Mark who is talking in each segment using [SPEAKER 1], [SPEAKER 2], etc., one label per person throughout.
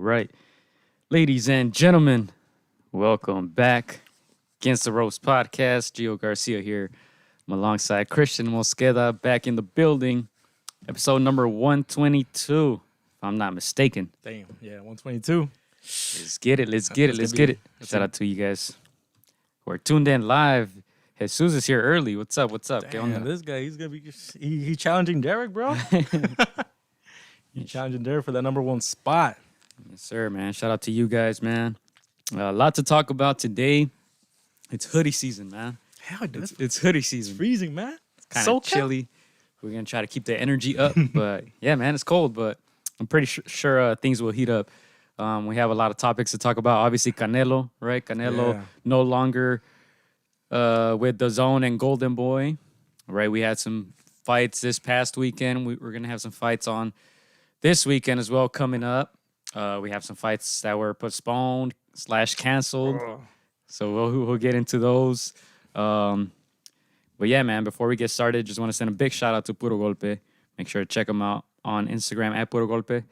[SPEAKER 1] right. Ladies and gentlemen, welcome back. Against the Ropes podcast. Gio Garcia here. I'm alongside Christian Mosqueda back in the building. Episode number 122, if I'm not mistaken.
[SPEAKER 2] Damn, yeah, 122.
[SPEAKER 1] Let's get it. Shout out to you guys who are tuned in live. Jesus is here early. What's up?
[SPEAKER 2] Damn, this guy, he's going to be... He's challenging Derek, bro. He's challenging Derek for that number one spot.
[SPEAKER 1] Yes, sir, man. Shout out to you guys, man. A lot to talk about today. It's hoodie season, man.
[SPEAKER 2] Hell, dude.
[SPEAKER 1] It's hoodie season.
[SPEAKER 2] It's freezing, man.
[SPEAKER 1] It's kind of chilly. We're going to try to keep the energy up. But, yeah, man, it's cold. But I'm pretty sure things will heat up. We have a lot of topics to talk about. Obviously, Canelo, right? Canelo no longer with DAZN and Golden Boy, right? We had some fights this past weekend. We're going to have some fights on this weekend as well coming up. We have some fights that were postponed / canceled. So we'll get into those. But yeah, man, before we get started, just want to send a big shout out to Puro Golpe. Make sure to check them out on Instagram at Puro Golpe.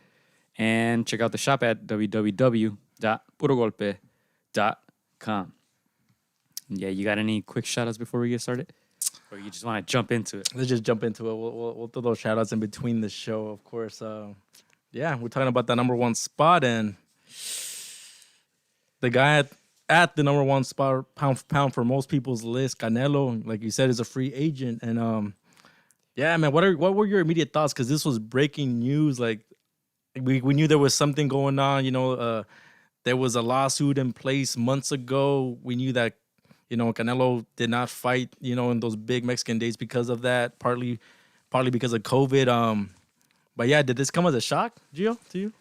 [SPEAKER 1] And check out the shop at www.purogolpe.com. Yeah, you got any quick shout outs before we get started? Or you just want to jump into it?
[SPEAKER 2] Let's just jump into it. We'll throw those shout outs in between the show, of course. Yeah, we're talking about that number one spot, and the guy at the number one spot, pound for pound for most people's list, Canelo, like you said, is a free agent. And yeah, man, what were your immediate thoughts? Because this was breaking news. Like we knew there was something going on. You know, there was a lawsuit in place months ago. We knew that, you know, Canelo did not fight, you know, in those big Mexican days because of that, partly because of COVID. But yeah, did this come as a shock, Gio, to you?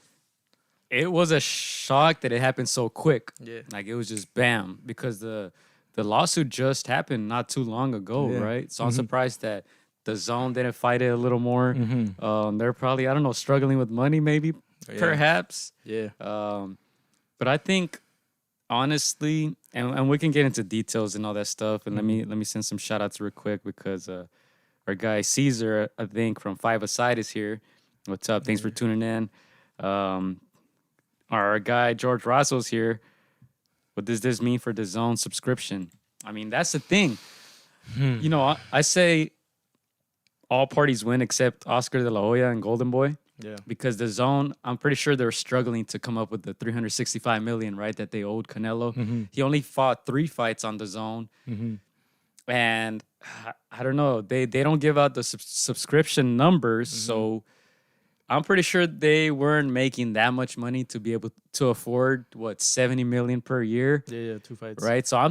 [SPEAKER 1] It was a shock that it happened so quick.
[SPEAKER 2] Yeah.
[SPEAKER 1] Like, it was just bam. Because the lawsuit just happened not too long ago, right? So I'm surprised that DAZN didn't fight it a little more. They're probably, I don't know, struggling with money maybe, perhaps.
[SPEAKER 2] Yeah.
[SPEAKER 1] But I think, honestly, and we can get into details and all that stuff. And let me send some shout-outs real quick because our guy Cesar, I think, from Five Aside is here. What's up? Thanks for tuning in. Our guy George Rosso's here. What does this mean for the DAZN subscription? I mean, that's the thing. You know, I say all parties win except Oscar de la Hoya and Golden Boy.
[SPEAKER 2] Yeah. Because
[SPEAKER 1] the DAZN, I'm pretty sure they're struggling to come up with the $365 million, right, that they owed Canelo. He only fought 3 fights on the DAZN. And I don't know, they don't give out the subscription numbers, so I'm pretty sure they weren't making that much money to be able to afford $70 million per year.
[SPEAKER 2] Yeah, 2 fights.
[SPEAKER 1] Right? So I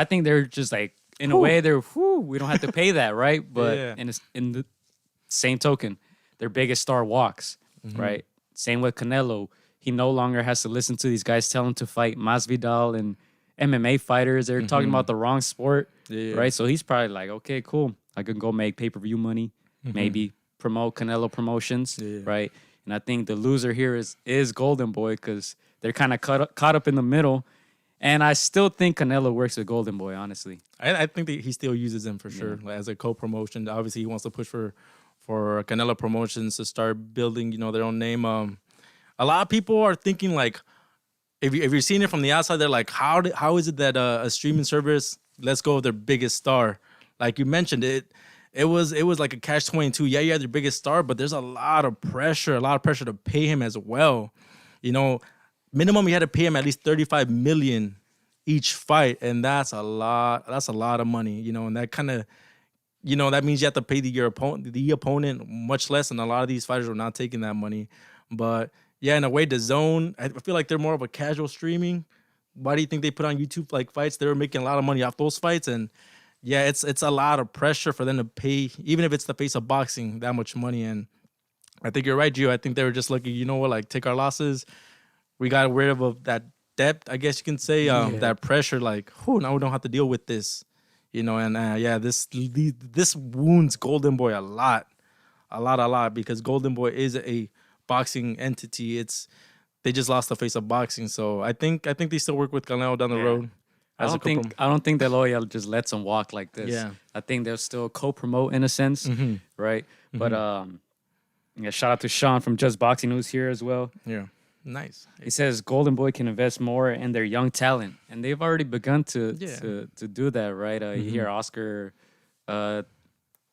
[SPEAKER 1] think they're just like, in a way, we don't have to pay that, right? But in the same token, their biggest star walks, right? Same with Canelo. He no longer has to listen to these guys tell him to fight Masvidal and MMA fighters. They're talking about the wrong sport, right? So he's probably like, okay, cool. I can go make pay-per-view money, maybe promote Canelo promotions, right? And I think the loser here is Golden Boy because they're kind of caught up in the middle. And I still think Canelo works with Golden Boy, honestly.
[SPEAKER 2] I think that he still uses him for sure as a co-promotion. Obviously, he wants to push for Canelo Promotions to start building, you know, their own name. A lot of people are thinking like, if you're seeing it from the outside, they're like, how is it that a streaming service lets go of their biggest star? Like you mentioned, it was like a catch-22. Yeah, you have their biggest star, but there's a lot of pressure to pay him as well. You know, minimum you had to pay him at least $35 million each fight, and that's a lot. That's a lot of money, you know, and that kind of, you know, that means you have to pay the opponent much less, and a lot of these fighters are not taking that money. But yeah, in a way, DAZN, I feel like they're more of a casual streaming. Why do you think they put on YouTube like fights? They were making a lot of money off those fights, and yeah, it's a lot of pressure for them to pay, even if it's the face of boxing, that much money. And I think you're right, Gio. I think they were just lucky, you know what, like take our losses. We got rid of that debt, I guess you can say, that pressure. Like, now we don't have to deal with this, you know. And yeah, this wounds Golden Boy a lot, because Golden Boy is a boxing entity. They just lost the face of boxing, so I think they still work with Canelo down the road.
[SPEAKER 1] I don't think that Loyal just lets them walk like this.
[SPEAKER 2] Yeah.
[SPEAKER 1] I think they'll still co-promote in a sense, right? But yeah, shout out to Sean from Just Boxing who's here as well.
[SPEAKER 2] Yeah. Nice.
[SPEAKER 1] He says Golden Boy can invest more in their young talent, and they've already begun to do that, right? You hear Oscar,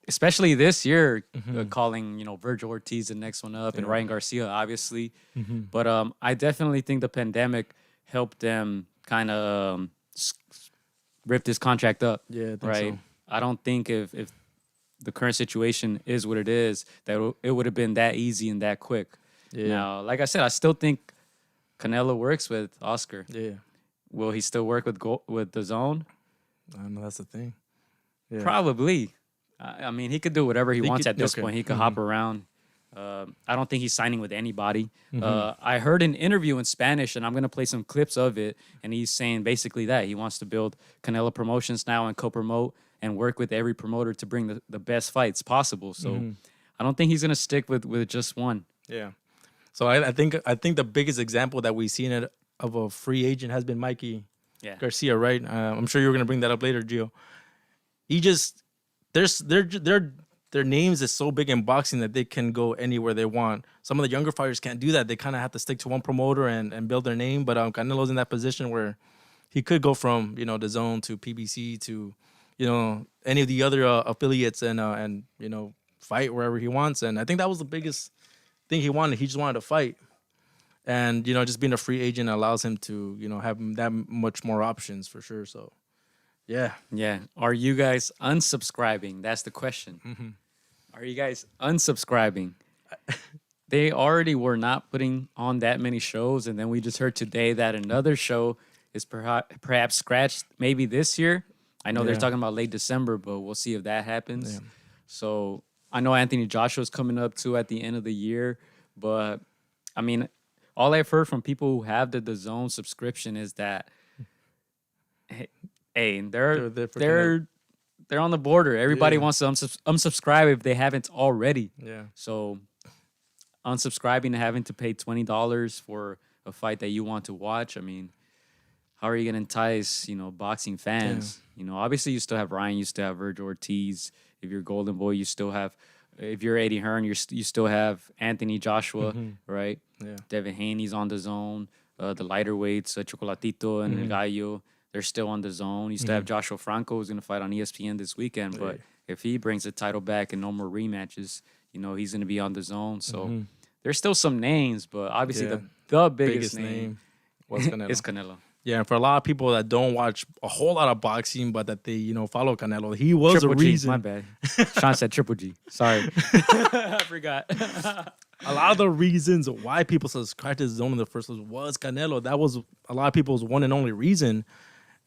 [SPEAKER 1] especially this year, calling Virgil Ortiz the next one up, and Ryan Garcia, obviously. But I definitely think the pandemic helped them kind of rip this contract up.
[SPEAKER 2] Yeah, I think
[SPEAKER 1] right.
[SPEAKER 2] so.
[SPEAKER 1] I don't think if the current situation is what it is, that it would have been that easy and that quick. Yeah. Now, like I said, I still think Canelo works with Oscar.
[SPEAKER 2] Yeah.
[SPEAKER 1] Will he still work with DAZN?
[SPEAKER 2] I don't know. That's the thing. Yeah.
[SPEAKER 1] Probably. I mean, he could do whatever he wants at this point. He could hop around. I don't think he's signing with anybody. I heard an interview in Spanish, and I'm going to play some clips of it, and he's saying basically that. He wants to build Canelo Promotions now and co-promote and work with every promoter to bring the best fights possible. So I don't think he's going to stick with just one.
[SPEAKER 2] Yeah. So I think the biggest example that we've seen of a free agent has been Mikey Garcia, right? I'm sure you're going to bring that up later, Gio. He just their names is so big in boxing that they can go anywhere they want. Some of the younger fighters can't do that. They kind of have to stick to one promoter and build their name. But Canelo's in that position where he could go from DAZN to PBC to any of the other affiliates and fight wherever he wants. And I think that was the biggest thing he wanted. He just wanted to fight. And just being a free agent allows him to have that much more options for sure. So yeah.
[SPEAKER 1] Are you guys unsubscribing? That's the question. Are you guys unsubscribing? They already were not putting on that many shows, and then we just heard today that another show is perhaps scratched maybe this year. I know they're talking about late December, but we'll see if that happens. So I know Anthony Joshua's coming up too at the end of the year, but I mean, all I've heard from people who have the DAZN subscription is that they're on the border. Everybody wants to unsubscribe if they haven't already.
[SPEAKER 2] Yeah.
[SPEAKER 1] So unsubscribing and having to pay $20 for a fight that you want to watch. I mean, how are you going to entice, boxing fans? Obviously you still have Ryan, you still have Virgil Ortiz. If you're Golden Boy, you still have, if you're Eddie Hearn, you still have Anthony Joshua, right? Yeah. Devin Haney's on DAZN. The lighter weights, Chocolatito and El Gallo, they're still on DAZN. You still have Joshua Franco, who's going to fight on ESPN this weekend. But if he brings the title back and no more rematches, he's going to be on DAZN. So there's still some names, but obviously the biggest name is Canelo.
[SPEAKER 2] Yeah, and for a lot of people that don't watch a whole lot of boxing, but that they, follow Canelo, he was
[SPEAKER 1] Triple
[SPEAKER 2] a reason.
[SPEAKER 1] G, my bad. Sean said Triple G. Sorry. I forgot.
[SPEAKER 2] A lot of the reasons why people subscribed to DAZN in the first place was Canelo. That was a lot of people's one and only reason.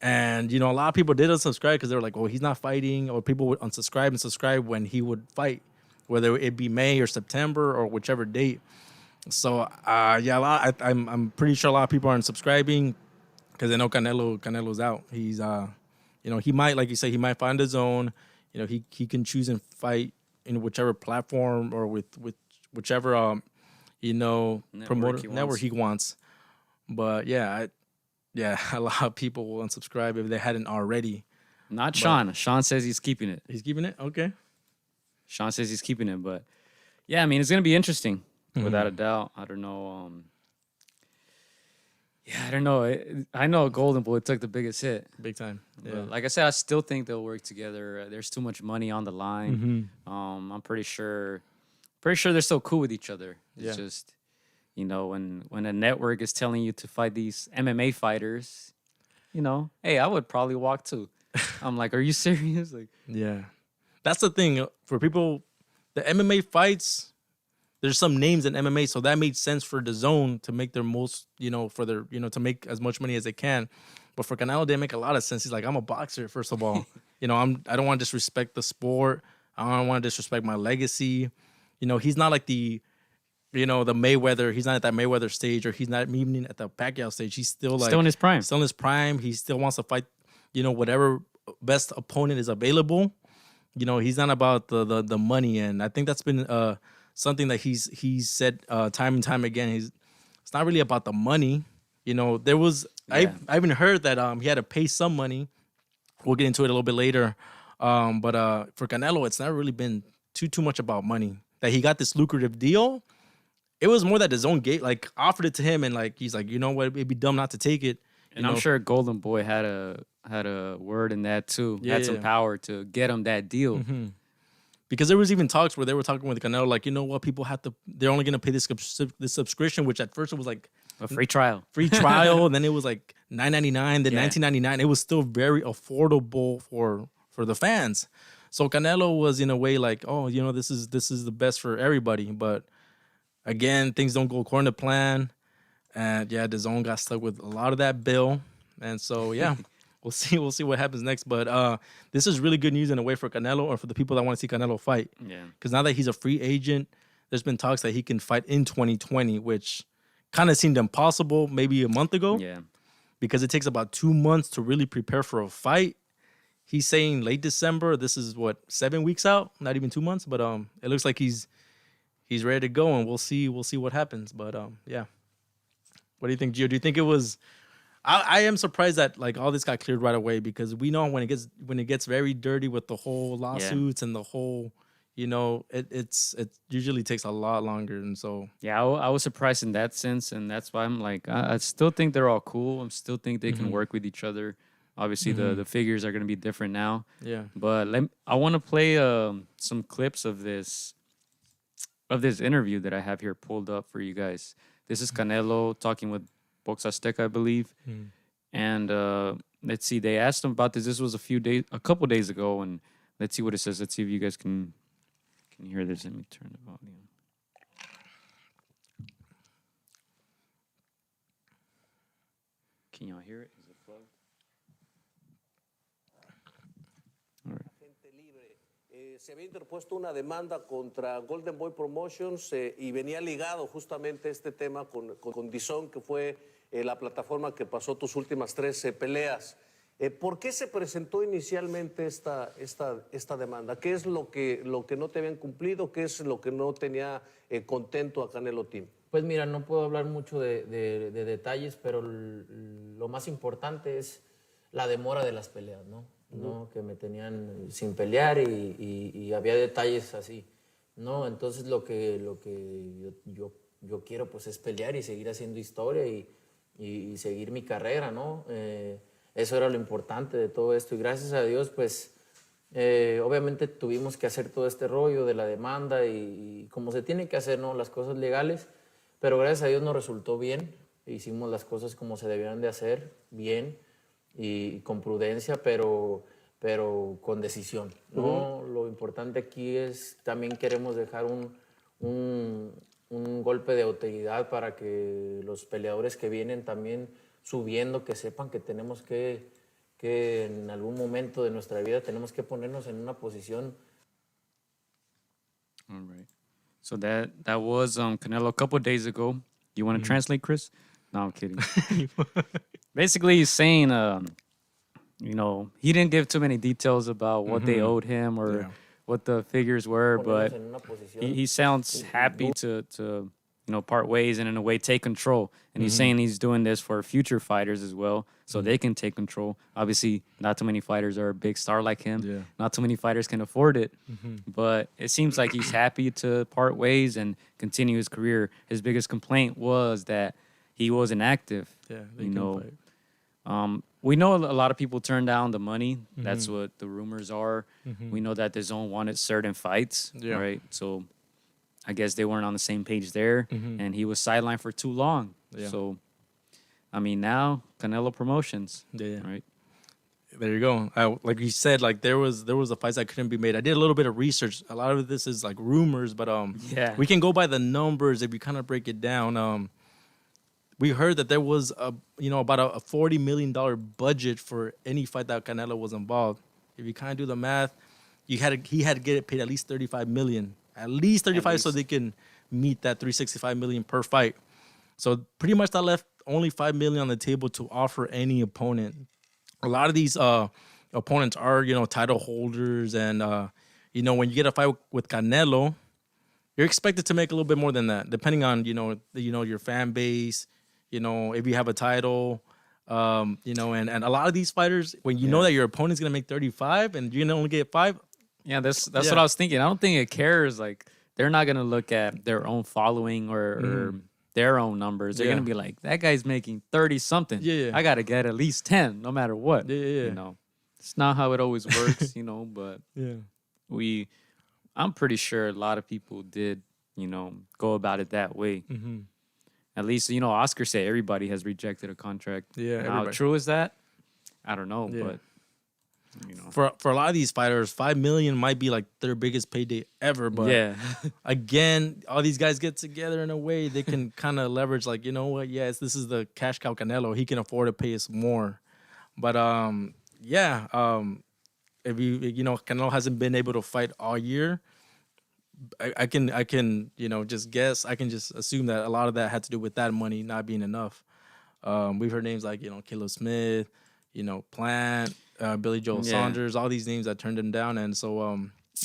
[SPEAKER 2] And, a lot of people did unsubscribe because they were like, well, he's not fighting. Or people would unsubscribe and subscribe when he would fight, whether it be May or September or whichever date. So, I'm pretty sure a lot of people aren't subscribing because they know Canelo's out. He's, he might, like you say, he might find his own. He can choose and fight in whichever platform or with whichever, network he wants. But, a lot of people will unsubscribe if they hadn't already.
[SPEAKER 1] Not Sean. Sean says he's keeping it.
[SPEAKER 2] He's keeping it? Okay.
[SPEAKER 1] Sean says he's keeping it. But, yeah, I mean, it's going to be interesting, without a doubt. I don't know. I don't know. I know Golden Boy took the biggest hit.
[SPEAKER 2] Big time. Yeah.
[SPEAKER 1] But like I said, I still think they'll work together. There's too much money on the line. I'm pretty sure they're still cool with each other. It's just... when a network is telling you to fight these MMA fighters, hey, I would probably walk too. I'm like, are you serious? Like,
[SPEAKER 2] yeah, that's the thing for people. The MMA fights, there's some names in MMA, so that made sense for DAZN to make their most, for their, to make as much money as they can. But for Canelo, they make a lot of sense. He's like, I'm a boxer, first of all. I don't want to disrespect the sport. I don't want to disrespect my legacy. He's not like the Mayweather, he's not at that Mayweather stage, or he's not even at the Pacquiao stage. He's still
[SPEAKER 1] in his prime.
[SPEAKER 2] Still in his prime. He still wants to fight, whatever best opponent is available. He's not about the money, and I think that's been something that he's said time and time again. It's not really about the money. There was I even heard that he had to pay some money. We'll get into it a little bit later. But for Canelo, it's not really been too much about money. That he got this lucrative deal. it was more that the zone gate like offered it to him, and like he's like, you know what, it'd be dumb not to take it.
[SPEAKER 1] And I'm sure Golden Boy had a word in that too. Had some power to get him that deal.
[SPEAKER 2] Because there was even talks where they were talking with Canelo, like, you know what, people have to, they're only gonna pay this subscription, which at first it was like
[SPEAKER 1] a free trial,
[SPEAKER 2] and then it was like $9.99, then $19.99. It was still very affordable for the fans. So Canelo was in a way like, oh, you know, this is the best for everybody. But again, things don't go according to plan, and yeah, DAZN got stuck with a lot of that bill, and so yeah. We'll see what happens next. But this is really good news in a way for Canelo, or for the people that want to see Canelo fight.
[SPEAKER 1] Yeah.
[SPEAKER 2] Because now that he's a free agent, there's been talks that he can fight in 2020, which kind of seemed impossible maybe a month ago.
[SPEAKER 1] Yeah.
[SPEAKER 2] Because it takes about 2 months to really prepare for a fight. He's saying late December. This is what, 7 weeks out? Not even 2 months. But it looks like he's ready to go, and we'll see what happens. But yeah. What do you think, Gio? Do you think it was? I am surprised that like all this got cleared right away, because we know when it gets very dirty with the whole lawsuits and the whole, you know, it usually takes a lot longer. And so
[SPEAKER 1] yeah, I was surprised in that sense, and that's why I'm like, I still think they're all cool. I still think they can work with each other. Obviously, the figures are going to be different now.
[SPEAKER 2] Yeah,
[SPEAKER 1] but I want to play some clips of this interview that I have here pulled up for you guys. This is Canelo talking with Box Azteca, I believe. And let's see, they asked him about this. This was a couple days ago, and let's see what it says. Let's see if you guys can hear this. Let me turn the volume. Can y'all hear it? Is it plugged? All right.
[SPEAKER 3] Se había interpuesto una demanda contra Golden Boy Promotions y venía ligado justamente este tema con DAZN, que fue la plataforma que pasó tus últimas 13 peleas. ¿Por qué se presentó inicialmente esta demanda? ¿Qué es lo que no te habían cumplido? ¿Qué es lo que no tenía contento a Canelo Team?
[SPEAKER 4] Pues mira, no puedo hablar mucho de detalles, pero lo más importante es la demora de las peleas, ¿no? ¿No? Que me tenían sin pelear y había detalles así, ¿no? Entonces lo que yo quiero pues es pelear y seguir haciendo historia y seguir mi carrera, ¿no? Eso era lo importante de todo esto, y gracias a Dios pues obviamente tuvimos que hacer todo este rollo de la demanda y como se tiene que hacer, ¿no? Las cosas legales, pero gracias a Dios nos resultó bien, hicimos las cosas como se debían de hacer, bien y con prudencia, pero con decisión, ¿no? Lo importante aquí es, también queremos dejar un golpe de autoridad para que los peleadores que vienen también subiendo, que sepan que tenemos que en algún momento de nuestra vida tenemos que ponernos en una posición.
[SPEAKER 1] All right. So that was Canelo a couple of days ago. You want to translate, Chris? No, I'm kidding. Basically, he's saying, you know, he didn't give too many details about what they owed him or what the figures were, but he sounds happy to you know, part ways and in a way take control. And he's saying he's doing this for future fighters as well, so they can take control. Obviously, not too many fighters are a big star like him. Yeah. Not too many fighters can afford it. But it seems like he's happy to part ways and continue his career. His biggest complaint was that he wasn't active.
[SPEAKER 2] Yeah,
[SPEAKER 1] you know. We know a lot of people turn down the money. That's what the rumors are. We know that DAZN wanted certain fights, right? So I guess they weren't on the same page there, and he was sidelined for too long. Yeah. So, I mean, now Canelo Promotions, right?
[SPEAKER 2] There you go. Like you said, like there was a fight that couldn't be made. I did a little bit of research. A lot of this is like rumors, but we can go by the numbers if you kind of break it down. We heard that there was about a $40 million budget for any fight that Canelo was involved. If you kind of do the math, he had to get it paid at least $35 million. At least 35, so they can meet that $365 million per fight. So pretty much that left only $5 million on the table to offer any opponent. A lot of these opponents are, you know, title holders, and you know, when you get a fight with Canelo, you're expected to make a little bit more than that, depending on you know your fan base, you know, if you have a title, you know, and a lot of these fighters, when you know that your opponent's gonna make 35 and you're gonna only get 5.
[SPEAKER 1] Yeah, that's what I was thinking. I don't think it cares like they're not gonna look at their own following or their own numbers. They're
[SPEAKER 2] Yeah.
[SPEAKER 1] gonna be like, that guy's making 30 something.
[SPEAKER 2] Yeah.
[SPEAKER 1] I gotta get at least 10, no matter what.
[SPEAKER 2] Yeah.
[SPEAKER 1] You know, it's not how it always works. You know, but
[SPEAKER 2] Yeah.
[SPEAKER 1] I'm pretty sure a lot of people did, you know, go about it that way.
[SPEAKER 2] Mm-hmm.
[SPEAKER 1] At least, you know, Oscar said everybody has rejected a contract.
[SPEAKER 2] Yeah,
[SPEAKER 1] And how
[SPEAKER 2] everybody.
[SPEAKER 1] true is that? I don't know,
[SPEAKER 2] Yeah.
[SPEAKER 1] but you know,
[SPEAKER 2] For a lot of these fighters, $5 million might be like their biggest payday ever. But
[SPEAKER 1] yeah,
[SPEAKER 2] again, all these guys get together in a way they can kind of leverage. Like, you know what? Yes, this is the cash cow Canelo. He can afford to pay us more. But if you know, Canelo hasn't been able to fight all year. I can you know, just guess. I can just assume that a lot of that had to do with that money not being enough. We've heard names like, you know, Caleb Smith, you know, Plant, Billy Joel Saunders, all these names that turned him down. And so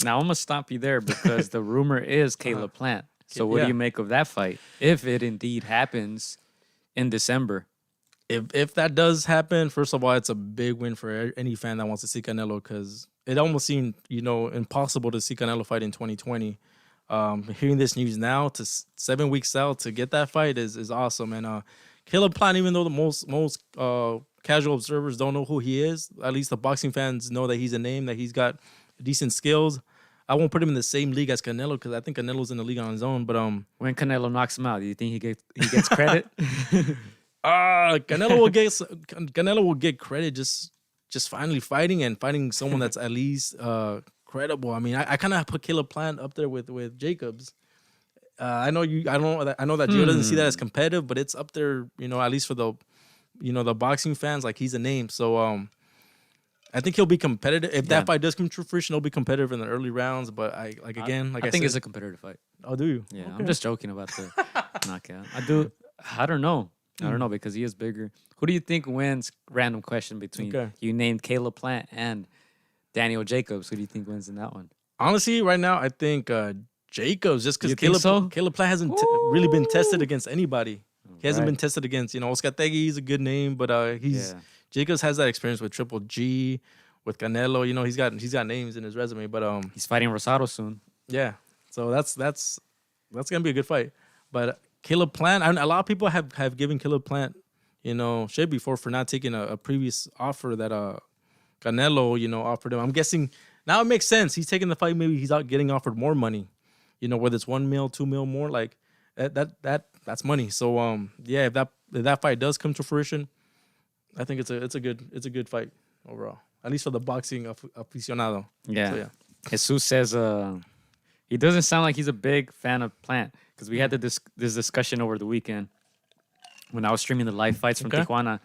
[SPEAKER 1] now I'm gonna stop you there because the rumor is Caleb Plant. So what do you make of that fight if it indeed happens in December?
[SPEAKER 2] if that does happen, first of all, it's a big win for any fan that wants to see Canelo, because it almost seemed, you know, impossible to see Canelo fight in 2020. Hearing this news now, to 7 weeks out to get that fight is awesome. And Caleb Plant, even though the most casual observers don't know who he is, at least the boxing fans know that he's a name, that he's got decent skills. I won't put him in the same league as Canelo, because I think Canelo's in the league on his own. But
[SPEAKER 1] when Canelo knocks him out, do you think he gets credit?
[SPEAKER 2] Canelo will get credit just finally fighting and fighting someone that's at least credible. I mean, I kind of put Caleb Plant up there with Jacobs. I know that Gio doesn't see that as competitive, but it's up there, you know, at least for the, you know, the boxing fans. Like, he's a name. So I think he'll be competitive. If that fight does come to fruition, he'll be competitive in the early rounds. But I
[SPEAKER 1] think it's a competitive fight.
[SPEAKER 2] Oh, do you?
[SPEAKER 1] Yeah,
[SPEAKER 2] Okay.
[SPEAKER 1] I'm just joking about the knockout. I don't know. I don't know, because he is bigger. Who do you think wins? Random question between you named Caleb Plant and Daniel Jacobs. Who do you think wins in that one?
[SPEAKER 2] Honestly, right now, I think Jacobs, just because Caleb Plant hasn't really been tested against anybody. He hasn't been tested against, you know, Oscategui. He's a good name, but Jacobs has that experience with Triple G, with Canelo. You know, he's got names in his resume. But
[SPEAKER 1] he's fighting Rosado soon.
[SPEAKER 2] Yeah, so that's gonna be a good fight. But Caleb Plant, a lot of people have given Caleb Plant, you know, shit before for not taking a previous offer that Canelo, you know, offered him. I'm guessing now it makes sense. He's taking the fight. Maybe he's out getting offered more money, you know, whether it's $1 million, $2 million more, like that's money. So if that fight does come to fruition, I think it's a good fight overall, at least for the boxing aficionado.
[SPEAKER 1] Yeah.
[SPEAKER 2] So, yeah.
[SPEAKER 1] Jesus says he doesn't sound like he's a big fan of Plant, because we had this discussion over the weekend when I was streaming the live fights from Tijuana.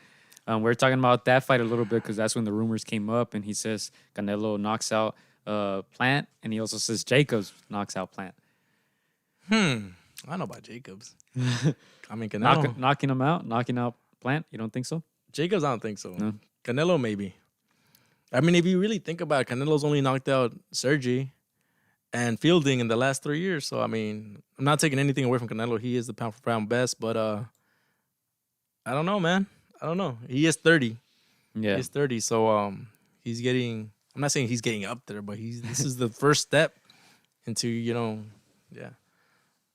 [SPEAKER 1] We were talking about that fight a little bit, because that's when the rumors came up, and he says Canelo knocks out Plant, and he also says Jacobs knocks out Plant.
[SPEAKER 2] I don't know about Jacobs. I mean, Canelo.
[SPEAKER 1] knocking out Plant. You don't think so?
[SPEAKER 2] Jacobs, I don't think so.
[SPEAKER 1] No.
[SPEAKER 2] Canelo, maybe. I mean, if you really think about it, Canelo's only knocked out Sergey and Fielding in the last 3 years. So, I mean, I'm not taking anything away from Canelo. He is the pound for pound best, but I don't know, man. I don't know. He is 30.
[SPEAKER 1] Yeah.
[SPEAKER 2] He's 30. So, he's getting, I'm not saying he's getting up there, but this is the first step into, you know, yeah.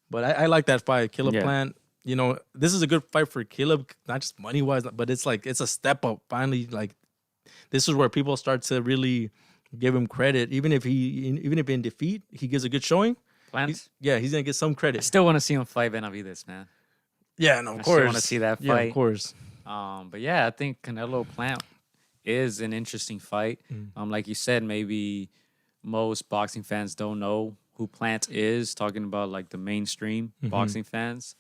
[SPEAKER 2] But I like that fight. Caleb Plant, you know, this is a good fight for Caleb, not just money-wise, but it's like, it's a step up. Finally, like, this is where people start to really give him credit. Even if in defeat, he gives a good showing.
[SPEAKER 1] Plant?
[SPEAKER 2] He's going to get some
[SPEAKER 1] I
[SPEAKER 2] credit.
[SPEAKER 1] still want to see him fight Benavidez, man.
[SPEAKER 2] Yeah, no, of
[SPEAKER 1] I
[SPEAKER 2] course.
[SPEAKER 1] still want to see that fight.
[SPEAKER 2] Yeah, of course.
[SPEAKER 1] But yeah, I think Canelo Plant is an interesting fight. Like you said, maybe most boxing fans don't know who Plant is, talking about like the mainstream boxing fans.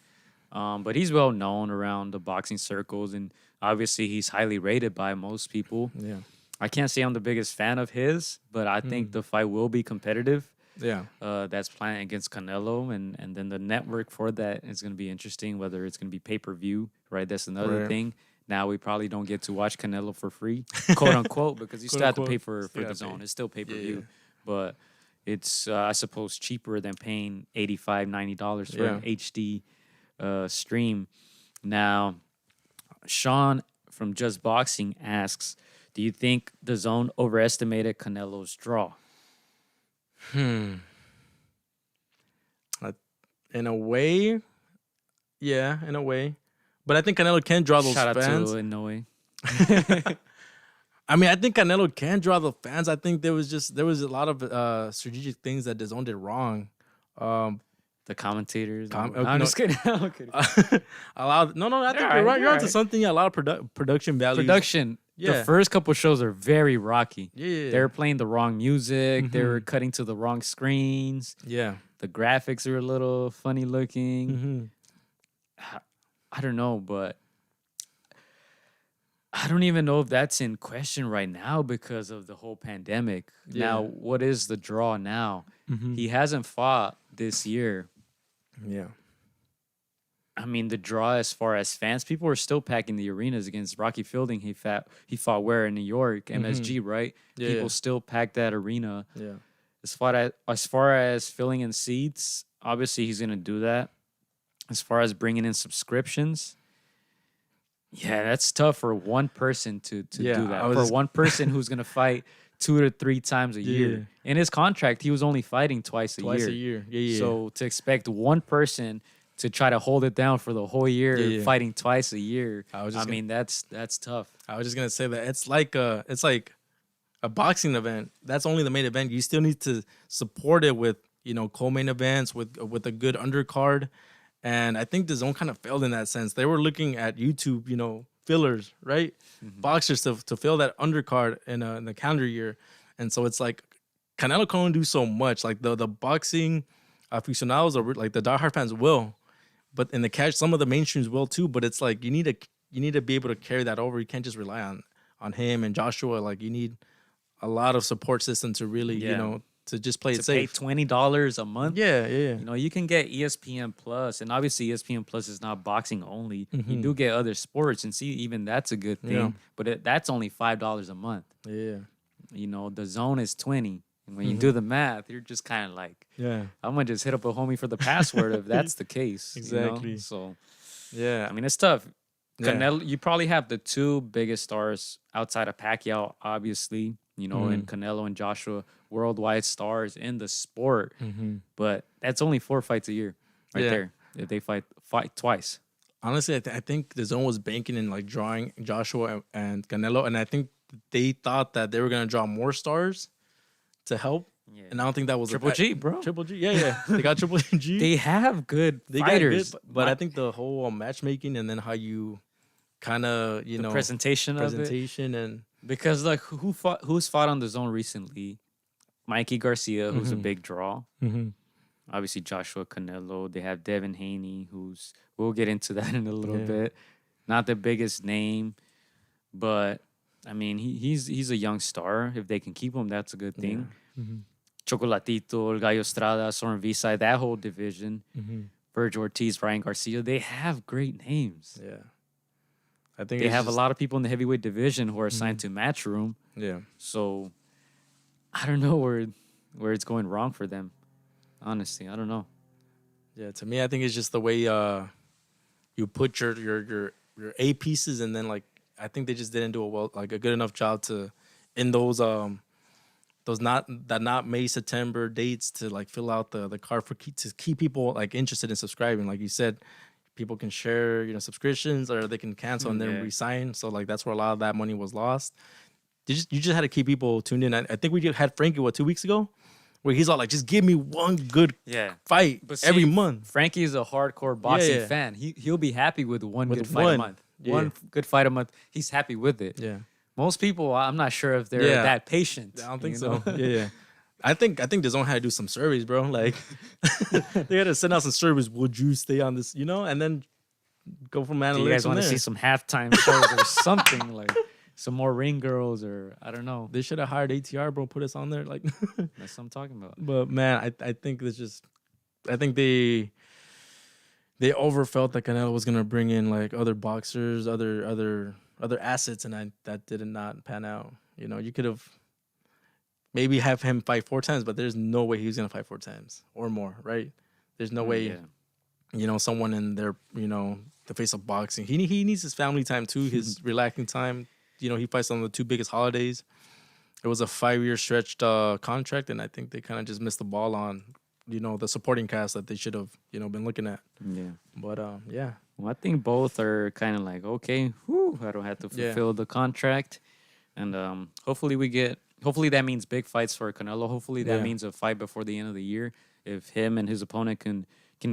[SPEAKER 1] But he's well known around the boxing circles, and obviously he's highly rated by most people.
[SPEAKER 2] Yeah.
[SPEAKER 1] I can't say I'm the biggest fan of his, but I think the fight will be competitive.
[SPEAKER 2] Yeah.
[SPEAKER 1] That's Plant against Canelo, and then the network for that is going to be interesting, whether it's going to be pay-per-view, right? That's another thing. Now we probably don't get to watch Canelo for free, quote unquote, because you still have to pay for the zone. It's still pay-per-view, but it's, I suppose, cheaper than paying $85, $90 for an HD stream. Now, Sean from Just Boxing asks, do you think the zone overestimated Canelo's draw?
[SPEAKER 2] In a way, yeah, in a way. But I think Canelo can draw those
[SPEAKER 1] Shout
[SPEAKER 2] fans.
[SPEAKER 1] out to Inoue.
[SPEAKER 2] I mean, I think Canelo can draw the fans. I think there was a lot of strategic things that DAZN did wrong.
[SPEAKER 1] The commentators. No,
[SPEAKER 2] no.
[SPEAKER 1] I'm just kidding. I'm kidding.
[SPEAKER 2] I think you're right. You're onto something. A lot of production values.
[SPEAKER 1] Production.
[SPEAKER 2] Yeah.
[SPEAKER 1] The first couple shows are very rocky.
[SPEAKER 2] Yeah.
[SPEAKER 1] They were playing the wrong music. They were cutting to the wrong screens.
[SPEAKER 2] Yeah.
[SPEAKER 1] The graphics are a little funny looking.
[SPEAKER 2] Mm-hmm.
[SPEAKER 1] I don't know, but I don't even know if that's in question right now because of the whole pandemic.
[SPEAKER 2] Yeah.
[SPEAKER 1] Now, what is the draw now?
[SPEAKER 2] Mm-hmm.
[SPEAKER 1] He hasn't fought this year.
[SPEAKER 2] Yeah.
[SPEAKER 1] I mean, the draw as far as fans, people are still packing the arenas against Rocky Fielding. He fought where in New York, MSG, right?
[SPEAKER 2] Yeah,
[SPEAKER 1] People
[SPEAKER 2] yeah.
[SPEAKER 1] still pack that arena.
[SPEAKER 2] Yeah.
[SPEAKER 1] As far as filling in seats, obviously he's gonna do that. As far as bringing in subscriptions, yeah, that's tough for one person to
[SPEAKER 2] Yeah,
[SPEAKER 1] do that. For one person who's gonna fight 2 to 3 times a year. In his contract, he was only fighting twice a year.
[SPEAKER 2] Yeah.
[SPEAKER 1] So to expect one person to try to hold it down for the whole year, fighting twice a year, that's tough.
[SPEAKER 2] I was just gonna say that it's like a boxing event. That's only the main event. You still need to support it with co-main events with a good undercard. And I think DAZN kind of failed in that sense. They were looking at YouTube, fillers, right? Boxers to fill that undercard in the calendar year. And so it's like Canelo can only do so much. Like the boxing aficionados or like the diehard fans will, but in the cash, some of the mainstreams will too. But it's like you need to be able to carry that over. You can't just rely on him and Joshua. Like you need a lot of support system to really, to just play it safe.
[SPEAKER 1] Pay $20 a month.
[SPEAKER 2] Yeah.
[SPEAKER 1] You can get ESPN Plus, and obviously ESPN Plus is not boxing only. You do get other sports, and see, even that's a good thing.
[SPEAKER 2] Yeah.
[SPEAKER 1] But that's only $5 a month.
[SPEAKER 2] Yeah.
[SPEAKER 1] The zone is 20, and when you do the math, you're just kind of like,
[SPEAKER 2] Yeah.
[SPEAKER 1] I'm gonna just hit up a homie for the password if that's the case.
[SPEAKER 2] Exactly.
[SPEAKER 1] So,
[SPEAKER 2] Yeah.
[SPEAKER 1] I mean, it's tough.
[SPEAKER 2] Yeah.
[SPEAKER 1] Canelo, you probably have the two biggest stars outside of Pacquiao, obviously. And Canelo and Joshua, worldwide stars in the sport. But that's only 4 fights a year, right there. If they fight twice.
[SPEAKER 2] Honestly, I think DAZN was banking in like drawing Joshua and Canelo, and I think they thought that they were gonna draw more stars to help. Yeah. And I don't think that was
[SPEAKER 1] Triple G, bro.
[SPEAKER 2] Triple G, yeah. They got Triple G.
[SPEAKER 1] They have good fighters,
[SPEAKER 2] but I think the whole matchmaking and then how you kind of
[SPEAKER 1] the presentation
[SPEAKER 2] and
[SPEAKER 1] because like who's fought on DAZN recently? Mikey Garcia, who's a big draw. Obviously Joshua Canelo. They have Devin Haney, we'll get into that in a little bit. Not the biggest name, but I mean he's a young star. If they can keep him, that's a good thing. Chocolatito, El Gallo Estrada, Soren Visay, that whole division. Virgil Ortiz, Ryan Garcia, they have great names.
[SPEAKER 2] Yeah. I think
[SPEAKER 1] they have a lot of people in the heavyweight division who are assigned to Matchroom.
[SPEAKER 2] Yeah.
[SPEAKER 1] So I don't know where it's going wrong for them. Honestly, I don't know.
[SPEAKER 2] Yeah, to me, I think it's just the way you put your A pieces, and then like I think they just didn't do a good enough job to in those not May September dates to like fill out the card to keep people like interested in subscribing. Like you said, people can share subscriptions or they can cancel and then resign. So like that's where a lot of that money was lost. You just had to keep people tuned in. I think we had Frankie 2 weeks ago, where he's all like, just give me one good fight every month.
[SPEAKER 1] Frankie is a hardcore boxing fan. He'll be happy with one good fight a month. One good fight a month. He's happy with it.
[SPEAKER 2] Yeah.
[SPEAKER 1] Most people, I'm not sure if they're that patient.
[SPEAKER 2] I don't think so. Yeah. I think DAZN had to do some surveys, bro. Like they had to send out some surveys. Would you stay on this? And then go from analytics.
[SPEAKER 1] Do you guys want to see some halftime shows or something like some more ring girls or I don't know?
[SPEAKER 2] They should have hired AtR, bro. Put us on there, like
[SPEAKER 1] that's what I'm talking about.
[SPEAKER 2] But man, I think I think they overfelt that Canelo was gonna bring in like other boxers, other assets, and that did not pan out. You could have. Maybe have him fight 4 times, but there's no way he's gonna fight 4 times or more, right? There's no way, someone in their, the face of boxing. He needs his family time too, his relaxing time. He fights on the 2 biggest holidays. It was a 5-year stretched contract, and I think they kind of just missed the ball on the supporting cast that they should have, been looking at.
[SPEAKER 1] Yeah.
[SPEAKER 2] But yeah.
[SPEAKER 1] Well, I think both are kind of like, okay, I don't have to fulfill the contract. And hopefully that means big fights for Canelo. Hopefully that means a fight before the end of the year. If him and his opponent can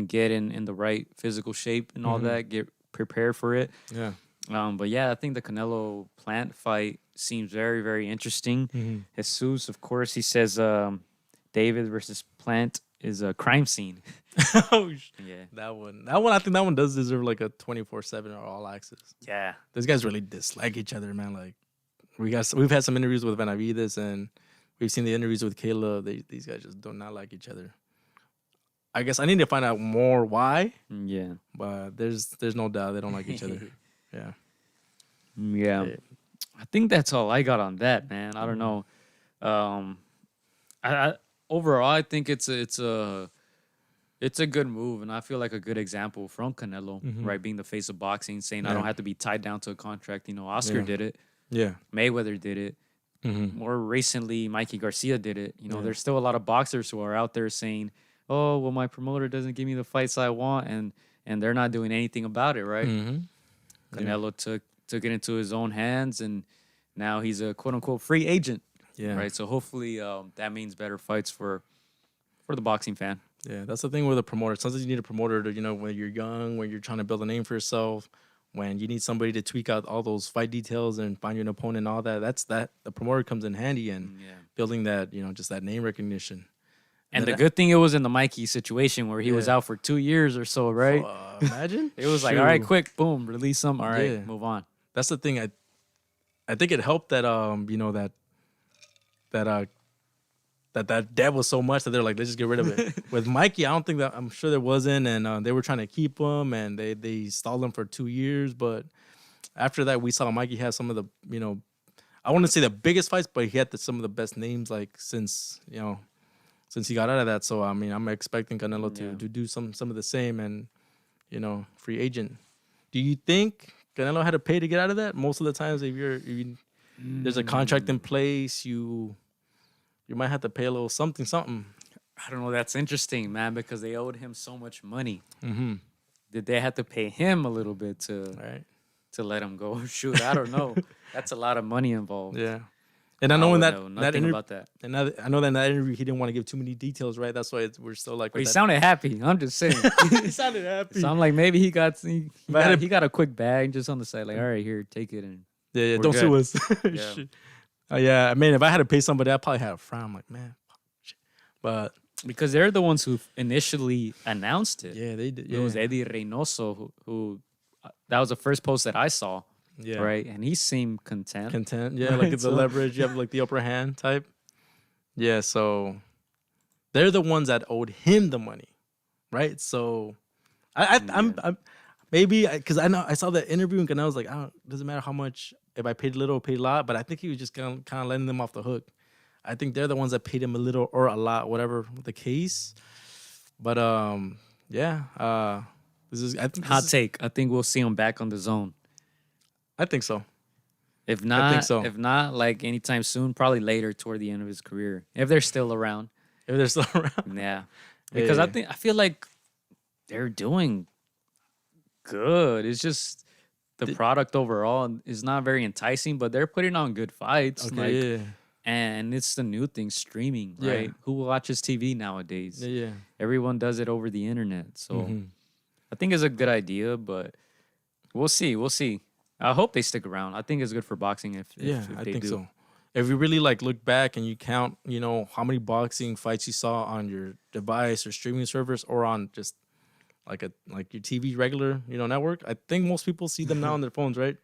[SPEAKER 1] get in the right physical shape and all that, get prepared for it.
[SPEAKER 2] Yeah.
[SPEAKER 1] But yeah, I think the Canelo Plant fight seems very, very interesting. Jesus, of course, he says David versus Plant is a crime scene.
[SPEAKER 2] Yeah. That one, I think that one does deserve like a 24/7 or all access.
[SPEAKER 1] Yeah.
[SPEAKER 2] Those guys really dislike each other, man. Like we've had some interviews with Benavides and we've seen the interviews with Caleb. These guys just do not like each other. I guess I need to find out more why.
[SPEAKER 1] Yeah.
[SPEAKER 2] But there's no doubt they don't like each other. Yeah.
[SPEAKER 1] Yeah. I think that's all I got on that, man. I don't know. I overall I think it's a good move, and I feel like a good example from Canelo, right? Being the face of boxing, saying I don't have to be tied down to a contract. Oscar did it.
[SPEAKER 2] Yeah.
[SPEAKER 1] Mayweather did it. More recently, Mikey Garcia did it. There's still a lot of boxers who are out there saying, "Oh, well, my promoter doesn't give me the fights I want," and they're not doing anything about it, right? Canelo took it into his own hands, and now he's a quote unquote free agent.
[SPEAKER 2] Yeah.
[SPEAKER 1] Right. So hopefully that means better fights for the boxing fan.
[SPEAKER 2] Yeah, that's the thing with a promoter. Sometimes you need a promoter to, when you're young, when you're trying to build a name for yourself, when you need somebody to tweak out all those fight details and find you an opponent and all that. That's the promoter comes in handy in building that, just that name recognition.
[SPEAKER 1] And the good thing it was in the Mikey situation where he was out for 2 years or so, right?
[SPEAKER 2] Imagine.
[SPEAKER 1] It was like, all right, quick, boom, release him. All right, move on.
[SPEAKER 2] That's the thing. I think it helped that that debt was so much that they're like, let's just get rid of it. With Mikey, I'm sure there wasn't, and they were trying to keep him, and they stalled him for 2 years. But after that, we saw Mikey have some of the, I wouldn't say the biggest fights, but he had some of the best names since he got out of that. So I'm expecting Canelo to do some of the same, and free agent. Do you think Canelo had to pay to get out of that? Most of the times, if there's a contract in place, you might have to pay a little something.
[SPEAKER 1] I don't know. That's interesting, man, because they owed him so much money. Did they have to pay him a little bit to let him go? Shoot, I don't know. That's a lot of money involved.
[SPEAKER 2] Yeah. And I know in that interview,
[SPEAKER 1] about that.
[SPEAKER 2] And I know that in that interview he didn't want to give too many details, right? That's why we're still like.
[SPEAKER 1] But he sounded happy. I'm just saying.
[SPEAKER 2] He sounded happy.
[SPEAKER 1] So I'm like, maybe he got a quick bag just on the side, like, all right, here, take it, and
[SPEAKER 2] don't sue us.
[SPEAKER 1] Yeah.
[SPEAKER 2] I mean, if I had to pay somebody, I probably had a frown. I'm like, man, shit. But
[SPEAKER 1] because they're the ones who initially announced it.
[SPEAKER 2] Yeah, they did.
[SPEAKER 1] It was Eddie Reynoso who that was the first post that I saw.
[SPEAKER 2] Yeah.
[SPEAKER 1] Right. And he seemed content.
[SPEAKER 2] Yeah. Right? Like it's the leverage. You have like the upper hand type. Yeah. So they're the ones that owed him the money. Right. So I'm maybe because I saw that interview and I was like, doesn't matter how much, if I paid a little or paid a lot, but I think he was just kind of letting them off the hook. I think they're the ones that paid him a little or a lot, whatever the case. But
[SPEAKER 1] hot take. I think we'll see him back on the zone.
[SPEAKER 2] I think so.
[SPEAKER 1] If not, like anytime soon, probably later toward the end of his career, if they're still around. Yeah, because I feel like they're doing good. It's just the product overall is not very enticing, but they're putting on good fights. And it's the new thing, streaming, right? Who watches TV nowadays?
[SPEAKER 2] Yeah.
[SPEAKER 1] Everyone does it over the internet. So I think it's a good idea, but we'll see. I hope they stick around. I think it's good for boxing if
[SPEAKER 2] I
[SPEAKER 1] they
[SPEAKER 2] think
[SPEAKER 1] do.
[SPEAKER 2] so. If you really look back and you count, how many boxing fights you saw on your device or streaming service or on just like your TV regular, network, I think most people see them now on their phones, right?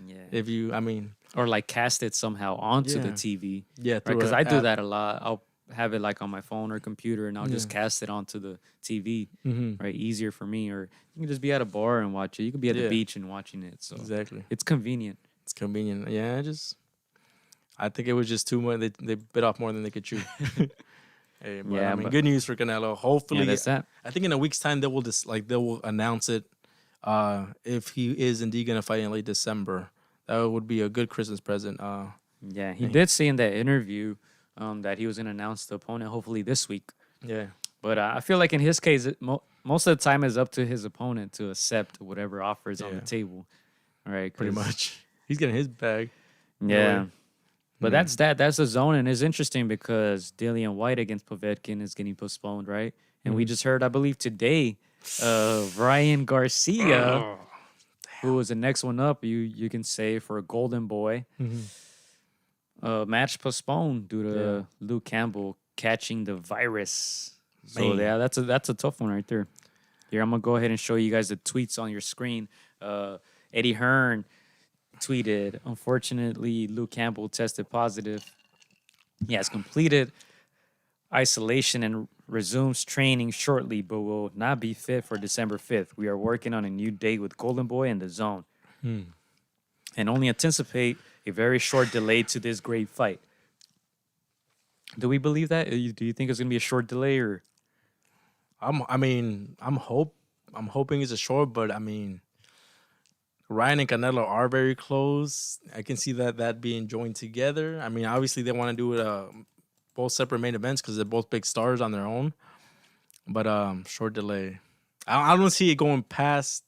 [SPEAKER 1] Yeah. Or like cast it somehow onto the TV.
[SPEAKER 2] Yeah.
[SPEAKER 1] Because I do that a lot. I'll have it like on my phone or computer and I'll just cast it onto the TV, right? Easier for me. Or you can just be at a bar and watch it. You can be at the beach and watching it. So
[SPEAKER 2] exactly.
[SPEAKER 1] It's convenient.
[SPEAKER 2] Yeah, I think it was just too much. They bit off more than they could chew. But good news for Canelo. Hopefully,
[SPEAKER 1] that's that.
[SPEAKER 2] I think in a week's time they will announce it. If he is indeed gonna fight in late December, that would be a good Christmas present.
[SPEAKER 1] He did say in that interview that he was gonna announce the opponent hopefully this week.
[SPEAKER 2] Yeah.
[SPEAKER 1] But I feel like in his case, most of the time it's up to his opponent to accept whatever offer is on the table. All right.
[SPEAKER 2] Pretty much. He's getting his bag.
[SPEAKER 1] Yeah. But that's the zone. And it's interesting because Dillian White against Povetkin is getting postponed, right? And we just heard, I believe today, Ryan Garcia, who was the next one up, you can say, for a Golden Boy. Match postponed due to Luke Campbell catching the virus. So yeah, that's a tough one right there. Here, I'm gonna go ahead and show you guys the tweets on your screen. Eddie Hearn tweeted, unfortunately, Luke Campbell tested positive. He has completed isolation and resumes training shortly, but will not be fit for December 5th. We are working on a new date with Golden Boy and DAZN. And only anticipate a very short delay to this great fight. Do we believe that? Do you think it's gonna be a short delay, or?
[SPEAKER 2] I'm hoping it's a short, but I mean, Ryan and Canelo are very close. I can see that being joined together. I mean, obviously they want to do it both separate main events because they're both big stars on their own. But short delay. I don't see it going past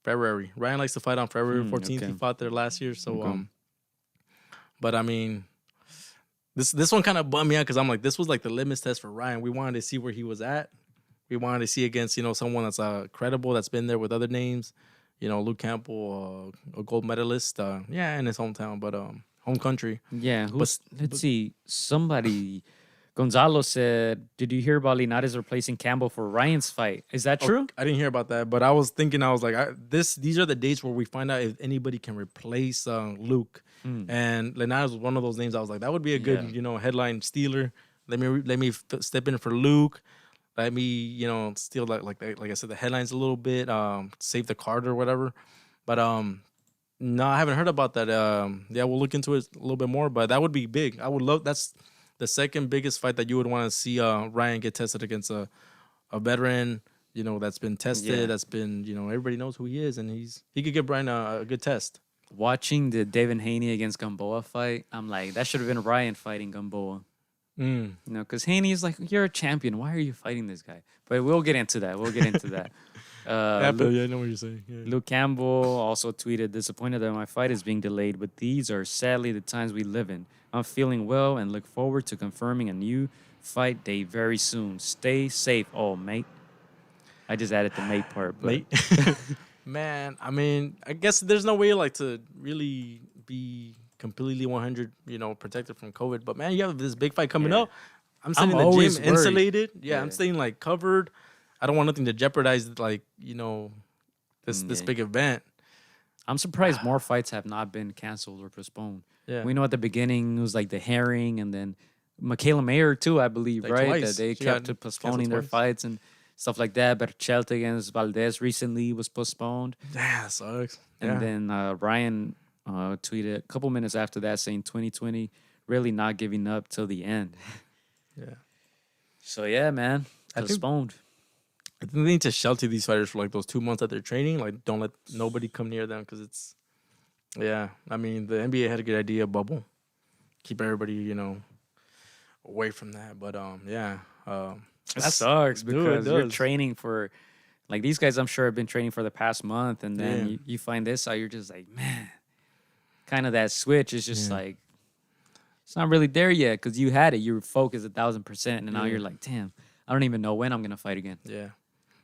[SPEAKER 2] February. Ryan likes to fight on February 14th.
[SPEAKER 1] Okay.
[SPEAKER 2] He fought there last year, so but I mean, this one kind of bummed me out because I'm like, this was like the litmus test for Ryan. We wanted to see where he was at. We wanted to see against, someone that's credible, that's been there with other names. Luke Campbell, a gold medalist, in his hometown, but home country.
[SPEAKER 1] Yeah, let's see. Somebody, Gonzalo said, did you hear about Linares replacing Campbell for Ryan's fight? Is that true?
[SPEAKER 2] I didn't hear about that, but I was thinking, these are the dates where we find out if anybody can replace Luke. And Linares was one of those names. I was like, that would be a good, headline stealer. Let me step in for Luke. Let me, steal like I said, the headlines a little bit, save the card or whatever. But no, I haven't heard about that. We'll look into it a little bit more. But that would be big. I would love. That's the second biggest fight that you would want to see Ryan get tested against a veteran. That's been tested.
[SPEAKER 1] Yeah.
[SPEAKER 2] That's been everybody knows who he is, and he could give Ryan a good test.
[SPEAKER 1] Watching the Devin Haney against Gamboa fight, I'm like, that should have been Ryan fighting Gamboa. Because Haney is like, you're a champion. Why are you fighting this guy? But we'll get into that.
[SPEAKER 2] I know what you're saying. Yeah.
[SPEAKER 1] Luke Campbell also tweeted, disappointed that my fight is being delayed, but these are sadly the times we live in. I'm feeling well and look forward to confirming a new fight day very soon. Stay safe, mate. I just added the mate part. But.
[SPEAKER 2] Mate? Man, I mean, I guess there's no way to really be completely 100, protected from COVID. But man, you have this big fight coming up. I'm staying in the
[SPEAKER 1] always
[SPEAKER 2] gym,
[SPEAKER 1] worried.
[SPEAKER 2] insulated. Yeah, I'm staying covered. I don't want nothing to jeopardize this big event.
[SPEAKER 1] I'm surprised more fights have not been canceled or postponed.
[SPEAKER 2] Yeah.
[SPEAKER 1] We know at the beginning it was like the Herring and then Michaela Mayer too, I believe, right?
[SPEAKER 2] Twice.
[SPEAKER 1] That they
[SPEAKER 2] She
[SPEAKER 1] kept
[SPEAKER 2] got
[SPEAKER 1] postponing their
[SPEAKER 2] canceled
[SPEAKER 1] fights and stuff like that. But Berchelt against Valdez recently was postponed.
[SPEAKER 2] Yeah, that sucks.
[SPEAKER 1] And then Ryan tweeted a couple minutes after that saying 2020 really not giving up till the end.
[SPEAKER 2] Yeah.
[SPEAKER 1] So yeah, man, postponed.
[SPEAKER 2] I think they need to shelter these fighters for those 2 months that they're training. Don't let nobody come near them because it's, I mean, the NBA had a good idea, bubble. Keep everybody, away from that. But,
[SPEAKER 1] It sucks because you're training for, these guys I'm sure have been training for the past month. And then you find this out, you're just like, man, kind of that switch is just it's not really there yet because you had it. You were focused 1,000%. And now you're like, damn, I don't even know when I'm going to fight again.
[SPEAKER 2] Yeah.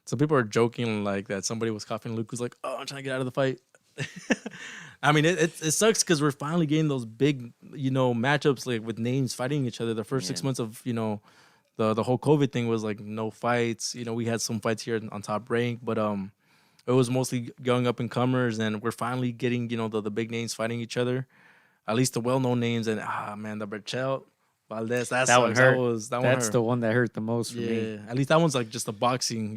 [SPEAKER 2] So people are joking that somebody was coughing. Luke was like, oh, I'm trying to get out of the fight. I mean, it sucks because we're finally getting those big, matchups with names fighting each other. The first 6 months of, the whole COVID thing was no fights. We had some fights here on Top Rank, but it was mostly young up and comers. And we're finally getting, the big names fighting each other, at least the well-known names. And the Berchelt, Valdez, that
[SPEAKER 1] one hurt.
[SPEAKER 2] That's
[SPEAKER 1] the one that hurt the most for me.
[SPEAKER 2] At least that one's just a boxing,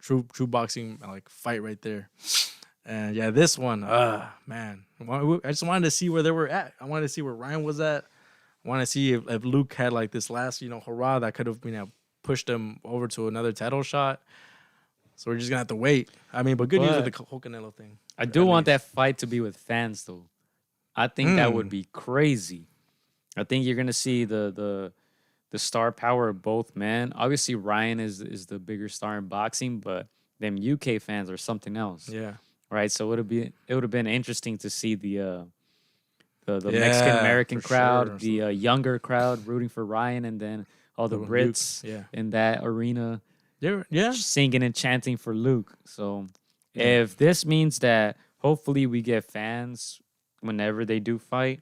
[SPEAKER 2] true boxing fight right there. And this one, man, I just wanted to see where they were at. I wanted to see where Ryan was at. I want to see if Luke had this last, hurrah that could have pushed him over to another title shot. So we're just gonna have to wait. I mean, but good news with the whole Canelo thing.
[SPEAKER 1] I do want that fight to be with fans though. I think that would be crazy. I think you're gonna see the the star power of both men. Obviously, Ryan is the bigger star in boxing, but them UK fans are something else.
[SPEAKER 2] Yeah.
[SPEAKER 1] Right. So it would have been interesting to see the
[SPEAKER 2] Yeah,
[SPEAKER 1] Mexican American
[SPEAKER 2] for
[SPEAKER 1] crowd,
[SPEAKER 2] sure.
[SPEAKER 1] the younger crowd rooting for Ryan, and then all the
[SPEAKER 2] Luke,
[SPEAKER 1] Brits
[SPEAKER 2] yeah.
[SPEAKER 1] in that arena
[SPEAKER 2] Yeah.
[SPEAKER 1] singing and chanting for Luke. So if this means that hopefully we get fans whenever they do fight,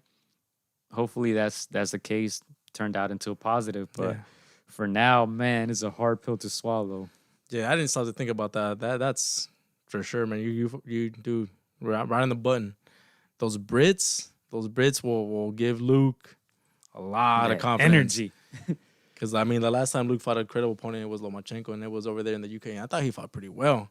[SPEAKER 1] hopefully that's the case, turned out into a positive. But for now, man, it's a hard pill to swallow.
[SPEAKER 2] Yeah, I didn't stop to think about that. That's for sure, man. You do right on the button. Those Brits will give Luke a lot of confidence.
[SPEAKER 1] Energy.
[SPEAKER 2] Because, I mean, the last time Luke fought a credible opponent, it was Lomachenko, and it was over there in the UK. And I thought he fought pretty well.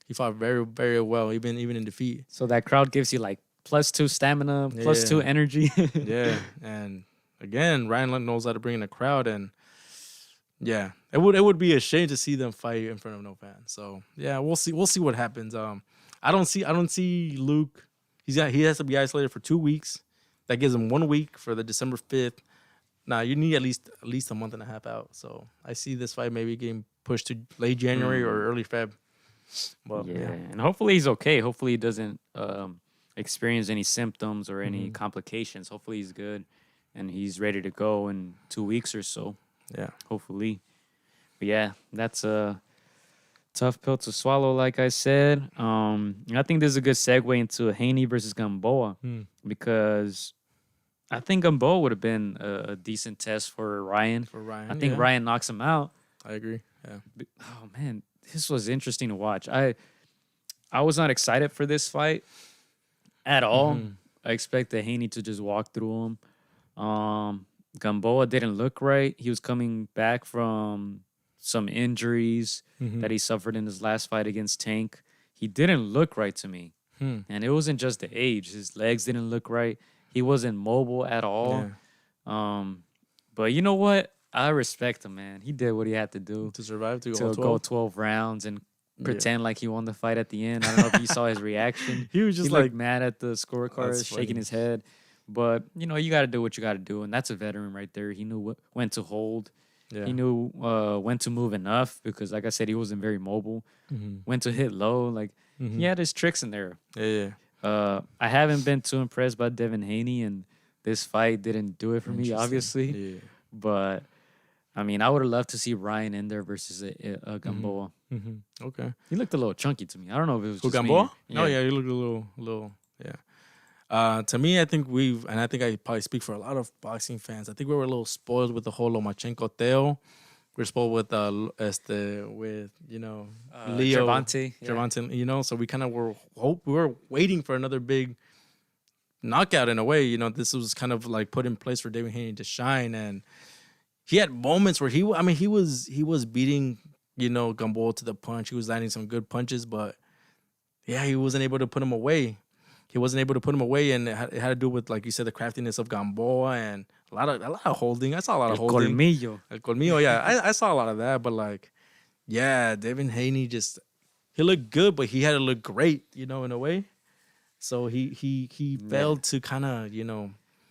[SPEAKER 2] He fought very, very well, even in defeat.
[SPEAKER 1] So that crowd gives you like +2 stamina, +2 energy.
[SPEAKER 2] Yeah, and again, Ryan knows how to bring in a crowd, and yeah, it would be a shame to see them fight in front of no fans. So yeah, we'll see what happens. I don't see Luke. He has to be isolated for 2 weeks. That gives him 1 week for the December 5th. Now you need at least a month and a half out. So I see this fight maybe getting pushed to late January or early Feb. Well,
[SPEAKER 1] yeah, and hopefully he's okay. Hopefully he doesn't experience any symptoms or any complications. Hopefully he's good and he's ready to go in 2 weeks or so.
[SPEAKER 2] Yeah,
[SPEAKER 1] hopefully. But yeah, that's a tough pill to swallow, like I said. I think this is a good segue into Haney versus Gamboa because I think Gamboa would have been a decent test for Ryan. I think Ryan knocks him out.
[SPEAKER 2] I agree. Yeah.
[SPEAKER 1] Oh man, this was interesting to watch. I was not excited for this fight at all. I expected Haney to just walk through him. Gamboa didn't look right. He was coming back from some injuries that he suffered in his last fight against Tank. He didn't look right to me. And it wasn't just the age. His legs didn't look right. He wasn't mobile at all.
[SPEAKER 2] Yeah.
[SPEAKER 1] But you know what? I respect him, man. He did what he had to do
[SPEAKER 2] To survive, to
[SPEAKER 1] go 12 rounds and pretend like he won the fight at the end. I don't know if you saw his reaction.
[SPEAKER 2] He was just
[SPEAKER 1] like
[SPEAKER 2] like
[SPEAKER 1] mad at the scorecard, shaking his head. But, you know, you got to do what you got to do. And that's a veteran right there. He knew when to hold.
[SPEAKER 2] Yeah.
[SPEAKER 1] He knew when to move enough because, like I said, he wasn't very mobile. When to hit low. Like, he had his tricks in there.
[SPEAKER 2] Yeah.
[SPEAKER 1] I haven't been too impressed by Devin Haney, and this fight didn't do it for me, obviously.
[SPEAKER 2] Yeah.
[SPEAKER 1] But, I mean, I would have loved to see Ryan in there versus a Gamboa.
[SPEAKER 2] Okay.
[SPEAKER 1] He looked a little chunky to me. I don't know if it was
[SPEAKER 2] Who,
[SPEAKER 1] just
[SPEAKER 2] Gamboa?
[SPEAKER 1] me.
[SPEAKER 2] Oh, yeah, he looked a little, yeah. To me, I think I think I probably speak for a lot of boxing fans. I think we were a little spoiled with the whole Lomachenko Teo. We're spoiled with Leo,
[SPEAKER 1] Gervonta,
[SPEAKER 2] so we kind of were waiting for another big knockout in a way. This was kind of like put in place for Devin Haney to shine, and he had moments where he was beating Gamboa to the punch. He was landing some good punches, but yeah, he wasn't able to put him away. And it had to do with, like you said, the craftiness of Gamboa and a lot of holding. I saw a lot of holding. El colmillo, yeah. I saw a lot of that, but like, yeah, Devin Haney he looked good, but he had to look great, in a way. So he failed to kind of,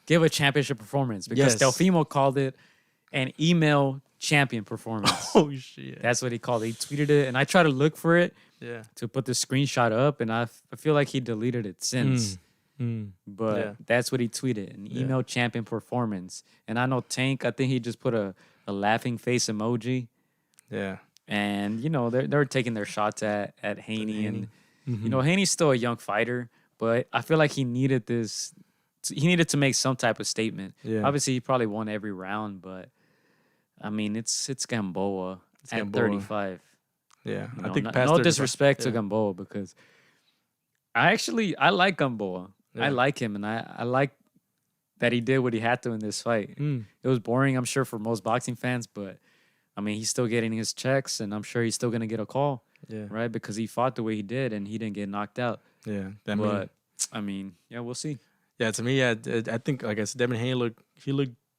[SPEAKER 1] give a championship performance because Delfimo called it an email champion performance.
[SPEAKER 2] Oh shit,
[SPEAKER 1] that's what he called it. He tweeted it, and I tried to look for it.
[SPEAKER 2] Yeah.
[SPEAKER 1] To put the screenshot up, and I feel like he deleted it since. But that's what he tweeted, an email champion performance. And I know Tank, I think he just put a laughing face emoji.
[SPEAKER 2] Yeah.
[SPEAKER 1] And, they're taking their shots at Haney. And, Haney's still a young fighter, but I feel like he needed this. He needed to make some type of statement.
[SPEAKER 2] Yeah.
[SPEAKER 1] Obviously, he probably won every round, but, I mean, it's Gamboa at 35.
[SPEAKER 2] Yeah,
[SPEAKER 1] I think no disrespect to Gamboa because I like Gamboa. Yeah. I like him, and I like that he did what he had to in this fight. It was boring, I'm sure, for most boxing fans, but I mean, he's still getting his checks, and I'm sure he's still gonna get a call. Yeah, right, because he fought the way he did, and he didn't get knocked out.
[SPEAKER 2] Yeah,
[SPEAKER 1] I mean, we'll see.
[SPEAKER 2] Yeah, to me, I think, like I said, Devin Haney looked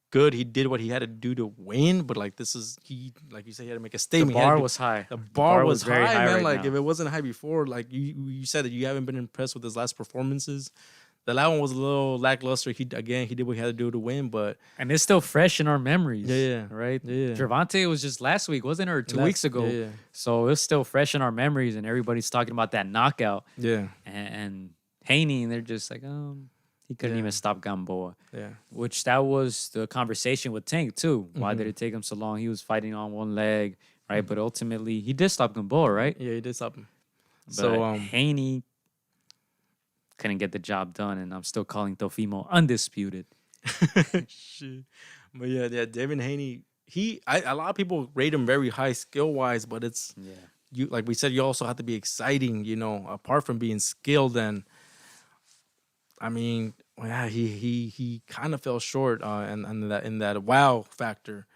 [SPEAKER 2] good. He did what he had to do to win, but like like you said, he had to make a statement.
[SPEAKER 1] The bar was high.
[SPEAKER 2] The bar was
[SPEAKER 1] very high,
[SPEAKER 2] man.
[SPEAKER 1] right
[SPEAKER 2] like
[SPEAKER 1] now.
[SPEAKER 2] If it wasn't high before, like you said that you haven't been impressed with his last performances. The last one was a little lackluster. He did what he had to do to win, but
[SPEAKER 1] And it's still fresh in our memories.
[SPEAKER 2] Yeah.
[SPEAKER 1] Right?
[SPEAKER 2] Yeah.
[SPEAKER 1] Gervonta was just last week, wasn't it? Or 2 weeks ago.
[SPEAKER 2] Yeah.
[SPEAKER 1] So it's still fresh in our memories, and everybody's talking about that knockout.
[SPEAKER 2] Yeah.
[SPEAKER 1] And Haney, and they're just like, he couldn't
[SPEAKER 2] Yeah.
[SPEAKER 1] even stop Gamboa.
[SPEAKER 2] Yeah.
[SPEAKER 1] Which that was the conversation with Tank too. Why
[SPEAKER 2] Mm-hmm.
[SPEAKER 1] did it take him so long? He was fighting on one leg, right? But ultimately, he did stop Gamboa, right?
[SPEAKER 2] Yeah, he did stop him.
[SPEAKER 1] But
[SPEAKER 2] So
[SPEAKER 1] Haney couldn't get the job done, and I'm still calling Teofimo undisputed.
[SPEAKER 2] shit. But yeah, Devin Haney. A lot of people rate him very high skill wise, but it's you like we said, you also have to be exciting, apart from being skilled. And I mean, yeah, he kind of fell short in that wow factor.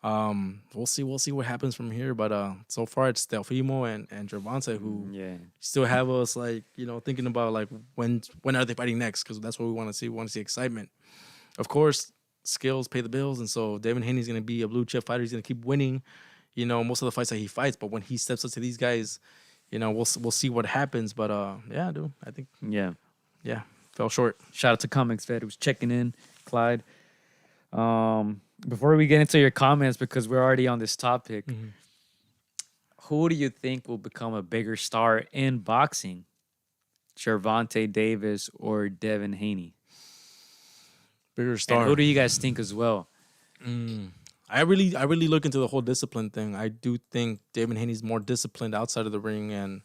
[SPEAKER 2] We'll see what happens from here, but so far it's Teofimo and Gervonta who still have us like thinking about like when are they fighting next, because that's what we want to see. We want to see excitement. Of course, skills pay the bills, and so Devin Haney's gonna be a blue chip fighter. He's gonna keep winning, most of the fights that he fights. But when he steps up to these guys, we'll see what happens. But yeah, dude, I think fell short.
[SPEAKER 1] Shout out to Comics Fed who's checking in, Clyde. Before we get into your comments, because we're already on this topic, who do you think will become a bigger star in boxing? Gervonta Davis or Devin Haney?
[SPEAKER 2] Bigger star.
[SPEAKER 1] And who do you guys think as well?
[SPEAKER 2] I really look into the whole discipline thing. I do think Devin Haney's more disciplined outside of the ring, and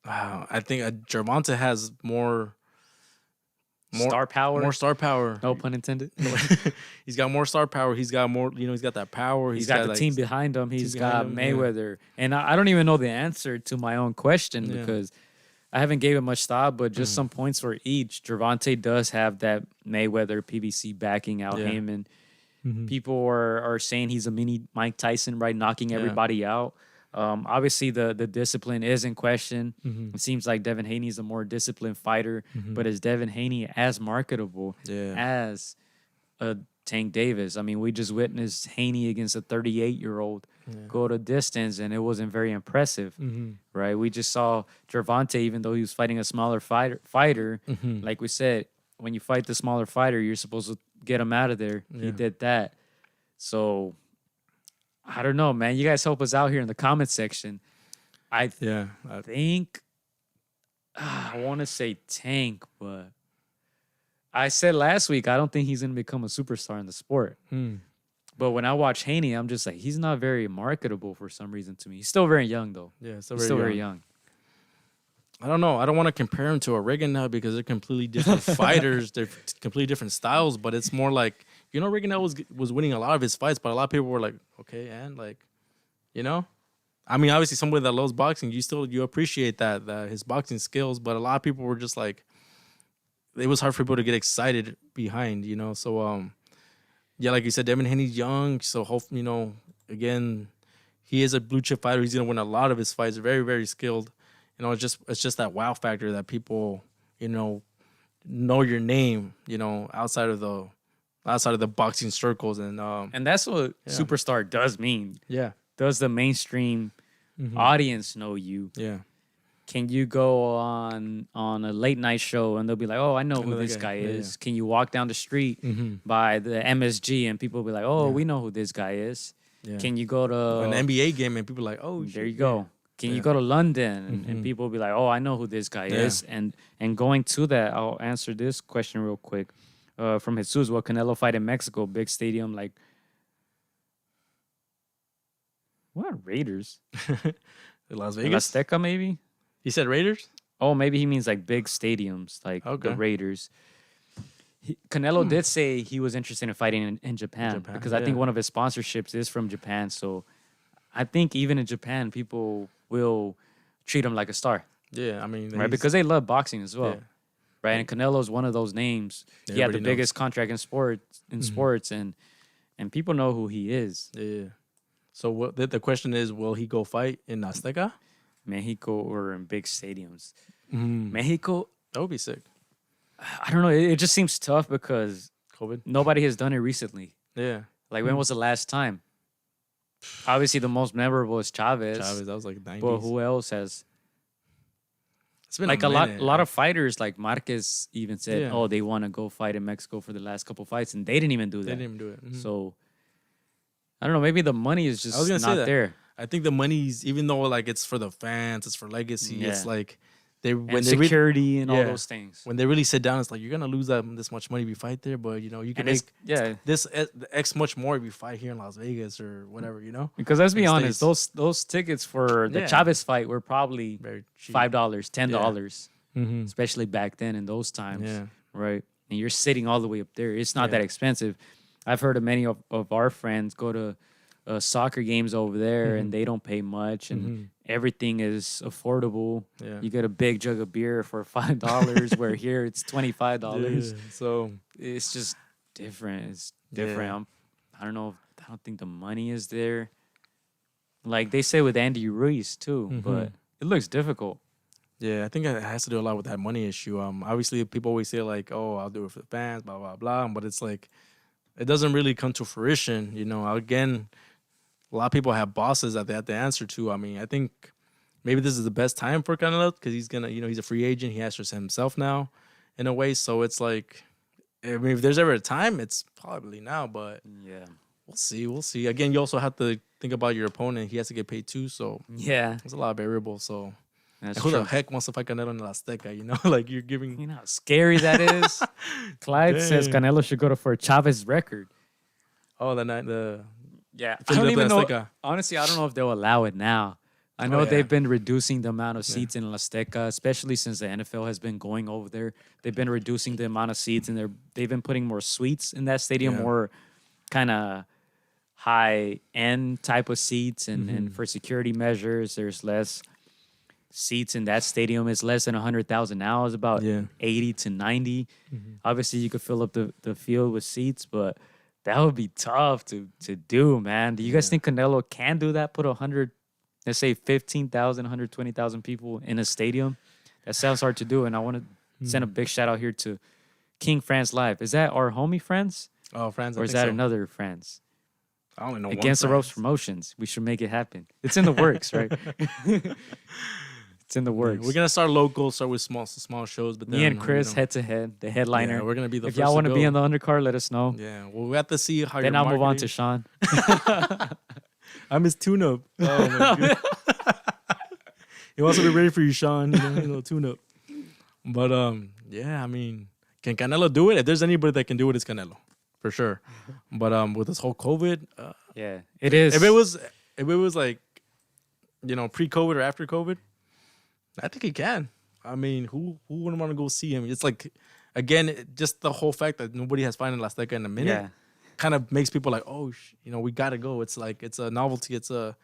[SPEAKER 2] I think Gervonta has more
[SPEAKER 1] Star power?
[SPEAKER 2] More star power.
[SPEAKER 1] No pun intended.
[SPEAKER 2] He's got more star power. He's got more, he's got that power.
[SPEAKER 1] He's got the team behind him. He's got
[SPEAKER 2] him,
[SPEAKER 1] Mayweather. And I don't even know the answer to my own question because I haven't gave it much thought, but just some points for each. Gervonta does have that Mayweather PVC backing out him. And people are saying he's a mini Mike Tyson, right? Knocking everybody out. Obviously, the discipline is in question. It seems like Devin Haney is a more disciplined fighter, but is Devin Haney as marketable as a Tank Davis? I mean, we just witnessed Haney against a 38-year-old go to distance, and it wasn't very impressive, right? We just saw Gervonta, even though he was fighting a smaller fighter, like we said, when you fight the smaller fighter, you're supposed to get him out of there. He did that. So I don't know, man. You guys help us out here in the comment section. I think I want to say Tank, but I said last week I don't think he's going to become a superstar in the sport. But when I watch Haney, I'm just like, he's not very marketable for some reason to me. He's still very young, though.
[SPEAKER 2] Yeah,
[SPEAKER 1] he's still very young.
[SPEAKER 2] I don't know. I don't want to compare him to a Reagan now because they're completely different fighters. They're completely different styles, but it's more like, Reagan was winning a lot of his fights, but a lot of people were like, okay, and like, I mean, obviously somebody that loves boxing, you appreciate that his boxing skills, but a lot of people were just like, it was hard for people to get excited behind, So, like you said, Devin Haney's young, so hopefully, again, he is a blue chip fighter. He's gonna win a lot of his fights. Very, very skilled. It's just that wow factor that people, know your name, outside of the boxing circles, and
[SPEAKER 1] that's what superstar does mean.
[SPEAKER 2] Yeah.
[SPEAKER 1] Does the mainstream audience know you?
[SPEAKER 2] Yeah.
[SPEAKER 1] Can you go on a late night show and they'll be like, oh, I know who this guy is. Can you walk down the street by the MSG and people will be like, oh, we know who this guy is. Yeah. Can you go to
[SPEAKER 2] an NBA game and people are like, oh,
[SPEAKER 1] there you go. Can you go to London and people will be like, oh, I know who this guy is. And going to that, I'll answer this question real quick. From Jesus, will Canelo fight in Mexico? Big stadium like what? Raiders?
[SPEAKER 2] Las Vegas?
[SPEAKER 1] Azteca, maybe?
[SPEAKER 2] He said Raiders?
[SPEAKER 1] Oh, maybe he means like big stadiums, like the Raiders. Canelo did say he was interested in fighting in Japan because I think one of his sponsorships is from Japan. So I think even in Japan, people will treat him like a star.
[SPEAKER 2] Yeah, I mean,
[SPEAKER 1] right, because they love boxing as well. Yeah. Right, and Canelo's one of those names. He had the biggest contract in sports, and people know who he is.
[SPEAKER 2] Yeah. So the question is, will he go fight in Azteca?
[SPEAKER 1] Mexico or in big stadiums. Mexico,
[SPEAKER 2] that would be sick.
[SPEAKER 1] I don't know. It just seems tough because
[SPEAKER 2] COVID.
[SPEAKER 1] Nobody has done it recently.
[SPEAKER 2] Yeah.
[SPEAKER 1] Like when was the last time? Obviously, the most memorable is Chavez.
[SPEAKER 2] That was like 90s.
[SPEAKER 1] But who else has?
[SPEAKER 2] It's been
[SPEAKER 1] like
[SPEAKER 2] a
[SPEAKER 1] a
[SPEAKER 2] minute.
[SPEAKER 1] lot of fighters, like Marquez even said,
[SPEAKER 2] Yeah.
[SPEAKER 1] oh, they want to go fight in Mexico for the last couple fights, and they didn't even do that.
[SPEAKER 2] They didn't even do it. Mhm.
[SPEAKER 1] So I don't know. Maybe the money is just
[SPEAKER 2] I was gonna say
[SPEAKER 1] not
[SPEAKER 2] that.
[SPEAKER 1] there.
[SPEAKER 2] I think the money's, even though like it's for the fans, it's for legacy.
[SPEAKER 1] Yeah.
[SPEAKER 2] It's like they
[SPEAKER 1] And
[SPEAKER 2] when they
[SPEAKER 1] security and all
[SPEAKER 2] yeah.
[SPEAKER 1] those things.
[SPEAKER 2] when they really sit down, it's like you're gonna lose this much money if you fight there, but you know you can
[SPEAKER 1] And
[SPEAKER 2] make
[SPEAKER 1] yeah,
[SPEAKER 2] this X much more if you fight here in Las Vegas or whatever. You know,
[SPEAKER 1] because let's be
[SPEAKER 2] in
[SPEAKER 1] honest,
[SPEAKER 2] States.
[SPEAKER 1] those tickets for the
[SPEAKER 2] Yeah.
[SPEAKER 1] Chavez fight were probably
[SPEAKER 2] very cheap.
[SPEAKER 1] $5, $10,
[SPEAKER 2] Mm-hmm.
[SPEAKER 1] especially back then in those times,
[SPEAKER 2] Yeah.
[SPEAKER 1] right? And you're sitting all the way up there. It's not
[SPEAKER 2] Yeah.
[SPEAKER 1] that expensive. I've heard of many of our friends go to soccer games over there, and they don't pay much, and everything is affordable.
[SPEAKER 2] Yeah.
[SPEAKER 1] You get a big jug of beer for $5, where here it's $25.
[SPEAKER 2] Yeah. So
[SPEAKER 1] It's just different. It's different. I don't know. I don't think the money is there. Like they say with Andy Ruiz too, but it looks difficult.
[SPEAKER 2] yeah, I think it has to do a lot with that money issue. Obviously people always say like, oh, I'll do it for the fans, blah blah blah, but it's like it doesn't really come to fruition. You know, again, a lot of people have bosses that they have to answer to. I mean, I think maybe this is the best time for Canelo because he's gonna, you know, he's a free agent. He answers himself now, in a way. So it's like, I mean, if there's ever a time, it's probably now. But
[SPEAKER 1] Yeah.
[SPEAKER 2] we'll see. We'll see. Again, you also have to think about your opponent. He has to get paid too. So
[SPEAKER 1] Yeah.
[SPEAKER 2] there's a lot of variables. So
[SPEAKER 1] That's
[SPEAKER 2] who
[SPEAKER 1] true.
[SPEAKER 2] the heck wants to fight Canelo in the Azteca? You know, like you're giving.
[SPEAKER 1] You know how scary that is? Clyde says
[SPEAKER 2] Dang.
[SPEAKER 1] Canelo should go for a Chavez record.
[SPEAKER 2] Oh, the
[SPEAKER 1] Yeah. I
[SPEAKER 2] Philip
[SPEAKER 1] don't even know.
[SPEAKER 2] Azteca.
[SPEAKER 1] Honestly, I don't know if they'll allow it now. I know
[SPEAKER 2] yeah.
[SPEAKER 1] they've been reducing the amount of seats in La Azteca, especially since the NFL has been going over there. They've been reducing the amount of seats, and they've been putting more suites in that stadium,
[SPEAKER 2] Yeah.
[SPEAKER 1] more kind of high end type of seats, and,
[SPEAKER 2] Mm-hmm.
[SPEAKER 1] and for security measures, there's less seats in that stadium. It's less than 100,000 now. It's about
[SPEAKER 2] Yeah.
[SPEAKER 1] 80 to 90. Obviously, you could fill up the field with seats, but that would be tough to do, man. Do you guys think Canelo can do that? Put 100, let's say 15,000, 120,000 people in a stadium? That sounds hard to do. And I want to send a big shout out here to King France Live. Is that our homie Friends?
[SPEAKER 2] Oh, friends.
[SPEAKER 1] Or is that another Friends?
[SPEAKER 2] I only know
[SPEAKER 1] Against the
[SPEAKER 2] one
[SPEAKER 1] Ropes
[SPEAKER 2] France.
[SPEAKER 1] Promotions. We should make it happen. It's in the works, right? It's in the works.
[SPEAKER 2] We're gonna start local, start with small shows, but then
[SPEAKER 1] Me and Chris
[SPEAKER 2] you know,
[SPEAKER 1] head to head, the headliner.
[SPEAKER 2] Yeah, we're gonna be the
[SPEAKER 1] if
[SPEAKER 2] first
[SPEAKER 1] y'all
[SPEAKER 2] to
[SPEAKER 1] want to be
[SPEAKER 2] go.
[SPEAKER 1] on the undercard, let us know.
[SPEAKER 2] Yeah, well, we have to see how.
[SPEAKER 1] Then
[SPEAKER 2] your
[SPEAKER 1] I'll move on to
[SPEAKER 2] marketing-
[SPEAKER 1] Sean.
[SPEAKER 2] I'm his tune-up. Oh my god. He wants to be ready for you, Sean. You know, tune-up. But yeah, I mean, can Canelo do it? If there's anybody that can do it, it's Canelo, for sure. But with this whole COVID,
[SPEAKER 1] Yeah, it is.
[SPEAKER 2] if it was like, you know, pre-COVID or after COVID, I think he can. I mean, who wouldn't want to go see him? It's like, again, just the whole fact that nobody has fought in La Azteca in a minute.
[SPEAKER 1] Yeah.
[SPEAKER 2] Kind of makes people like, oh, you know, we gotta go. It's like it's a novelty. It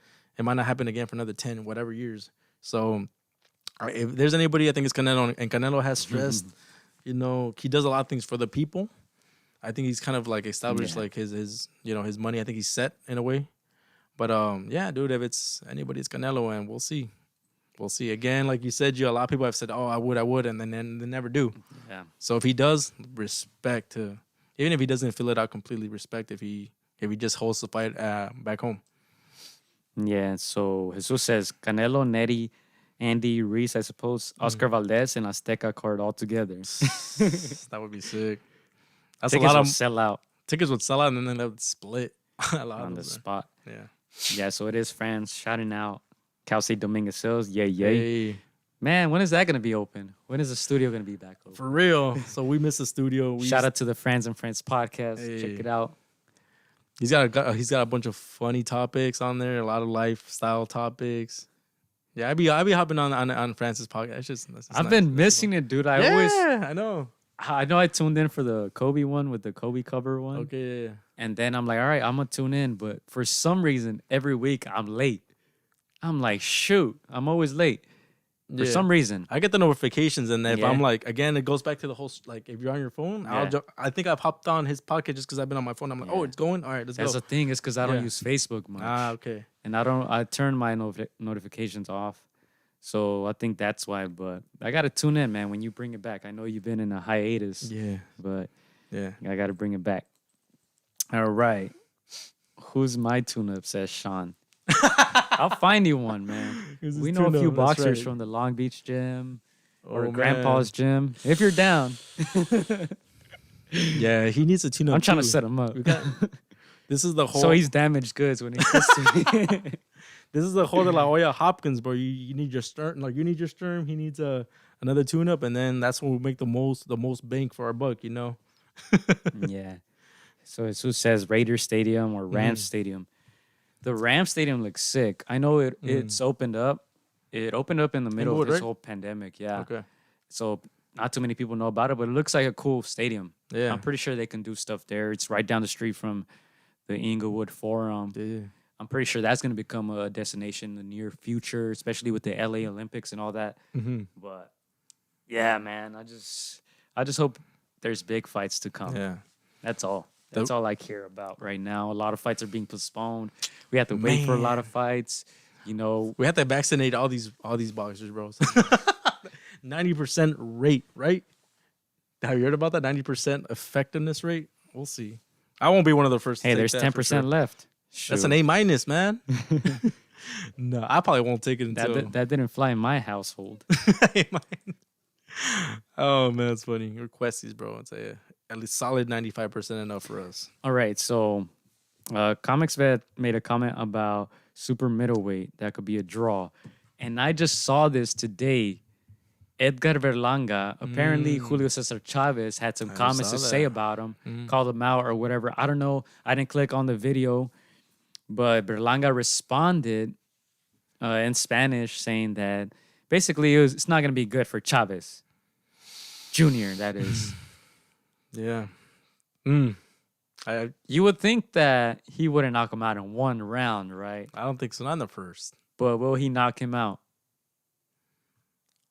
[SPEAKER 2] might not happen again for another 10 whatever years. So, if there's anybody, I think it's Canelo. And Canelo has stressed, you know, he does a lot of things for the people. I think he's kind of like established like his you know, his money. I think he's set in a way. But yeah, dude, if it's anybody, it's Canelo, and we'll see. We'll see. Again, like you said, a lot of people have said, oh, I would, and then they never do.
[SPEAKER 1] Yeah.
[SPEAKER 2] So if he does, respect to, even if he doesn't fill it out completely, respect if he just holds the fight back home.
[SPEAKER 1] Yeah, so Jesus says Canelo, Nettie, Andy, Reese, I suppose, Oscar Valdez, and Azteca card all together.
[SPEAKER 2] That would be sick. That's
[SPEAKER 1] Tickets
[SPEAKER 2] a lot
[SPEAKER 1] will
[SPEAKER 2] of
[SPEAKER 1] sell out
[SPEAKER 2] tickets would sell out, and then they would split a lot
[SPEAKER 1] on
[SPEAKER 2] of
[SPEAKER 1] the
[SPEAKER 2] them.
[SPEAKER 1] spot.
[SPEAKER 2] Yeah.
[SPEAKER 1] Yeah, so it is France shouting out Kelsey Dominguez Sills. Yay, yay.
[SPEAKER 2] Hey,
[SPEAKER 1] Man, when is that going to be open? When is the studio going to be back open?
[SPEAKER 2] for real. So we missed the studio.
[SPEAKER 1] Shout out to the Friends and Friends podcast. Check
[SPEAKER 2] Hey.
[SPEAKER 1] it out.
[SPEAKER 2] He's got a bunch of funny topics on there, a lot of lifestyle topics. Yeah, I'd be hopping on Francis' podcast. It's just
[SPEAKER 1] I've been missing it, dude.
[SPEAKER 2] I know.
[SPEAKER 1] I know I tuned in for the Kobe one with the Kobe cover one.
[SPEAKER 2] Okay, yeah.
[SPEAKER 1] And then I'm like, all right, I'm going to tune in. But for some reason, every week I'm late. I'm like, shoot, I'm always late. For
[SPEAKER 2] Yeah.
[SPEAKER 1] some reason.
[SPEAKER 2] I get the notifications, and if
[SPEAKER 1] Yeah.
[SPEAKER 2] I'm like, again, it goes back to the whole, like, if you're on your phone,
[SPEAKER 1] Yeah.
[SPEAKER 2] I think I've hopped on his podcast just because I've been on my phone. I'm like, oh, it's going? All right, let's
[SPEAKER 1] That's
[SPEAKER 2] go.
[SPEAKER 1] the thing is because I don't
[SPEAKER 2] Yeah.
[SPEAKER 1] use Facebook much.
[SPEAKER 2] Okay.
[SPEAKER 1] And I turn my notifications off. So I think that's why. But I got to tune in, man, when you bring it back. I know you've been in a hiatus,
[SPEAKER 2] Yeah.
[SPEAKER 1] but
[SPEAKER 2] Yeah.
[SPEAKER 1] I got to bring it back. All right. Who's my tune-up, says Sean. I'll find you one, man.
[SPEAKER 2] Who's his
[SPEAKER 1] We know a few
[SPEAKER 2] tune-up? That's
[SPEAKER 1] boxers
[SPEAKER 2] right.
[SPEAKER 1] from the Long Beach gym. or
[SPEAKER 2] Oh,
[SPEAKER 1] Grandpa's gym. If you're down,
[SPEAKER 2] Yeah, he needs a tune-up.
[SPEAKER 1] I'm trying to
[SPEAKER 2] too.
[SPEAKER 1] set him up.
[SPEAKER 2] This is the whole.
[SPEAKER 1] So he's damaged goods when he gets to me.
[SPEAKER 2] This is the whole de la Hoya Hopkins, bro. You need your stern, like you need your stern. He needs another tune-up, and then that's when we make the most bank for our buck. You know.
[SPEAKER 1] Yeah. So it's who says Raiders Stadium or Rams Stadium. The Rams Stadium looks sick. I know it's opened up. It opened up in the middle of this whole pandemic. Yeah.
[SPEAKER 2] Okay.
[SPEAKER 1] So not too many people know about it, but it looks like a cool stadium.
[SPEAKER 2] Yeah.
[SPEAKER 1] I'm pretty sure they can do stuff there. It's right down the street from the Inglewood Forum.
[SPEAKER 2] Yeah.
[SPEAKER 1] I'm pretty sure that's going to become a destination in the near future, especially with the LA Olympics and all that.
[SPEAKER 2] Mm-hmm.
[SPEAKER 1] But yeah, man, I just hope there's big fights to come.
[SPEAKER 2] Yeah.
[SPEAKER 1] That's all. That's all I care about right now. A lot of fights are being postponed. We have to wait for a lot of fights. You know,
[SPEAKER 2] We have to vaccinate all these boxers, bro. 90% rate, right? Have you heard about that 90% effectiveness rate? We'll see. I won't be one of the first.
[SPEAKER 1] hey,
[SPEAKER 2] to take
[SPEAKER 1] there's
[SPEAKER 2] that for
[SPEAKER 1] 10%
[SPEAKER 2] sure.
[SPEAKER 1] left.
[SPEAKER 2] That's an
[SPEAKER 1] Shoot.
[SPEAKER 2] A-, man. No, I probably won't take it until.
[SPEAKER 1] That didn't fly in my household.
[SPEAKER 2] A-. Oh man, it's funny. Requesties, bro. I'd say at least solid 95% enough for us.
[SPEAKER 1] All right, so Comics Vet made a comment about super middleweight that could be a draw, and I just saw this today. Edgar Berlanga, apparently Julio Cesar Chavez had some comments to say about him, called him out or whatever. I don't know. I didn't click on the video, but Berlanga responded in Spanish saying that basically it's not going to be good for Chavez Jr., that is.
[SPEAKER 2] Yeah. I
[SPEAKER 1] You would think that he wouldn't knock him out in one round, right?
[SPEAKER 2] don't think so. Not in the first.
[SPEAKER 1] But will he knock him out?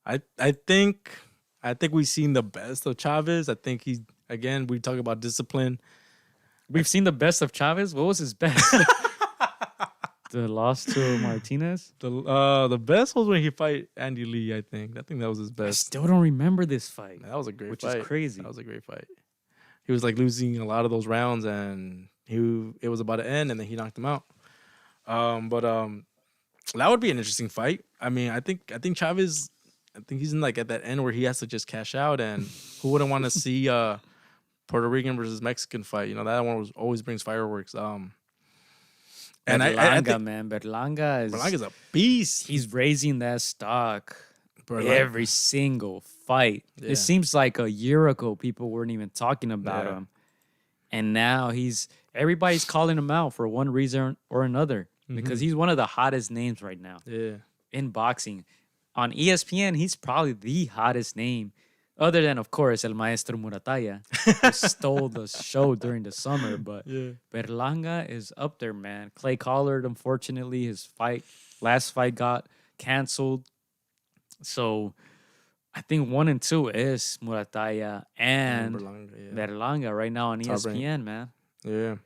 [SPEAKER 2] I think we've seen the best of Chavez. I think we talk about discipline.
[SPEAKER 1] We've seen the best of Chavez. What was his best? The loss to Martinez?
[SPEAKER 2] The best was when he fight Andy Lee, I think. I think that was his
[SPEAKER 1] I
[SPEAKER 2] best.
[SPEAKER 1] still don't remember this fight.
[SPEAKER 2] That was a great
[SPEAKER 1] Which
[SPEAKER 2] fight.
[SPEAKER 1] is crazy.
[SPEAKER 2] That was a great fight. He was like losing a lot of those rounds, and it was about to end, and then he knocked him out. But that would be an interesting fight. I mean, I think Chavez. I think he's in like at that end where he has to just cash out, and who wouldn't want to see Puerto Rican versus Mexican fight? You know, that one always brings fireworks. And I think
[SPEAKER 1] man. Berlanga's
[SPEAKER 2] a beast.
[SPEAKER 1] He's raising that stock
[SPEAKER 2] Berlanga.
[SPEAKER 1] every single fight.
[SPEAKER 2] Yeah.
[SPEAKER 1] It seems like a year ago people weren't even talking about
[SPEAKER 2] Yeah.
[SPEAKER 1] him. And now everybody's calling him out for one reason or another because he's one of the hottest names right now
[SPEAKER 2] Yeah.
[SPEAKER 1] in boxing. On ESPN, he's probably the hottest name, other than, of course, El Maestro Muratalla, who stole the show during the summer. But
[SPEAKER 2] Yeah.
[SPEAKER 1] Berlanga is up there, man. Clay Collard, unfortunately, his last fight got canceled. So I think 1 and 2 is Muratalla and Berlanga right now on ESPN, man.
[SPEAKER 2] Yeah.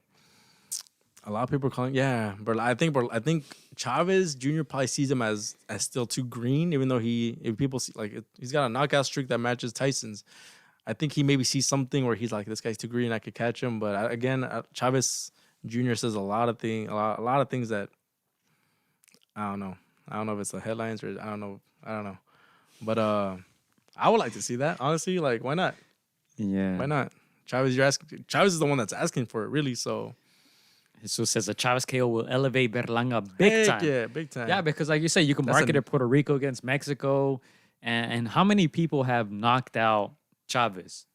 [SPEAKER 2] A lot of people are calling. Yeah, I think Chavez Jr. probably sees him as still too green, even though if people see he's got a knockout streak that matches Tyson's. I think he maybe sees something where he's like, this guy's too green, I could catch him. But again, Chavez Jr. says a lot of things that I don't know. I don't know if it's the headlines or I don't know. But I would like to see that, honestly. Like, why not?
[SPEAKER 1] Yeah.
[SPEAKER 2] Why not? Chavez is the one that's asking for it, really. So.
[SPEAKER 1] Jesus says a Chavez KO will elevate Berlanga big time.
[SPEAKER 2] Yeah, big time.
[SPEAKER 1] Yeah, because like you say, you can market it Puerto Rico against Mexico. And how many people have knocked out Chavez?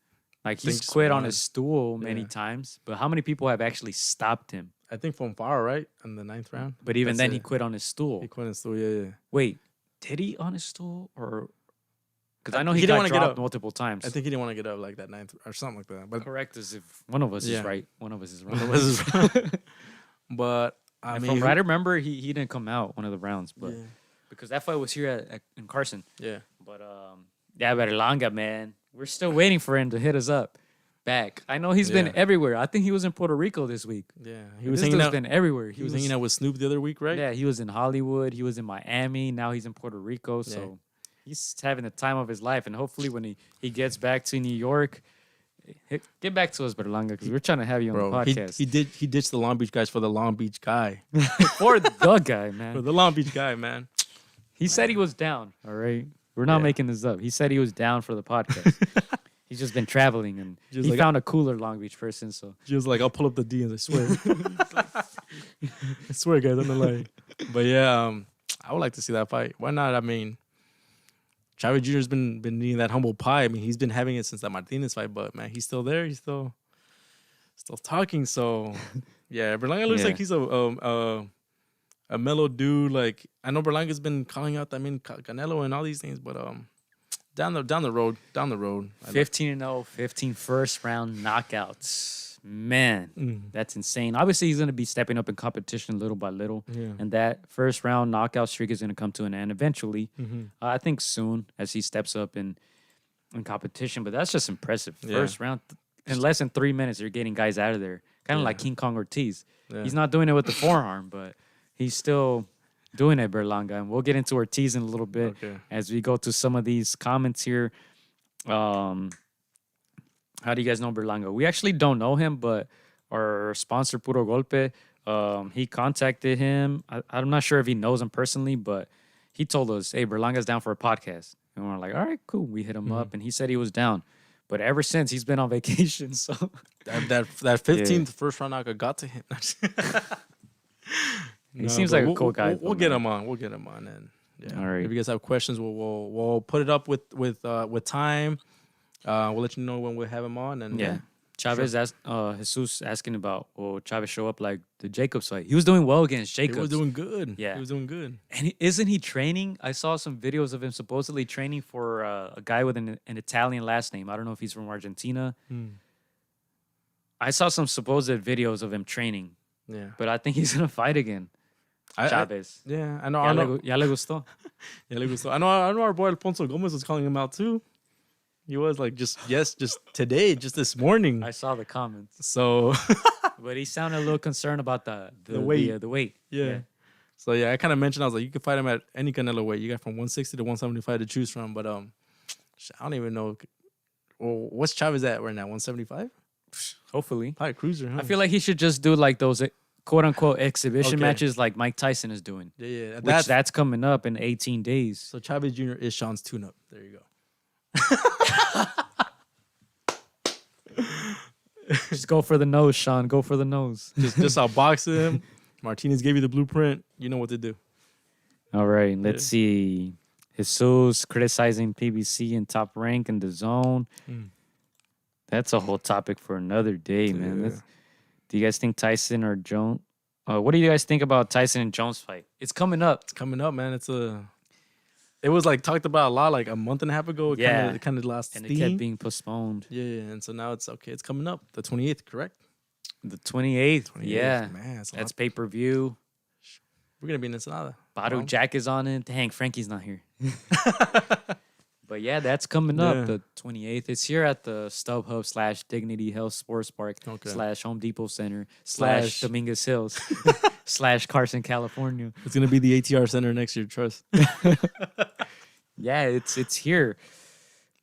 [SPEAKER 1] Like he's quit on his stool many times, but how many people have actually stopped him?
[SPEAKER 2] I think from far, right? In the 9th round.
[SPEAKER 1] But even then, he quit on his stool.
[SPEAKER 2] He quit on his stool, yeah.
[SPEAKER 1] Wait, did he on his stool? Or because I know he got dropped multiple times.
[SPEAKER 2] I think he didn't want to get up like that 9th or something like that. But
[SPEAKER 1] correct us if one of us is right, one of us is wrong.
[SPEAKER 2] But I mean,
[SPEAKER 1] from what I remember, he didn't come out one of the rounds, but because that fight was here in Carson.
[SPEAKER 2] Yeah.
[SPEAKER 1] But yeah, Berlanga, man, we're still waiting for him to hit us up back. I know he's been everywhere. I think he was in Puerto Rico this week.
[SPEAKER 2] Yeah,
[SPEAKER 1] he was hanging out. Been everywhere.
[SPEAKER 2] He was hanging out with Snoop the other week, right?
[SPEAKER 1] Yeah, he was in Hollywood. He was in Miami. Now he's in Puerto Rico. So he's having the time of his life. And hopefully when he gets back to New York, get back to us, Berlanga, because we're trying to have you on the podcast.
[SPEAKER 2] He ditched the Long Beach guys for the Long Beach guy.
[SPEAKER 1] For the guy, man.
[SPEAKER 2] For the Long Beach guy, man.
[SPEAKER 1] He said he was down. All right. We're not
[SPEAKER 2] Yeah.
[SPEAKER 1] making this up. He said he was down for the podcast. He's just been traveling, and
[SPEAKER 2] Just
[SPEAKER 1] he
[SPEAKER 2] like-
[SPEAKER 1] found a cooler Long Beach person. So
[SPEAKER 2] She was like, I'll pull up the DMs, I swear. I swear, guys, I'm not lying. But yeah, I would like to see that fight. Why not? I mean, Chavez Jr. has been eating that humble pie. I mean, he's been having it since that Martinez fight, but man, he's still there. He's still talking. So yeah, Berlanga looks
[SPEAKER 1] Yeah.
[SPEAKER 2] like he's a mellow dude. Like, I know Berlanga's been calling out, I mean, Canelo and all these things, but down the road.
[SPEAKER 1] 15-0, 15 first round knockouts. Man, that's insane. Obviously, he's going to be stepping up in competition little by little.
[SPEAKER 2] Yeah.
[SPEAKER 1] And that first round knockout streak is going to come to an end eventually.
[SPEAKER 2] Mm-hmm.
[SPEAKER 1] I think soon as he steps up in competition. But that's just impressive.
[SPEAKER 2] Yeah.
[SPEAKER 1] First round, in less than 3 minutes, you're getting guys out of there. Kind of like King Kong Ortiz.
[SPEAKER 2] Yeah.
[SPEAKER 1] He's not doing it with the forearm, but he's still doing it, Berlanga. And we'll get into Ortiz in a little bit as we go to some of these comments here. How do you guys know Berlanga? We actually don't know him, but our sponsor, Puro Golpe, he contacted him. I'm not sure if he knows him personally, but he told us, hey, Berlanga's down for a podcast. And we're like, all right, cool. We hit him up, and he said he was down. But ever since, he's been on vacation, so...
[SPEAKER 2] That 15th first round knockout got to him.
[SPEAKER 1] He seems like a cool guy.
[SPEAKER 2] We'll get him on. We'll get him on, and yeah.
[SPEAKER 1] All right.
[SPEAKER 2] If you guys have questions, we'll put it up with time. We'll let you know when we have him on, and
[SPEAKER 1] Yeah. Chavez asked Jesus asking about, will Chavez show up like the Jacobs fight? He was doing well against
[SPEAKER 2] he
[SPEAKER 1] Jacobs.
[SPEAKER 2] was doing good.
[SPEAKER 1] Yeah.
[SPEAKER 2] He was doing good.
[SPEAKER 1] And isn't he training? I saw some videos of him supposedly training for a guy with an Italian last name. I don't know if he's from Argentina. I saw some supposed videos of him training,
[SPEAKER 2] Yeah,
[SPEAKER 1] but I think he's going to fight again. Chavez.
[SPEAKER 2] yeah, I know.
[SPEAKER 1] Ya le gustó.
[SPEAKER 2] Yeah, like, so I know our boy Alfonso Gomez was calling him out too. He was like, just today, just this morning.
[SPEAKER 1] I saw the comments.
[SPEAKER 2] So
[SPEAKER 1] But he sounded a little concerned about the
[SPEAKER 2] weight.
[SPEAKER 1] The weight.
[SPEAKER 2] yeah. So yeah, I kind of mentioned, I was like, you can fight him at any Canelo weight. You got from 160 to 175 to choose from. But I don't even know. Well, what's Chavez at right now? 175?
[SPEAKER 1] Hopefully.
[SPEAKER 2] Probably cruiser, huh?
[SPEAKER 1] I feel like he should just do like those quote unquote exhibition
[SPEAKER 2] Okay.
[SPEAKER 1] matches like Mike Tyson is doing.
[SPEAKER 2] yeah.
[SPEAKER 1] Which that's coming up in 18 days.
[SPEAKER 2] So Chavez Jr. is Sean's tune-up. There you go.
[SPEAKER 1] Just go for the nose, Sean. Go for the nose.
[SPEAKER 2] Just outbox him. Martinez gave you the blueprint. You know what to do.
[SPEAKER 1] All right, let's see. Jesus criticizing PBC in Top Rank in the zone. That's a whole topic for another day, man.
[SPEAKER 2] Yeah.
[SPEAKER 1] Do you guys think Tyson or Jones? What do you guys think about Tyson and Jones fight? It's coming up.
[SPEAKER 2] It's coming up, man. It was like talked about a lot like a month and a half ago. It kind of lost
[SPEAKER 1] And
[SPEAKER 2] steam.
[SPEAKER 1] it kept being postponed.
[SPEAKER 2] Yeah, and so now it's okay. It's coming up the 28th, correct?
[SPEAKER 1] The 28th. Yeah.
[SPEAKER 2] man.
[SPEAKER 1] That's pay-per-view.
[SPEAKER 2] We're gonna be in Ensenada.
[SPEAKER 1] Badu
[SPEAKER 2] Wow.
[SPEAKER 1] Jack is on it. Dang, Frankie's not here. But yeah, that's coming
[SPEAKER 2] Yeah.
[SPEAKER 1] up the 28th. It's here at the StubHub / Dignity Health Sports Park / Home Depot Center / Dominguez Hills / Carson, California.
[SPEAKER 2] It's gonna be the AtR Center next year. Trust.
[SPEAKER 1] Yeah, it's here.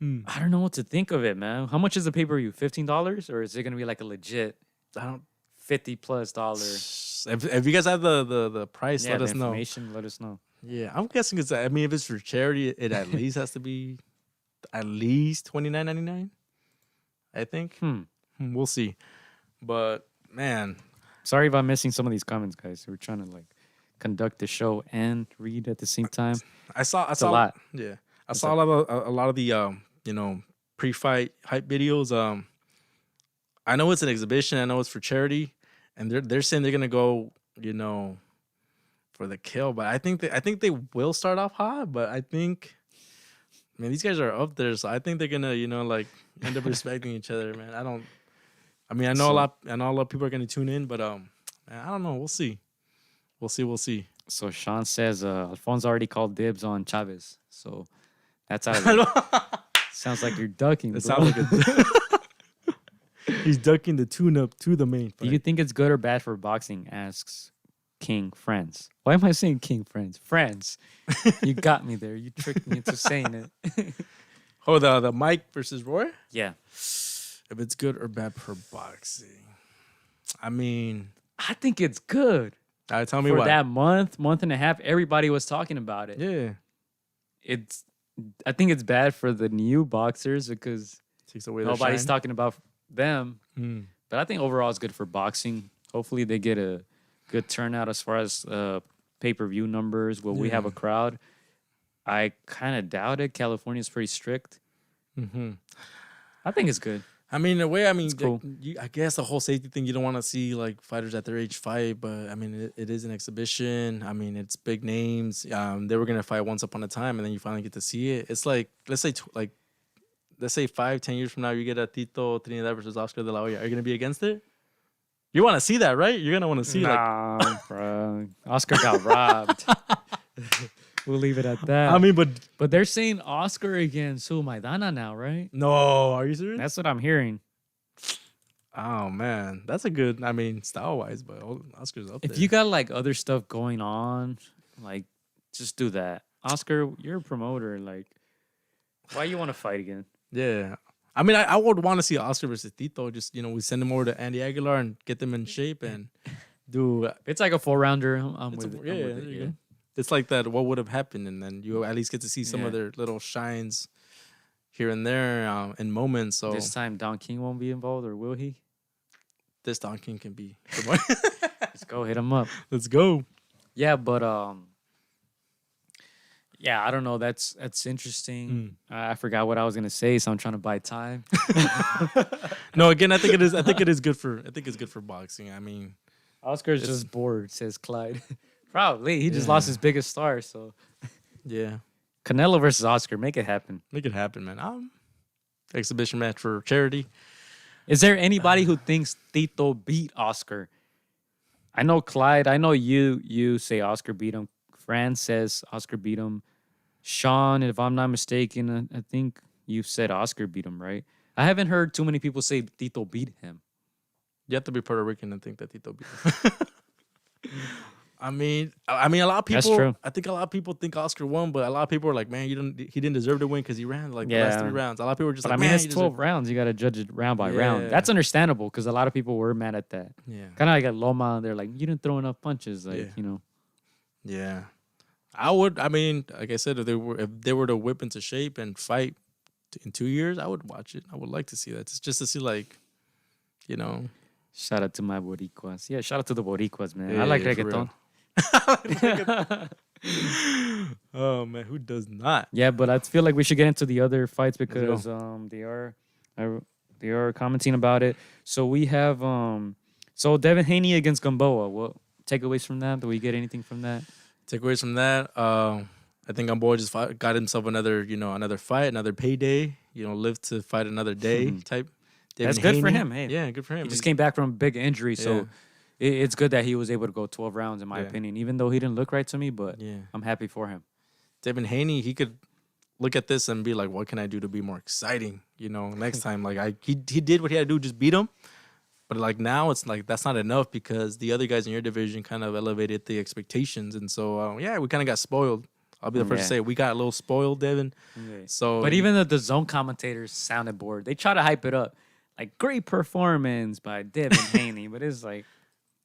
[SPEAKER 1] I don't know what to think of it, man. How much is the pay-per-view? $15, or is it gonna be like a legit
[SPEAKER 2] I don't.
[SPEAKER 1] $50+
[SPEAKER 2] If you guys have the price,
[SPEAKER 1] Yeah,
[SPEAKER 2] let
[SPEAKER 1] the
[SPEAKER 2] us know.
[SPEAKER 1] information. Let us know.
[SPEAKER 2] Yeah, I'm guessing it's. I mean, if it's for charity, it at least has to be at least $29.99. I think. We'll see. But man,
[SPEAKER 1] Sorry if I'm missing some of these comments, guys. We're trying to like conduct the show and read at the same time.
[SPEAKER 2] I saw
[SPEAKER 1] a lot.
[SPEAKER 2] Yeah, I saw a lot of the pre-fight hype videos. I know it's an exhibition. I know it's for charity, and they're saying they're gonna go, for the kill. But I think they will start off hot. But I think, man, these guys are up there, so I think they're gonna end up respecting each other, man. I know a lot of people are gonna tune in, but man, I don't know. We'll see. We'll see.
[SPEAKER 1] So Sean says Alfonso already called dibs on Chavez. So that's out of it. Sounds like you're ducking.
[SPEAKER 2] It
[SPEAKER 1] bro.
[SPEAKER 2] sounds like he's ducking the tune-up to the main
[SPEAKER 1] Do
[SPEAKER 2] fight.
[SPEAKER 1] you think it's good or bad for boxing? Asks King Friends. Why am I saying King Friends? Friends. You got me there. You tricked me into saying it.
[SPEAKER 2] Oh, the Mike versus Roy?
[SPEAKER 1] Yeah.
[SPEAKER 2] If it's good or bad for boxing. I mean,
[SPEAKER 1] I think it's good.
[SPEAKER 2] tell me
[SPEAKER 1] For
[SPEAKER 2] why.
[SPEAKER 1] that month and a half, everybody was talking about it.
[SPEAKER 2] Yeah.
[SPEAKER 1] It's I think it's bad for the new boxers because
[SPEAKER 2] Takes away their
[SPEAKER 1] nobody's
[SPEAKER 2] shine.
[SPEAKER 1] talking about them.
[SPEAKER 2] Mm.
[SPEAKER 1] But I think overall it's good for boxing. Hopefully they get a good turnout as far as pay-per-view numbers. Will we have a crowd? I kind of doubt it. California's pretty strict.
[SPEAKER 2] Mm-hmm.
[SPEAKER 1] I think it's good.
[SPEAKER 2] I mean, in a way, I mean,
[SPEAKER 1] cool.
[SPEAKER 2] I guess the whole safety thing, you don't want to see like fighters at their age fight, but I mean, it is an exhibition. I mean, it's big names. They were gonna fight once upon a time, and then you finally get to see it. It's like let's say 5-10 years from now, you get a Tito Trinidad versus Oscar de la Hoya. Are you gonna be against it? You want to see that, right? You're gonna want to see
[SPEAKER 1] Nah, bro. Oscar got robbed. We'll leave it at that.
[SPEAKER 2] I mean,
[SPEAKER 1] but they're saying Oscar against Maidana now, right?
[SPEAKER 2] no, are you serious?
[SPEAKER 1] That's what I'm hearing.
[SPEAKER 2] Oh man, that's a good. I mean, style wise, but Oscar's up there.
[SPEAKER 1] If you got like other stuff going on, like just do that. Oscar, you're a promoter. Like, why you want to fight again?
[SPEAKER 2] Yeah. I mean, I would want to see Oscar versus Tito. Just, we send him over to Andy Aguilar and get them in shape and do.
[SPEAKER 1] It's like a 4-rounder. I'm
[SPEAKER 2] It's
[SPEAKER 1] with it.
[SPEAKER 2] yeah,
[SPEAKER 1] I'm with
[SPEAKER 2] there
[SPEAKER 1] it,
[SPEAKER 2] you
[SPEAKER 1] yeah.
[SPEAKER 2] go. It's like that. What would have happened, and then you at least get to see some
[SPEAKER 1] Yeah.
[SPEAKER 2] of their little shines here and there in moments. So
[SPEAKER 1] This time Don King won't be involved, or will he?
[SPEAKER 2] this Don King can be.
[SPEAKER 1] Let's go hit him up.
[SPEAKER 2] Let's go.
[SPEAKER 1] Yeah, but yeah, I don't know. That's interesting. I forgot what I was gonna say, so I'm trying to buy time.
[SPEAKER 2] No, again, I think it is. I think it is good for. I think it's good for boxing. I mean,
[SPEAKER 1] Oscar's just bored, says Clyde. Probably he just lost his biggest star. So
[SPEAKER 2] yeah,
[SPEAKER 1] Canelo versus Oscar, make it happen.
[SPEAKER 2] make it happen, man. Exhibition match for charity.
[SPEAKER 1] Is there anybody who thinks Tito beat Oscar? I know Clyde. I know you say Oscar beat him. Fran says Oscar beat him. Sean, if I'm not mistaken, I think you said Oscar beat him, right? I haven't heard too many people say Tito beat him.
[SPEAKER 2] You have to be Puerto Rican and think that Tito beat him. I mean, a lot of people.
[SPEAKER 1] That's true.
[SPEAKER 2] I think a lot of people think Oscar won, but a lot of people are like, "Man, he didn't deserve to win because he ran like the last 3 rounds." A lot of people are just
[SPEAKER 1] But
[SPEAKER 2] like,
[SPEAKER 1] I mean,
[SPEAKER 2] "Man,
[SPEAKER 1] it's
[SPEAKER 2] he
[SPEAKER 1] 12
[SPEAKER 2] deserved-"
[SPEAKER 1] rounds. You got to judge it round by
[SPEAKER 2] Yeah.
[SPEAKER 1] round. That's understandable because a lot of people were mad at that.
[SPEAKER 2] Yeah,
[SPEAKER 1] Kind of like at Loma, they're like, you didn't throw enough punches. Like,
[SPEAKER 2] yeah. I would. I mean, like I said, if they were to whip into shape and fight in 2 years, I would watch it. I would like to see that. It's just to see, like,
[SPEAKER 1] Shout out to my Boricuas. Yeah, shout out to the Boricuas, man.
[SPEAKER 2] Yeah,
[SPEAKER 1] I like
[SPEAKER 2] yeah, for
[SPEAKER 1] reggaeton.
[SPEAKER 2] Oh man, who does not?
[SPEAKER 1] Yeah, but I feel like we should get into the other fights because
[SPEAKER 2] go.
[SPEAKER 1] they are commenting about it. So we have so Devin Haney against Gamboa. What takeaways from that? Do we get anything from that?
[SPEAKER 2] Takeaways from that. I think Gamboa just got himself another fight, another payday. Live to fight another day type.
[SPEAKER 1] That's
[SPEAKER 2] Devin
[SPEAKER 1] good for
[SPEAKER 2] Haney.
[SPEAKER 1] him. Hey,
[SPEAKER 2] Yeah, good for him.
[SPEAKER 1] he just came back from a big injury, so
[SPEAKER 2] Yeah.
[SPEAKER 1] it's good that he was able to go 12 rounds, in my
[SPEAKER 2] Yeah.
[SPEAKER 1] opinion. Even though he didn't look right to me, but
[SPEAKER 2] Yeah.
[SPEAKER 1] I'm happy for him.
[SPEAKER 2] Devin Haney, he could look at this and be like, "What can I do to be more exciting?" Next time, like he did what he had to do, just beat him. But like now, it's like that's not enough because the other guys in your division kind of elevated the expectations, and so we kind of got spoiled. I'll be the first to say we got a little spoiled, Devin. So,
[SPEAKER 1] But even the zone commentators sounded bored. They try to hype it up, like great performance by Devin Haney, but it's like,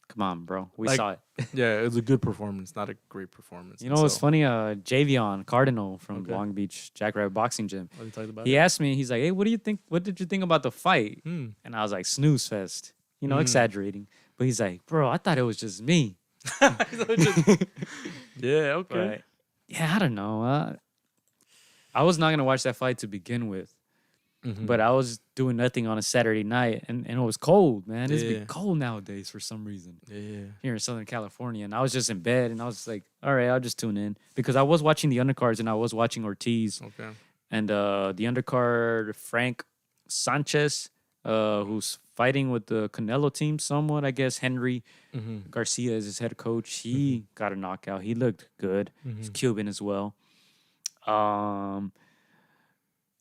[SPEAKER 1] come on, bro, we saw it.
[SPEAKER 2] yeah, it was a good performance, not a great performance.
[SPEAKER 1] You know what's funny? Javion Cardinal from Long Beach Jackrabbit Boxing Gym.
[SPEAKER 2] What talked about
[SPEAKER 1] He asked me, he's like, "Hey, what do you think? What did you think about the fight?"
[SPEAKER 2] Hmm.
[SPEAKER 1] And I was like, "Snooze fest," exaggerating. But he's like, "Bro, I thought it was just me."
[SPEAKER 2] Yeah, okay.
[SPEAKER 1] But yeah, I don't know. I was not gonna watch that fight to begin with, but I was doing nothing on a Saturday night, and it was cold, man. It's been cold nowadays for some reason here in Southern California, and I was just in bed, and I was like, "All right, I'll just tune in," because I was watching the undercards, and I was watching Ortiz, and the undercard Frank Sanchez, who's fighting with the Canelo team somewhat, I guess. Henry Garcia is his head coach. He got a knockout. He looked good. He's Cuban as well. I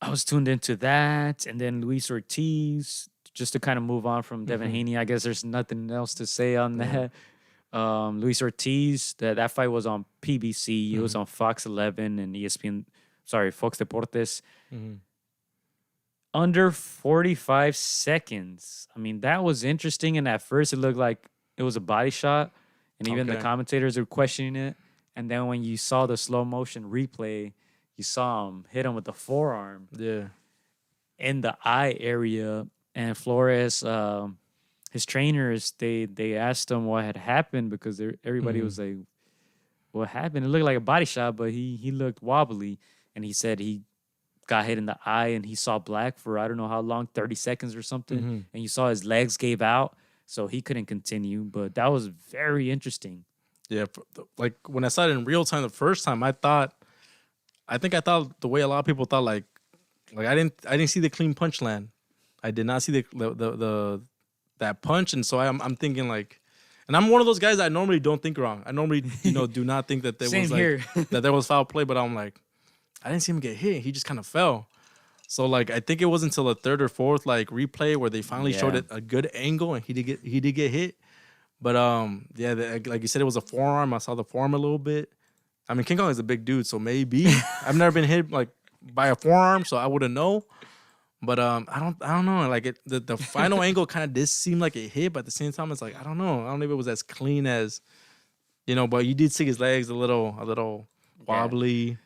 [SPEAKER 1] was tuned into that. And then Luis Ortiz, just to kind of move on from Devin Haney. I guess there's nothing else to say on that. Luis Ortiz, that fight was on PBC. It was on Fox 11 and ESPN, Fox Deportes. Under 45 seconds. I mean, that was interesting. And at first, it looked like it was a body shot. And even the commentators were questioning it. And then when you saw the slow motion replay, you saw him hit him with the forearm in the eye area. And Flores, his trainers, they asked him what had happened because everybody was like, what happened? It looked like a body shot, but he looked wobbly. And he said he got hit in the eye and he saw black for I don't know how long, 30 seconds or something. And you saw his legs gave out, so he couldn't continue. But that was very interesting.
[SPEAKER 2] Yeah, like when I saw it in real time the first time, I thought the way a lot of people thought, like I didn't see the clean punch land. I did not see the that punch, and so I'm thinking like, and I'm one of those guys that I normally don't think wrong. I normally do not think that there was like that there was foul play, but I'm like, I didn't see him get hit. He just kind of fell. So like I think it was until the third or fourth like replay where they finally showed it a good angle, and he did get hit. But like you said, it was a forearm. I saw the forearm a little bit. I mean, King Kong is a big dude, so maybe I've never been hit like by a forearm, so I wouldn't know. But I don't know. Like the final angle kind of did seem like it hit, but at the same time, it's like I don't know. I don't know if it was as clean as, but you did see his legs a little wobbly.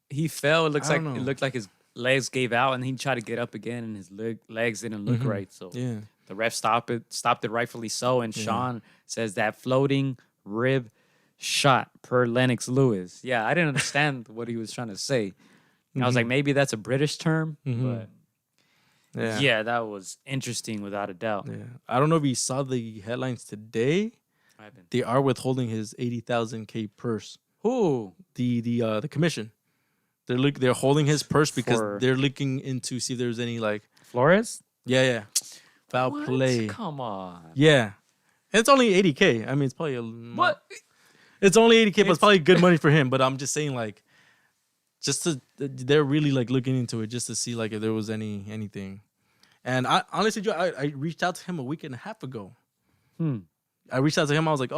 [SPEAKER 1] He fell. It looked like his legs gave out, and he tried to get up again, and his legs didn't look right. So the ref stopped it rightfully so. And Sean says that floating rib shot per Lennox Lewis. Yeah, I didn't understand what he was trying to say. I was like, maybe that's a British term, but yeah, that was interesting without a doubt.
[SPEAKER 2] Yeah, I don't know if you saw the headlines today. They are withholding his 80,000 purse.
[SPEAKER 1] Who?
[SPEAKER 2] The commission. They're holding his purse because they're looking into see if there's any like
[SPEAKER 1] Flores.
[SPEAKER 2] Yeah. Foul play.
[SPEAKER 1] Come on.
[SPEAKER 2] Yeah, it's only 80K. I mean, it's probably
[SPEAKER 1] what?
[SPEAKER 2] It's only 80K, but it's probably good money for him. But I'm just saying, like, they're really like looking into it just to see like if there was anything. And I honestly, Joe, I reached out to him a week and a half ago. I reached out to him. I was like,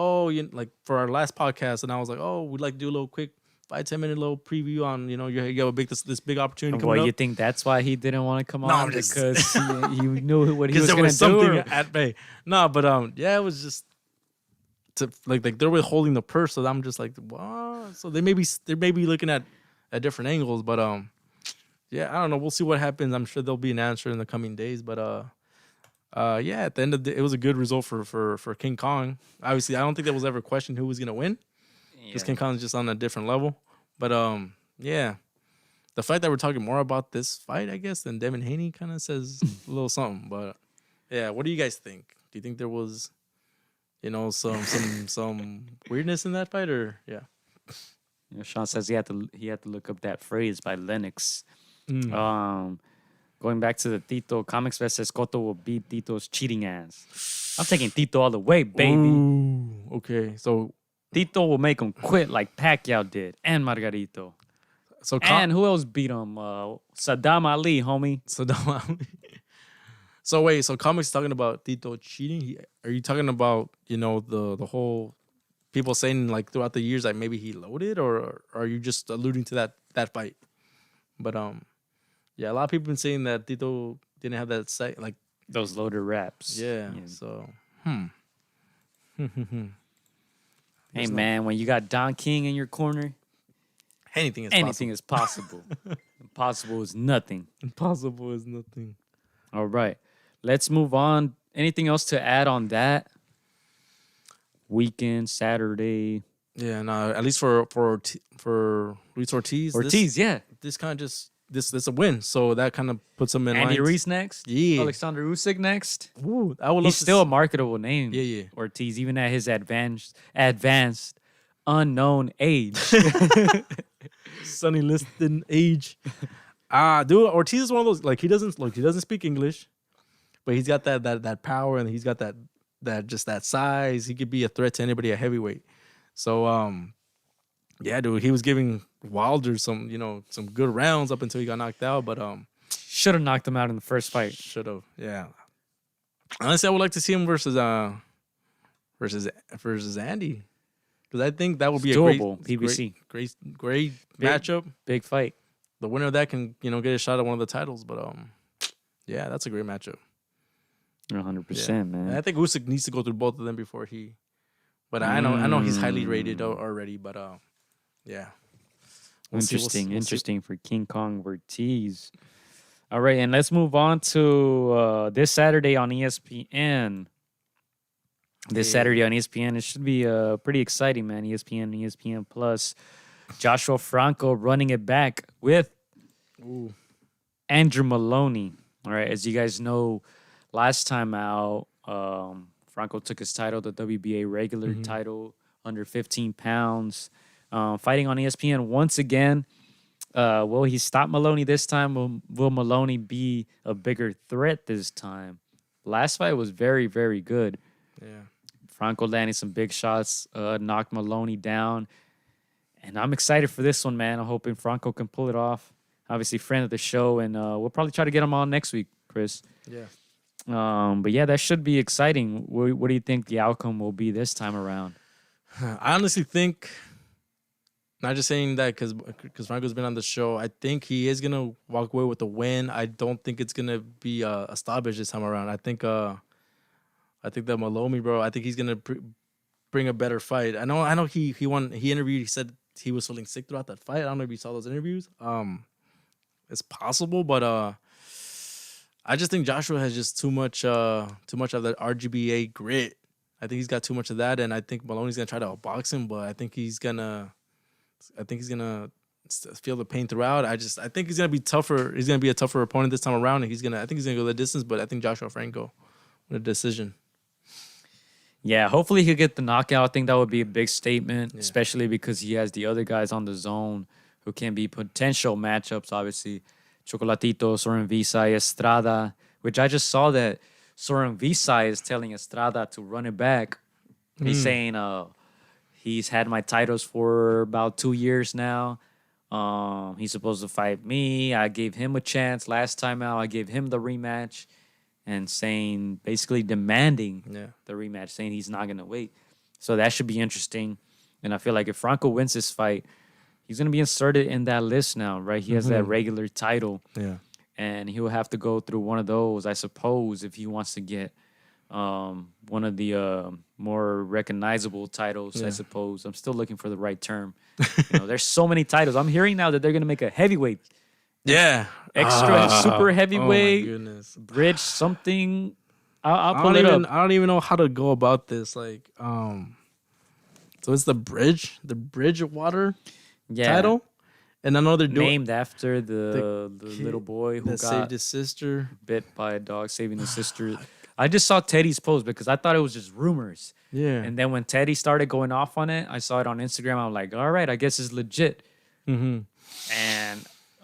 [SPEAKER 2] like for our last podcast, and I was like, we'd like to do a little quick 5-10 minute little preview on you have this big opportunity coming up.
[SPEAKER 1] You think that's why he didn't want to come on because he knew what he was going to do?
[SPEAKER 2] Something at bay. No, but it was just to like they're withholding the purse, so I'm just like, what? So they may be looking at different angles, but I don't know. We'll see what happens. I'm sure there'll be an answer in the coming days, but at the end of the day, it was a good result for King Kong. Obviously, I don't think there was ever a question who was going to win. Because King Kong's just on a different level. But, the fact that we're talking more about this fight, I guess, than Devin Haney kind of says a little something. But, what do you guys think? Do you think there was, some weirdness in that fight? Or,
[SPEAKER 1] Sean says he had to look up that phrase by Lennox. Going back to the Tito, Comics Fest says Cotto will beat Tito's cheating ass. I'm taking Tito all the way, baby.
[SPEAKER 2] Ooh, okay, so...
[SPEAKER 1] Tito will make him quit like Pacquiao did, and Margarito. And who else beat him? Saddam Ali, homie.
[SPEAKER 2] Saddam Ali. So wait, so Comics talking about Tito cheating? Are you talking about the whole people saying like throughout the years like maybe he loaded, or are you just alluding to that fight? But a lot of people been saying that Tito didn't have that sight like
[SPEAKER 1] those loaded raps.
[SPEAKER 2] Yeah. So
[SPEAKER 1] Hey, man, when you got Don King in your corner,
[SPEAKER 2] anything is
[SPEAKER 1] possible. Impossible is nothing.
[SPEAKER 2] Impossible is nothing.
[SPEAKER 1] All right. Let's move on. Anything else to add on that? Weekend, Saturday.
[SPEAKER 2] Yeah, no, at least for Luis Ortiz. This kind of just... This is a win, so that kind of puts him in line.
[SPEAKER 1] Andy Ruiz next?
[SPEAKER 2] Yeah.
[SPEAKER 1] Alexander Usyk next?
[SPEAKER 2] Ooh,
[SPEAKER 1] he's still a marketable name.
[SPEAKER 2] Yeah.
[SPEAKER 1] Ortiz, even at his advanced unknown age.
[SPEAKER 2] Sonny Liston age. Dude, Ortiz is one of those, like, he doesn't speak English, but he's got that power, and he's got that size. He could be a threat to anybody at heavyweight. So, dude, he was giving Wilder some good rounds up until he got knocked out, but
[SPEAKER 1] should have knocked him out in the first fight.
[SPEAKER 2] Should have, yeah. Honestly, I would like to see him versus Andy, because I think that would be
[SPEAKER 1] doable.
[SPEAKER 2] A great matchup,
[SPEAKER 1] big fight.
[SPEAKER 2] The winner of that can get a shot at one of the titles, but that's a great matchup.
[SPEAKER 1] 100%, man.
[SPEAKER 2] And I think Usyk needs to go through both of them before he. But I know he's highly rated already, but yeah.
[SPEAKER 1] Interesting for King Kong Ortiz. All right, and let's move on to this Saturday on ESPN. This Saturday on ESPN, it should be pretty exciting, man. ESPN Plus. Joshua Franco running it back with Andrew Moloney. All right, as you guys know, last time out, Franco took his title, the WBA regular title, under 15 pounds. Fighting on ESPN once again. Will he stop Moloney this time? Will Moloney be a bigger threat this time? Last fight was very, very good.
[SPEAKER 2] Yeah.
[SPEAKER 1] Franco landing some big shots, knocked Moloney down. And I'm excited for this one, man. I'm hoping Franco can pull it off. Obviously, friend of the show, and we'll probably try to get him on next week, Chris.
[SPEAKER 2] Yeah.
[SPEAKER 1] But yeah, that should be exciting. What do you think the outcome will be this time around?
[SPEAKER 2] I honestly think, not just saying that because Franco's been on the show, I think he is gonna walk away with a win. I don't think it's gonna be a stoppage this time around. I think that Moloney, bro, I think he's gonna bring a better fight. I know he interviewed. He said he was feeling sick throughout that fight. I don't know if you saw those interviews. It's possible, but I just think Joshua has just too much of that RGBA grit. I think he's got too much of that, and I think Moloney's gonna try to outbox him, but I think he's gonna feel the pain throughout. I think he's gonna be tougher. He's gonna be a tougher opponent this time around, and I think he's gonna go the distance. But I think Joshua Franco with a decision.
[SPEAKER 1] Yeah, hopefully he'll get the knockout. I think that would be a big statement, especially because he has the other guys on the zone who can be potential matchups. Obviously, Chocolatito, Soren Visay, Estrada, which I just saw that Soren Visay is telling Estrada to run it back. He's saying he's had my titles for about 2 years now. He's supposed to fight me. I gave him a chance last time out. I gave him the rematch. And saying, basically demanding the rematch, saying he's not going to wait. So that should be interesting. And I feel like if Franco wins this fight, he's going to be inserted in that list now, right? He has that regular title.
[SPEAKER 2] Yeah.
[SPEAKER 1] And he'll have to go through one of those, I suppose, if he wants to get one of the more recognizable titles, I suppose. I'm still looking for the right term. There's so many titles. I'm hearing now that they're going to make a heavyweight.
[SPEAKER 2] Yeah.
[SPEAKER 1] Extra super heavyweight.
[SPEAKER 2] Oh my goodness.
[SPEAKER 1] Bridge something. I'll pull it up.
[SPEAKER 2] I don't even know how to go about this. Like, so it's the bridge water title. And I know they're doing
[SPEAKER 1] named after the little boy who got
[SPEAKER 2] saved his sister,
[SPEAKER 1] bit by a dog, saving his sister. I just saw Teddy's post because I thought it was just rumors.
[SPEAKER 2] Yeah.
[SPEAKER 1] And then when Teddy started going off on it, I saw it on Instagram. I'm like, all right, I guess it's legit. And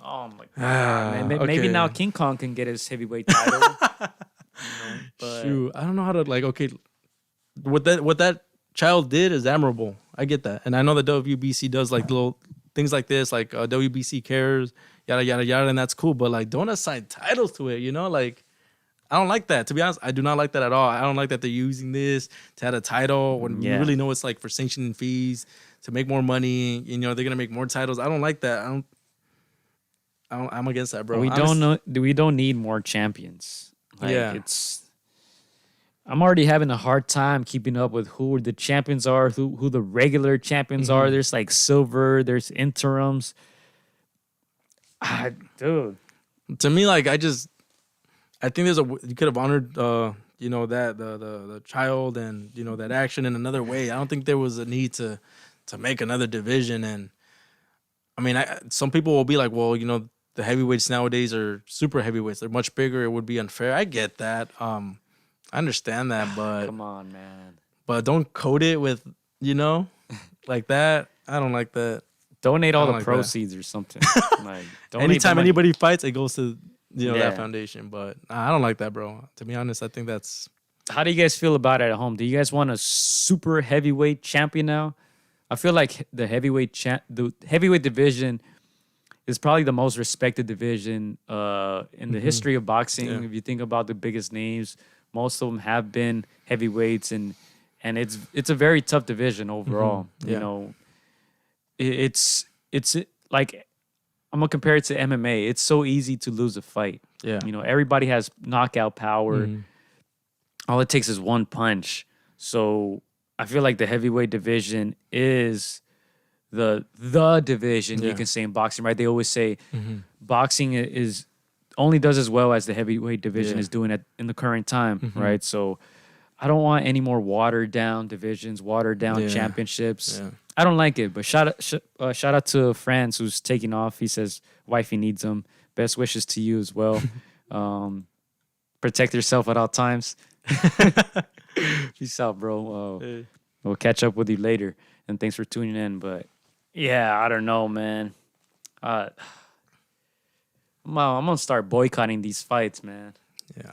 [SPEAKER 1] oh my god! Maybe now King Kong can get his heavyweight title.
[SPEAKER 2] Shoot, I don't know how to what that child did is admirable. I get that, and I know the WBC does like little things like this, like WBC cares, yada yada yada, and that's cool. But like, don't assign titles to it. Like I don't like that. To be honest, I do not like that at all. I don't like that they're using this to add a title when you really know it's like for sanctioning fees to make more money. They're gonna make more titles. I don't like that. I'm against that, bro.
[SPEAKER 1] We don't need more champions. I'm already having a hard time keeping up with who the champions are, who the regular champions are. There's like silver, there's interims. Dude.
[SPEAKER 2] To me, like I think you could have honored that the child and that action in another way. I don't think there was a need to make another division. And I mean, some people will be like, well, the heavyweights nowadays are super heavyweights. They're much bigger. It would be unfair. I get that. I understand that, but
[SPEAKER 1] come on, man.
[SPEAKER 2] But don't code it with, like that. I don't like that.
[SPEAKER 1] Donate all the proceeds or something. Like,
[SPEAKER 2] anytime anybody fights, it goes to that foundation. But I don't like that, bro. To be honest, I think that's.
[SPEAKER 1] How do you guys feel about it at home? Do you guys want a super heavyweight champion now? I feel like the heavyweight division is probably the most respected division in the history of boxing. Yeah. If you think about the biggest names, most of them have been heavyweights, and it's a very tough division overall.
[SPEAKER 2] Yeah.
[SPEAKER 1] It's like, I'm gonna compare it to MMA. It's so easy to lose a fight.
[SPEAKER 2] Yeah.
[SPEAKER 1] Everybody has knockout power. All it takes is one punch. So I feel like the heavyweight division is the division, you can say, in boxing, right? They always say boxing is only does as well as the heavyweight division is doing in the current time, right? So I don't want any more watered down divisions, watered down championships. Yeah. I don't like it. But shout out to France, who's taking off. He says wifey needs him. Best wishes to you as well. Protect yourself at all times. Peace out, bro. We'll catch up with you later. And thanks for tuning in. But yeah, I don't know, man. I'm gonna start boycotting these fights, man.
[SPEAKER 2] Yeah.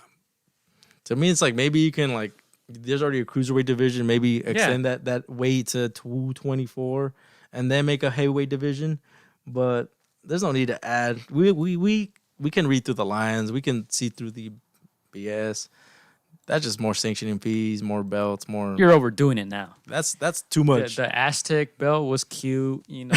[SPEAKER 2] To me, it's like maybe you can like. There's already a cruiserweight division. Maybe extend that weight to 224, and then make a heavyweight division. But there's no need to add. We can read through the lines. We can see through the BS. That's just more sanctioning fees, more belts, more.
[SPEAKER 1] You're overdoing it now.
[SPEAKER 2] That's too much.
[SPEAKER 1] The Aztec belt was cute, you know.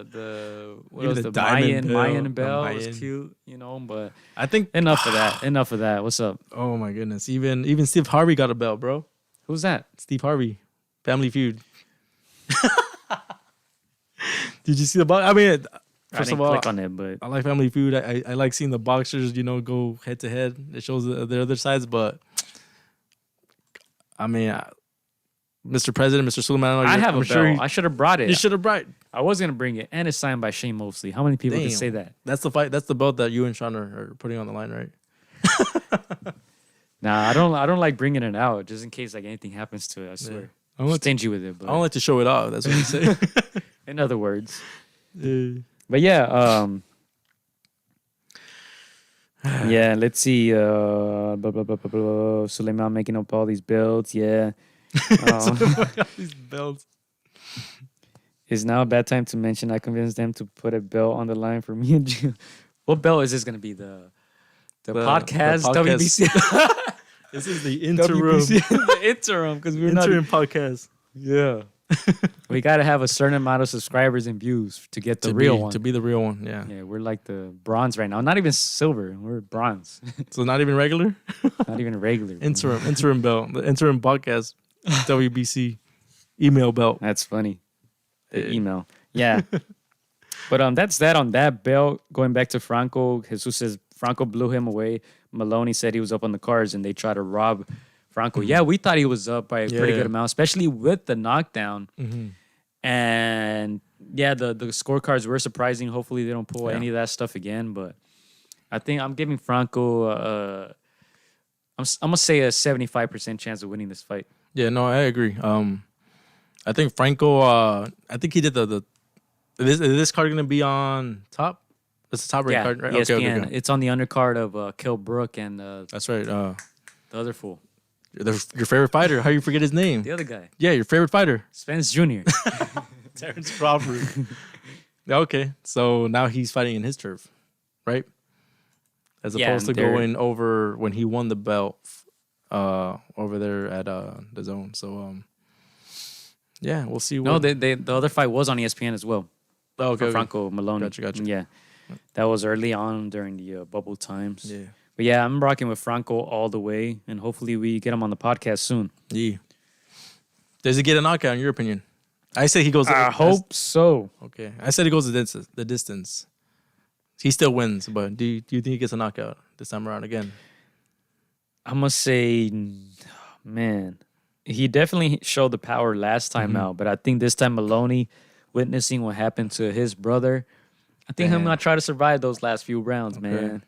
[SPEAKER 1] the Mayan belt was cute, you know. But
[SPEAKER 2] I think
[SPEAKER 1] enough of that. Enough of that. What's up?
[SPEAKER 2] Oh my goodness! Even Steve Harvey got a belt, bro.
[SPEAKER 1] Who's that?
[SPEAKER 2] Steve Harvey, Family Feud. Did you see the box? I mean, first of all,
[SPEAKER 1] click on it, but
[SPEAKER 2] I like Family Feud. I like seeing the boxers, you know, go head to head. It shows the other sides, but I mean, Mr. President, Mr. Suleiman,
[SPEAKER 1] I have a belt. I should have brought it.
[SPEAKER 2] You should have brought it.
[SPEAKER 1] I was gonna bring it, and it's signed by Shane Mosley. How many people can say that?
[SPEAKER 2] That's the fight. That's the belt that you and Sean are putting on the line, right?
[SPEAKER 1] Nah, I don't like bringing it out just in case like anything happens to it. I swear. I'm stingy with it. But
[SPEAKER 2] I don't like to show it off. That's what you say.
[SPEAKER 1] In other words. But yeah, yeah, let's see. Suleiman making up all these belts. Yeah.
[SPEAKER 2] These belts.
[SPEAKER 1] Is now a bad time to mention I convinced them to put a belt on the line for me and June. What belt is this going to be? The podcast? WBC?
[SPEAKER 2] This is the interim.
[SPEAKER 1] The interim, because we're
[SPEAKER 2] interim podcast.
[SPEAKER 1] Yeah. We got to have a certain amount of subscribers and views to get the real one.
[SPEAKER 2] To be the real one, yeah.
[SPEAKER 1] Yeah, we're like the bronze right now. Not even silver. We're bronze.
[SPEAKER 2] So not even regular?
[SPEAKER 1] Not even regular.
[SPEAKER 2] Interim belt. The interim podcast. WBC email belt.
[SPEAKER 1] That's funny. The email. Yeah. But that's that on that belt. Going back to Franco, Jesus says Franco blew him away. Maloney said he was up on the cards and they tried to rob Franco. Yeah, we thought he was up by a pretty good amount, especially with the knockdown. And yeah, the scorecards were surprising. Hopefully they don't pull any of that stuff again. But I think I'm giving Franco I'm gonna say a 75% chance of winning this fight.
[SPEAKER 2] Yeah, no, I agree. I think Franco. I think he did Is this card gonna be on top? It's the top ranked card, right?
[SPEAKER 1] ESPN. Okay. It's on the undercard of Kell Brook and
[SPEAKER 2] that's right.
[SPEAKER 1] The other fool.
[SPEAKER 2] Your favorite fighter. How you forget his name?
[SPEAKER 1] The other guy.
[SPEAKER 2] Yeah, your favorite fighter.
[SPEAKER 1] Spence Jr.
[SPEAKER 2] Terrence Crawford. Okay, so now he's fighting in his turf, right? As opposed to going over when he won the belt over there at the zone. So yeah, we'll see.
[SPEAKER 1] No, the other fight was on ESPN as well.
[SPEAKER 2] Oh, okay.
[SPEAKER 1] For Franco Maloney.
[SPEAKER 2] Gotcha.
[SPEAKER 1] Yeah, that was early on during the bubble times.
[SPEAKER 2] Yeah.
[SPEAKER 1] But yeah, I'm rocking with Franco all the way, and hopefully we get him on the podcast soon.
[SPEAKER 2] Yeah. Does he get a knockout in your opinion? I say he goes.
[SPEAKER 1] I hope so.
[SPEAKER 2] Okay, I said he goes the distance. He still wins, but do you think he gets a knockout this time around again?
[SPEAKER 1] I'm gonna say, man, he definitely showed the power last time out, but I think this time Maloney, witnessing what happened to his brother, I think I'm gonna try to survive those last few rounds, man.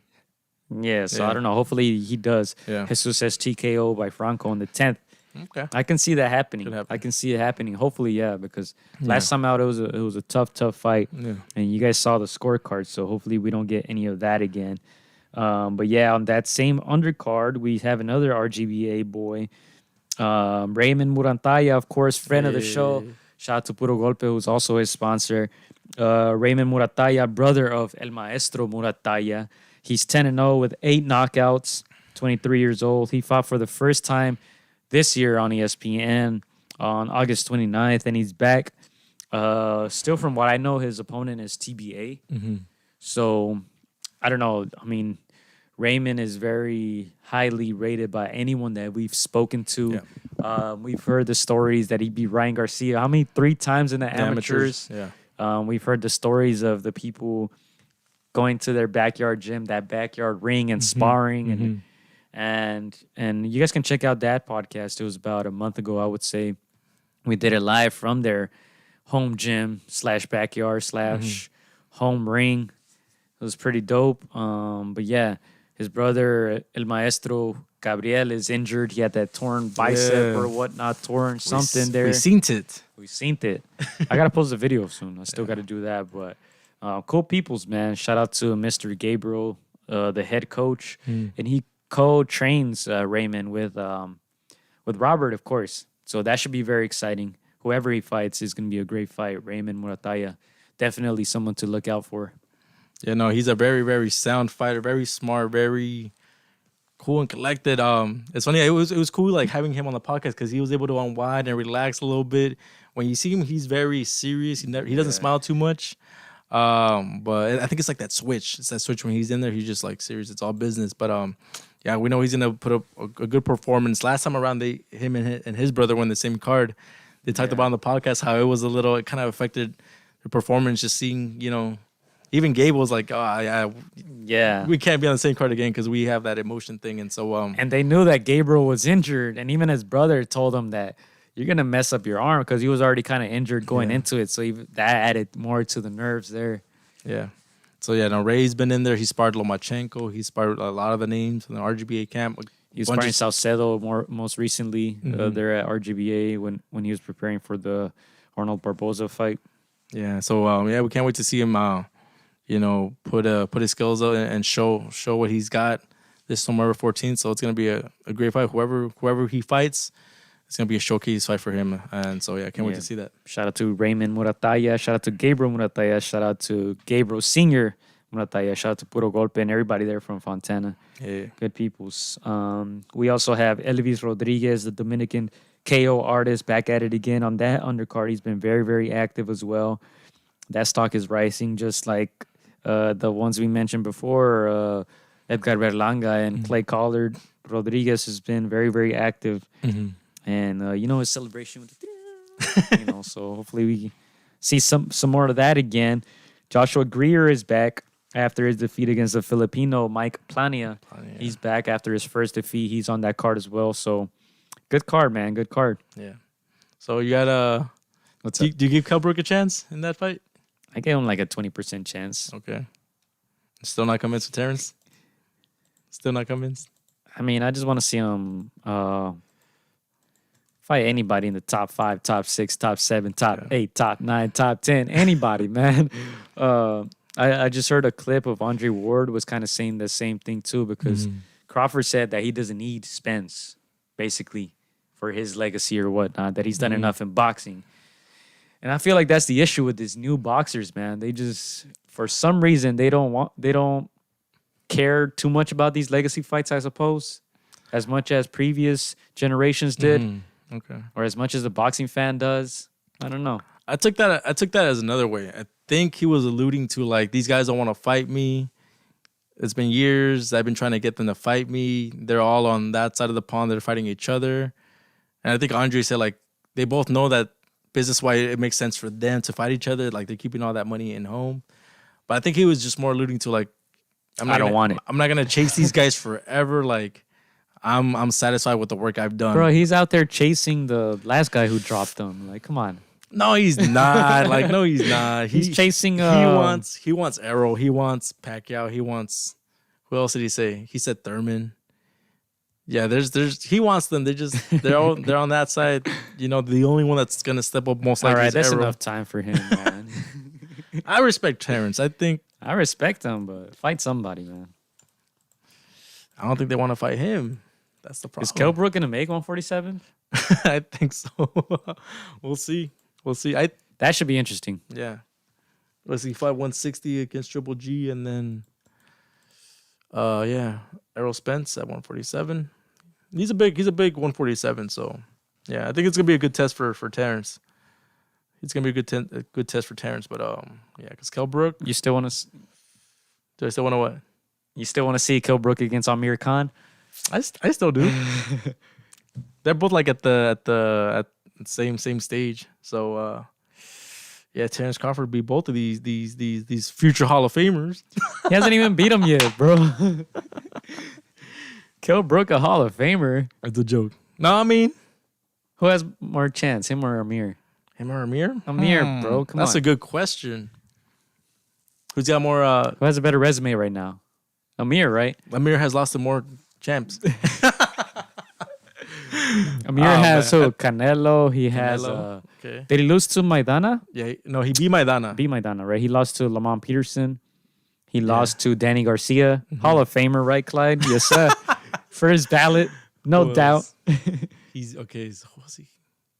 [SPEAKER 1] Yeah, so I don't know. Hopefully he does. Yeah. Jesus says TKO by Franco on the 10th.
[SPEAKER 2] Okay,
[SPEAKER 1] I can see that happening. I can see it happening. Hopefully, because last time out it was a tough fight, and you guys saw the scorecard. So hopefully we don't get any of that again. But yeah, on that same undercard, we have another RGBA boy, Raymond Muratalla, of course, friend of the show. Shout out to Puro Golpe, who's also his sponsor. Raymond Muratalla, brother of El Maestro Muratalla. He's 10-0 with 8 knockouts, 23 years old. He fought for the first time this year on ESPN on August 29th, and he's back. Still, from what I know, his opponent is TBA. So, I don't know. I mean, Raymond is very highly rated by anyone that we've spoken to.
[SPEAKER 2] Yeah.
[SPEAKER 1] We've heard the stories that he beat Ryan Garcia. How many? 3 times in the amateurs.
[SPEAKER 2] Yeah.
[SPEAKER 1] We've heard the stories of the people going to their backyard gym, that backyard ring, and sparring, and you guys can check out that podcast. It was about a month ago, I would say. We did it live from their home gym / backyard / home ring. It was pretty dope. But yeah, his brother El Maestro Gabriel is injured. He had that torn bicep or whatnot, torn something there.
[SPEAKER 2] We seen it.
[SPEAKER 1] I gotta post a video soon. I still gotta do that, but cool peoples, man. Shout out to Mr. Gabriel, the head coach, and he co-trains Raymond with Robert, of course. So that should be very exciting. Whoever he fights is gonna be a great fight. Raymond Muratalla, definitely someone to look out for.
[SPEAKER 2] Yeah, no, he's a very, very sound fighter, very smart, very cool and collected. It's funny. It was cool like having him on the podcast because he was able to unwind and relax a little bit. When you see him, he's very serious. He doesn't smile too much. But I think it's like that switch. It's that switch when he's in there. He's just like serious. It's all business. But yeah, we know he's gonna put up a good performance. Last time around, him and his brother were in the same card. They talked about on the podcast how it kind of affected the performance. Just seeing, even Gabe was like, "Oh, yeah, we can't be on the same card again because we have that emotion thing." And so,
[SPEAKER 1] and they knew that Gabriel was injured, and even his brother told him that you're gonna mess up your arm because he was already kind of injured going into it. So that added more to the nerves there.
[SPEAKER 2] Yeah. So yeah, no, Ray's been in there. He sparred Lomachenko. He sparred a lot of the names from the RGBA camp.
[SPEAKER 1] He was sparring Salcedo most recently. There at RGBA when he was preparing for the Arnold Barboza fight.
[SPEAKER 2] Yeah. So yeah, we can't wait to see him. Put his skills out and show what he's got this November 14th. So it's gonna be a great fight. Whoever he fights, it's gonna be a showcase fight for him. And so yeah, I can't wait to see that.
[SPEAKER 1] Shout out to Raymond Muratalla. Shout out to Gabriel Muratalla. Shout out to Gabriel Senior Muratalla. Shout out to Puro Golpe and everybody there from Fontana.
[SPEAKER 2] Yeah.
[SPEAKER 1] Good peoples. We also have Elvis Rodriguez, the Dominican KO artist, back at it again on that undercard. He's been very, very active as well. That stock is rising just like the ones we mentioned before, Edgar Berlanga and Clay Collard. Rodriguez has been very, very active. And, his celebration with the, so hopefully we see some more of that again. Joshua Greer is back after his defeat against the Filipino Mike Plania. He's back after his first defeat. He's on that card as well. So good card, man. Good card.
[SPEAKER 2] Yeah. So you got do you give Kell Brook a chance in that fight?
[SPEAKER 1] I gave him like a 20% chance.
[SPEAKER 2] Okay. Still not convinced with Terrence? Still not convinced?
[SPEAKER 1] I mean, I just want to see him fight anybody in the top 5, top 6, top 7, top 8, top 9, top 10. Anybody, man. I just heard a clip of Andre Ward was kind of saying the same thing too, because Crawford said that he doesn't need Spence, basically, for his legacy or whatnot, that he's done enough in boxing. And I feel like that's the issue with these new boxers, man. They just, for some reason, they don't care too much about these legacy fights, I suppose, as much as previous generations did.
[SPEAKER 2] Okay.
[SPEAKER 1] Or as much as a boxing fan does. I don't know.
[SPEAKER 2] I took that as another way. I think he was alluding to like, these guys don't want to fight me. It's been years. I've been trying to get them to fight me. They're all on that side of the pond. They're fighting each other. And I think Andre said like they both know that business-wise it makes sense for them to fight each other. Like they're keeping all that money in home. But I think he was just more alluding to like, I don't want it. I'm not gonna chase these guys forever. Like I'm satisfied with the work I've done.
[SPEAKER 1] Bro, he's out there chasing the last guy who dropped him. Like, come on.
[SPEAKER 2] No, he's not. Like, no, he's not.
[SPEAKER 1] He's chasing.
[SPEAKER 2] He wants Arrow. He wants Pacquiao. He wants. Who else did he say? He said Thurman. Yeah, there's. He wants them. They're on that side. The only one that's gonna step up most likely.
[SPEAKER 1] All right,
[SPEAKER 2] is
[SPEAKER 1] that's
[SPEAKER 2] Arrow.
[SPEAKER 1] enough time for him, man.
[SPEAKER 2] I respect Terrence.
[SPEAKER 1] I respect him, but fight somebody, man.
[SPEAKER 2] I don't think they want to fight him. That's the problem.
[SPEAKER 1] Is Kell Brook gonna make 147?
[SPEAKER 2] I think so. We'll see.
[SPEAKER 1] That should be interesting.
[SPEAKER 2] Yeah. Let's see, fight 160 against Triple G, and then Errol Spence at 147. He's a big 147. So yeah, I think it's gonna be a good test for Terrence. It's gonna be a good test for Terrence. But because Kell Brook,
[SPEAKER 1] You still want to?
[SPEAKER 2] do I still want to what?
[SPEAKER 1] You still want to see Kell Brook against Amir Khan?
[SPEAKER 2] I still do. They're both like at the same stage. So yeah, Terrence Crawford beat both of these future Hall of Famers.
[SPEAKER 1] He hasn't even beat him yet, bro. Kell Brook, a Hall of Famer.
[SPEAKER 2] It's a joke. No, I mean,
[SPEAKER 1] Who has more chance, him or Amir?
[SPEAKER 2] him or Amir?
[SPEAKER 1] Amir, bro. Come
[SPEAKER 2] That's
[SPEAKER 1] on.
[SPEAKER 2] a good question. Who's got more?
[SPEAKER 1] Who has a better resume right now? Amir, right?
[SPEAKER 2] Amir has lost to more champs.
[SPEAKER 1] Amir has who? Canelo. He has.
[SPEAKER 2] Canelo. Okay.
[SPEAKER 1] Did he lose to Maidana?
[SPEAKER 2] Yeah, no, he beat Maidana.
[SPEAKER 1] Beat Maidana, right? He lost to Lamont Peterson. He lost to Danny Garcia. Hall of Famer, right, Clyde? Yes, sir. First ballot, no
[SPEAKER 2] Who
[SPEAKER 1] doubt.
[SPEAKER 2] else? He's okay. So who was he?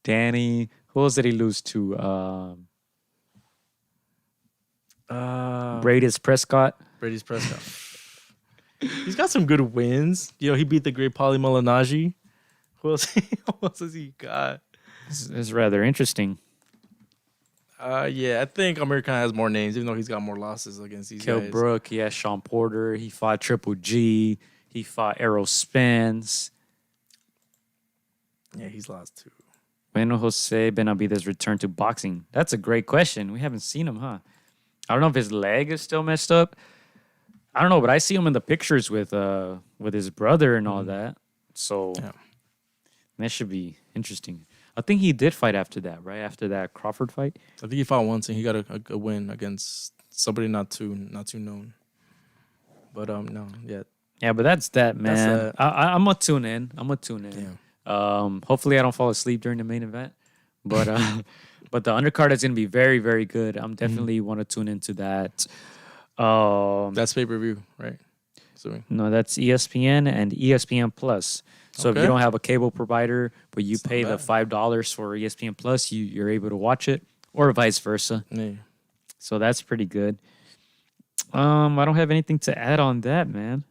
[SPEAKER 1] Danny. Who else did he lose to? Brady's Prescott.
[SPEAKER 2] Brady's Prescott. He's got some good wins. You know, he beat the great Paulie Malignaggi. Who else has he got?
[SPEAKER 1] This is rather interesting.
[SPEAKER 2] Yeah, I think Amir Khan has more names, even though he's got more losses against these
[SPEAKER 1] Kell
[SPEAKER 2] guys.
[SPEAKER 1] Brook. He has Sean Porter. He fought Triple G. He fought Errol Spence.
[SPEAKER 2] Yeah, he's lost too.
[SPEAKER 1] When will Jose Benavidez return to boxing? That's a great question. We haven't seen him, huh? I don't know if his leg is still messed up. I don't know, but I see him in the pictures with his brother and all that. So
[SPEAKER 2] Yeah.
[SPEAKER 1] that should be interesting. I think he did fight after that, right? After that Crawford fight.
[SPEAKER 2] I think he fought once and he got a win against somebody not too known. But no, yeah.
[SPEAKER 1] Yeah, but that's that, man.
[SPEAKER 2] That's
[SPEAKER 1] I'm gonna tune in. Hopefully I don't fall asleep during the main event. But but the undercard is gonna be very, very good. I'm definitely want to tune into that.
[SPEAKER 2] That's pay-per-view, right? Assuming.
[SPEAKER 1] No, that's ESPN and ESPN Plus. So if you
[SPEAKER 2] Okay.
[SPEAKER 1] don't have a cable provider, but you pay the
[SPEAKER 2] bad.
[SPEAKER 1] $5 for ESPN Plus, you're able to watch it, or vice versa.
[SPEAKER 2] Yeah.
[SPEAKER 1] So that's pretty good. I don't have anything to add on that, man.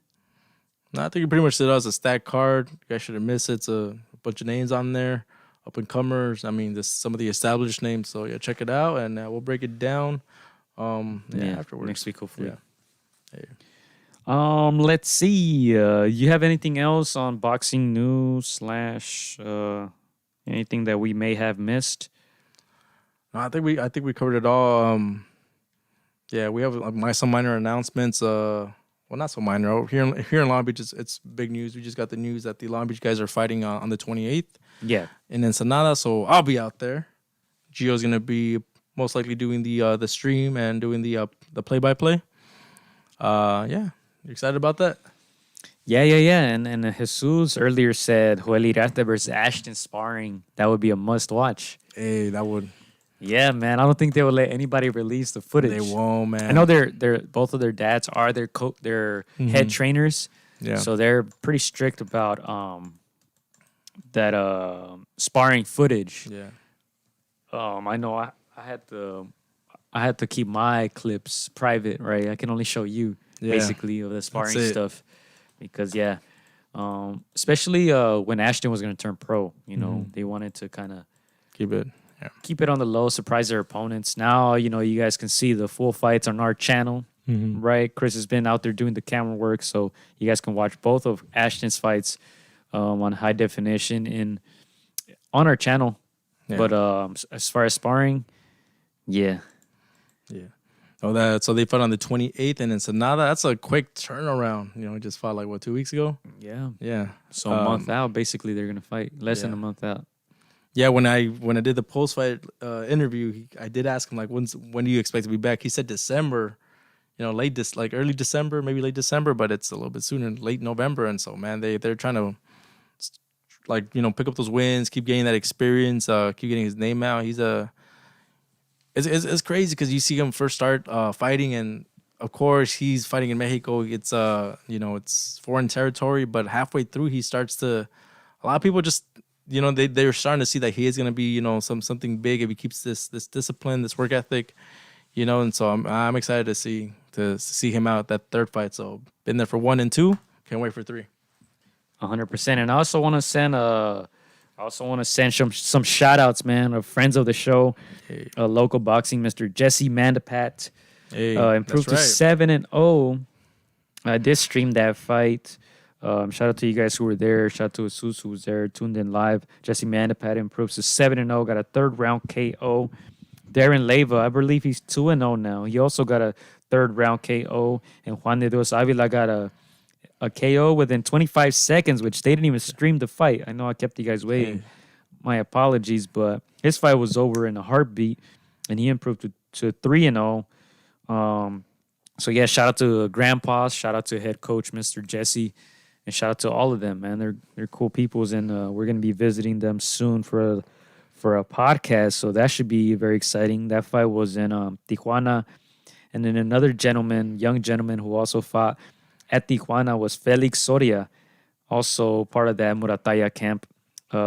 [SPEAKER 2] No, I think you pretty much said it was a stacked card. You guys shouldn't miss it. It's a bunch of names on there, up and comers. I mean, this some of the established names. So yeah, check it out, and we'll break it down. Afterwards
[SPEAKER 1] next week, hopefully.
[SPEAKER 2] Yeah.
[SPEAKER 1] Let's see. You have anything else on boxing news / anything that we may have missed?
[SPEAKER 2] No, I think we covered it all. Yeah, we have some minor announcements. Well, not so minor. Here in Long Beach, it's big news. We just got the news that the Long Beach guys are fighting on the 28th
[SPEAKER 1] Yeah.
[SPEAKER 2] in Ensenada. So I'll be out there. Gio's gonna be most likely doing the stream and doing the play-by-play. Yeah, you excited about that?
[SPEAKER 1] Yeah. And Jesus earlier said Joel Irarte versus Ashton sparring. That would be a must watch.
[SPEAKER 2] Hey, that would.
[SPEAKER 1] Yeah, man. I don't think they will let anybody release the footage.
[SPEAKER 2] They won't, man.
[SPEAKER 1] I know they're both of their dads are their head trainers.
[SPEAKER 2] Yeah.
[SPEAKER 1] So they're pretty strict about that sparring footage.
[SPEAKER 2] Yeah.
[SPEAKER 1] I know I had to keep my clips private, right? I can only show you basically of the sparring stuff because especially when Ashton was going to turn pro, they wanted to kind of keep it on the low, surprise their opponents. Now, you guys can see the full fights on our channel, right? Chris has been out there doing the camera work, so you guys can watch both of Ashton's fights on high definition on our channel. Yeah. But as far as sparring, yeah.
[SPEAKER 2] Oh, so they fought on the 28th in Ensenada. That's a quick turnaround. Just fought 2 weeks ago.
[SPEAKER 1] Yeah. So a month out, basically, they're gonna fight less than a month out.
[SPEAKER 2] Yeah, when I did the post fight interview, I did ask him when do you expect to be back? He said December, early December, maybe late December, but it's a little bit sooner, late November. And so, man, they're trying to pick up those wins, keep getting that experience, keep getting his name out. It's crazy because you see him first start fighting, and of course he's fighting in Mexico. It's it's foreign territory, but halfway through he starts to. A lot of people just they're starting to see that he is gonna be something big if he keeps this discipline, this work ethic, And so I'm excited to see him out that third fight. So been there for 1 and 2. Can't wait for 3.
[SPEAKER 1] 100%. And I also want to send some shout outs, man, of friends of the show.
[SPEAKER 2] Hey.
[SPEAKER 1] Local boxing, Mr. Jesse Mandapat.
[SPEAKER 2] Hey,
[SPEAKER 1] Improved
[SPEAKER 2] that's
[SPEAKER 1] to 7-0 I did stream that fight. Shout out to you guys who were there. Shout out to Jesus who was there, tuned in live. Jesse Mandapad improves to 7-0, got a third round KO. Darren Leyva, I believe he's 2-0 now. He also got a third round KO. And Juan de Dios Avila got a KO within 25 seconds, which they didn't even stream the fight. I know I kept you guys waiting. My apologies, but his fight was over in a heartbeat, and he improved to 3-0. So, yeah, shout out to Grandpas, shout out to head coach, Mr. Jesse, and shout out to all of them, man. They're cool peoples, and we're going to be visiting them soon for a podcast, so that should be very exciting. That fight was in Tijuana, and then another young gentleman who also fought at Tijuana was Felix Soria, also part of that Muratalla camp,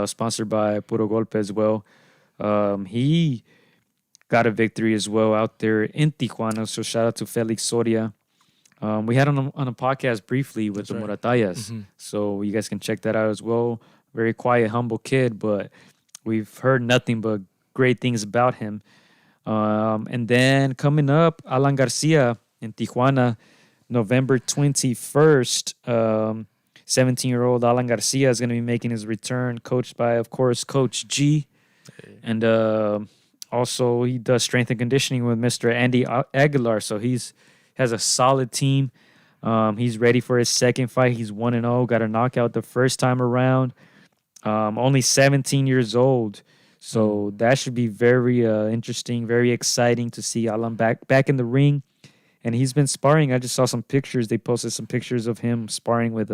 [SPEAKER 1] sponsored by Puro Golpe as well. He got a victory as well out there in Tijuana, so shout out to Felix Soria. We had on a podcast briefly with the Muratallas, so you guys can check that out as well. Very quiet, humble kid, but we've heard nothing but great things about him. And then coming up, Alan Garcia in Tijuana, November 21st. 17-year-old Alan Garcia is going to be making his return, coached by, of course, Coach G. And also he does strength and conditioning with Mr. Andy Aguilar. So has a solid team. He's ready for his second fight. He's 1-0, got a knockout the first time around. Only 17 years old. So that should be very interesting, very exciting to see Alan back in the ring. And he's been sparring. I just saw some pictures. They posted some pictures of him sparring with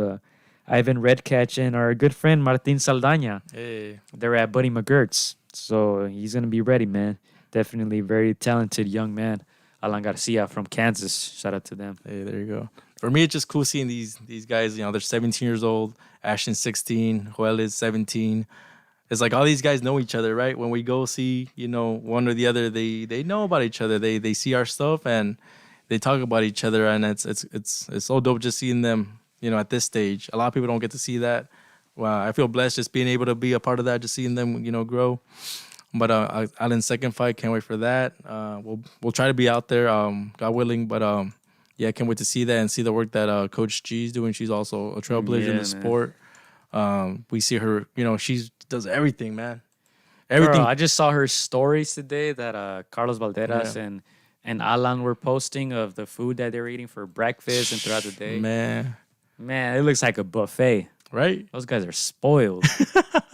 [SPEAKER 1] Ivan Redcatch and our good friend Martin Saldaña.
[SPEAKER 2] Hey.
[SPEAKER 1] They're at Buddy McGurk's. So he's going to be ready, man. Definitely very talented young man. Alan Garcia from Kansas. Shout out to them.
[SPEAKER 2] Hey, there you go. For me, it's just cool seeing these guys. You know, they're 17 years old. Ashton's 16. Joel is 17. It's like all these guys know each other, right? When we go see, one or the other, they know about each other. They see our stuff and they talk about each other, and it's so dope just seeing them, at this stage. A lot of people don't get to see that. Wow, I feel blessed just being able to be a part of that, just seeing them, grow. But Alan's second fight, can't wait for that. We'll try to be out there, God willing. But yeah, I can't wait to see that and see the work that Coach G's doing. She's also a trailblazer in the sport. We see her, she does everything, man. Everything.
[SPEAKER 1] Girl, I just saw her stories today that Carlos Valderas and Alan were posting of the food that they were eating for breakfast and throughout the day.
[SPEAKER 2] Man,
[SPEAKER 1] it looks like a buffet.
[SPEAKER 2] Right?
[SPEAKER 1] Those guys are spoiled.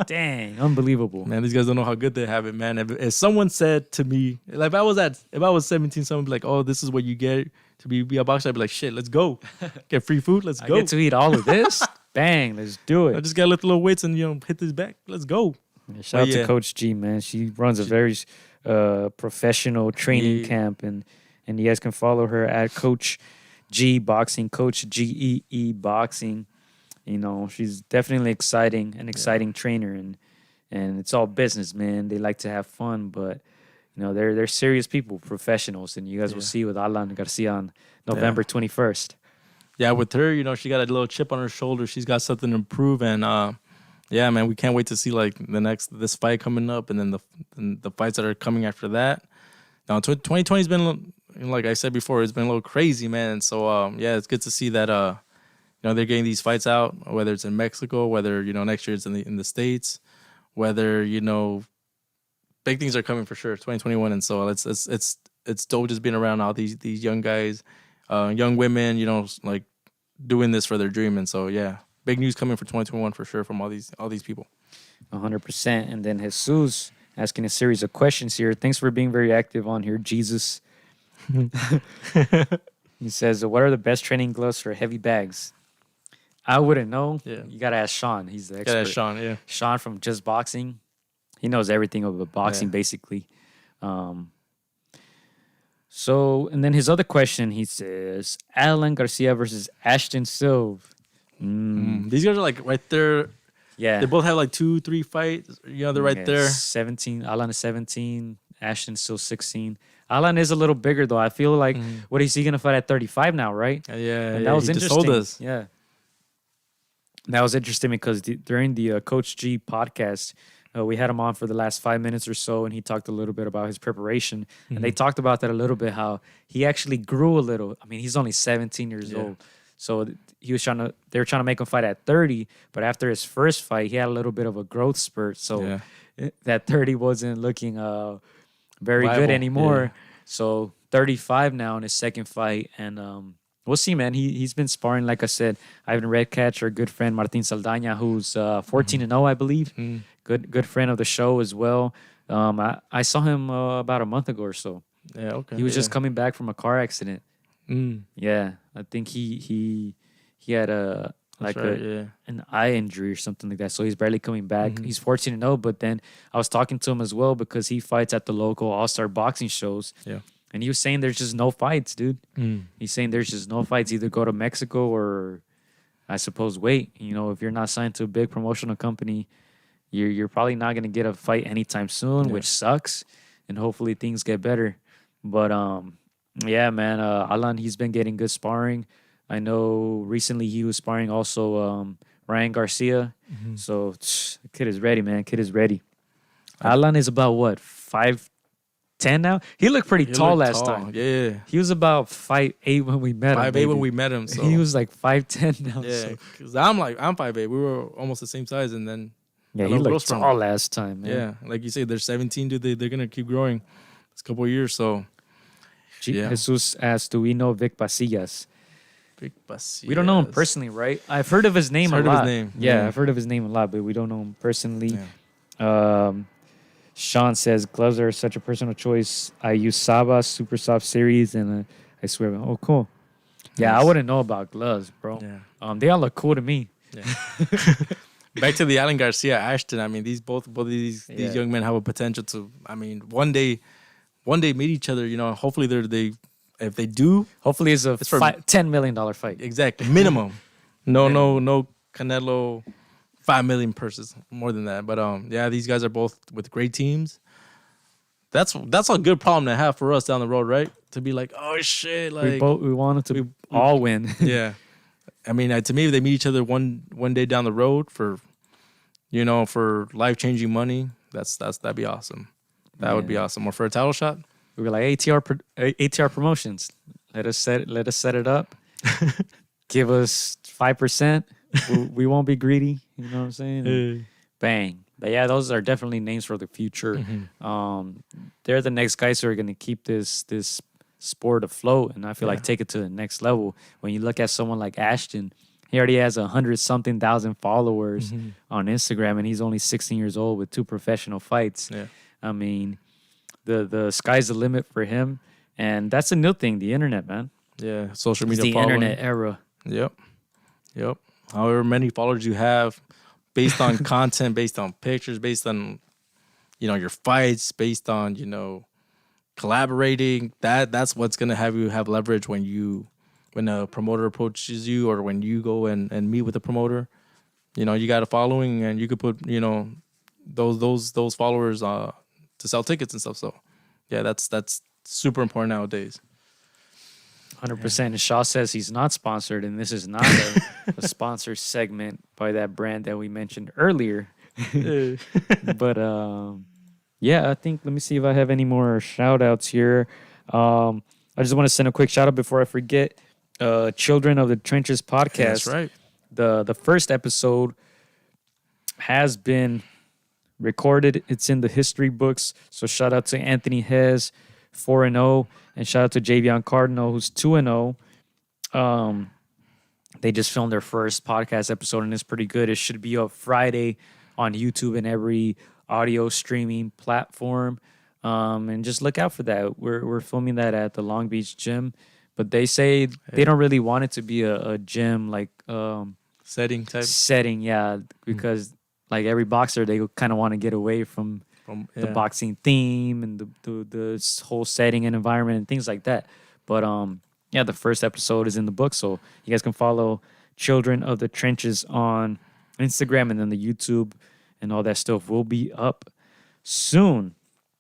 [SPEAKER 1] Dang, unbelievable.
[SPEAKER 2] Man, these guys don't know how good they have it, man. If someone said to me, like if I was 17, someone would be like, "Oh, this is what you get to be a boxer," I'd be like, "Shit, let's go. Get free food, let's go.
[SPEAKER 1] I get to eat all of this? Bang, let's do it."
[SPEAKER 2] I just gotta lift little weights and hit this back. Let's go.
[SPEAKER 1] Shout out to Coach G, man. She runs a very professional training camp, and you guys can follow her at Coach G Boxing, Coach GEE Boxing. She's definitely an exciting trainer, and it's all business, man. They like to have fun, but they're serious people, professionals, and you guys will see with Alan Garcia on November 21st.
[SPEAKER 2] Yeah, with her, she got a little chip on her shoulder. She's got something to improve, and yeah, man, we can't wait to see like this fight coming up, and then the fights that are coming after that. Now, 2020's been, like I said before, it's been a little crazy, man. So yeah, it's good to see that they're getting these fights out, whether it's in Mexico, whether next year it's in the States, whether big things are coming for sure, 2021, and so it's dope just being around all these young guys, young women, like doing this for their dream, and so yeah, big news coming for 2021 for sure from all these people.
[SPEAKER 1] 100%. And then Jesus asking a series of questions here. Thanks for being very active on here, Jesus. He says, "What are the best training gloves for heavy bags?" I wouldn't know. Yeah. You gotta ask Sean. He's the expert.
[SPEAKER 2] Yeah, Sean. Yeah,
[SPEAKER 1] Sean from Just Boxing. He knows everything about boxing, basically. So, and then his other question, he says, Alan Garcia versus Ashton Silva.
[SPEAKER 2] These guys are like right there.
[SPEAKER 1] Yeah.
[SPEAKER 2] They both have like 2-3 fights. They're right there.
[SPEAKER 1] 17. Alan is 17. Ashton's still 16. Alan is a little bigger, though. I feel like, what is he going to fight at 35 now, right?
[SPEAKER 2] Yeah.
[SPEAKER 1] And that was interesting.
[SPEAKER 2] Just told us.
[SPEAKER 1] Yeah. That was interesting because during the Coach G podcast, we had him on for the last 5 minutes or so, and he talked a little bit about his preparation. And they talked about that a little bit, how he actually grew a little. I mean, he's only 17 years old. So they were trying to make him fight at 30, but after his first fight, he had a little bit of a growth spurt. So that 30 wasn't looking very
[SPEAKER 2] Viable.
[SPEAKER 1] good anymore.
[SPEAKER 2] Yeah.
[SPEAKER 1] So 35 now in his second fight, and we'll see, man. He's been sparring, like I said. Ivan Redcatch, our good friend Martin Saldaña, who's 14-0, I believe. Good friend of the show as well. I saw him about a month ago or so.
[SPEAKER 2] Yeah, okay.
[SPEAKER 1] He was just coming back from a car accident. Yeah, I think he had an eye injury or something like that. So he's barely coming back. He's 14-0, but then I was talking to him as well because he fights at the local All-Star boxing shows.
[SPEAKER 2] Yeah.
[SPEAKER 1] And he was saying there's just no fights, dude. He's saying there's just no fights. Either go to Mexico or, I suppose, wait. You know, if you're not signed to a big promotional company, you're probably not going to get a fight anytime soon, which sucks. And hopefully things get better. But, yeah, man, Alan, he's been getting good sparring. I know recently he was sparring also Ryan Garcia. So, the kid is ready, man. Kid is ready. Alan is about, what, 5'10" now? He looked pretty tall last time.
[SPEAKER 2] Yeah.
[SPEAKER 1] He was about 5'8" when we met him.
[SPEAKER 2] 5'8" when we met him. So.
[SPEAKER 1] He was like 5'10" now.
[SPEAKER 2] Yeah, because I'm 5'8". We were almost the same size, and then
[SPEAKER 1] he looked tall last time, man.
[SPEAKER 2] Yeah, like you say, they're 17, dude. They're gonna keep growing. It's a couple of years, so.
[SPEAKER 1] Jesus asked, "Do we know Vic Pasillas?"
[SPEAKER 2] Vic Pasillas.
[SPEAKER 1] We don't know him personally, right? I've heard of his name a lot.
[SPEAKER 2] Heard of his name.
[SPEAKER 1] Yeah, I've heard of his name a lot, but we don't know him personally. Sean says, gloves are such a personal choice. I use Saba Super Soft Series, and I swear, oh, cool. Yeah, nice. I wouldn't know about gloves, bro. Yeah. They all look cool to me.
[SPEAKER 2] Yeah. Back to the Alan Garcia Ashton. I mean, both of these young men have a potential to. I mean, one day meet each other. You know, hopefully if they do,
[SPEAKER 1] hopefully it's $10 million fight.
[SPEAKER 2] Exactly, minimum. No Canelo. 5 million purses, more than that. But yeah, these guys are both with great teams. That's a good problem to have for us down the road, right? To be like, oh shit, like
[SPEAKER 1] we wanted to all win.
[SPEAKER 2] Yeah, I mean, to me, if they meet each other one day down the road for life-changing money, that'd be awesome. That would be awesome. Or for a title shot,
[SPEAKER 1] we were like ATR Promotions. Let us set it up. Give us 5%. We won't be greedy. You know what I'm saying? Bang. But yeah, those are definitely names for the future. They're the next guys who are going to keep this sport afloat, and I feel like take it to the next level. When you look at someone like Ashton, he already has 100-something thousand followers on Instagram, and he's only 16 years old with 2 professional fights. Yeah. I mean, the sky's the limit for him, and that's a new thing, the internet, man.
[SPEAKER 2] Yeah, social media.
[SPEAKER 1] It's the internet era.
[SPEAKER 2] Yep. However many followers you have, based on content, based on pictures, based on, your fights, based on, collaborating, that's what's going to have you have leverage when a promoter approaches you, or when you go and meet with a promoter. You got a following, and you could put, those followers to sell tickets and stuff. So yeah, that's super important nowadays.
[SPEAKER 1] 100%. And Shaw says he's not sponsored, and this is not a sponsored segment by that brand that we mentioned earlier. But yeah, I think, let me see if I have any more shout outs here. I just want to send a quick shout out before I forget. Children of the Trenches podcast.
[SPEAKER 2] That's right.
[SPEAKER 1] The first episode has been recorded. It's in the history books. So shout out to Anthony Hez, 4-0. And shout out to Javion Cardinal, who's 2-0. They just filmed their first podcast episode, and it's pretty good. It should be up Friday on YouTube and every audio streaming platform. And just look out for that. We're filming that at the Long Beach gym. But they say they don't really want it to be a gym like
[SPEAKER 2] setting type.
[SPEAKER 1] Setting, yeah. Because like every boxer, they kind of want to get away from the boxing theme and the whole setting and environment and things like that. But the first episode is in the book, so you guys can follow Children of the Trenches on Instagram, and then the YouTube and all that stuff will be up soon.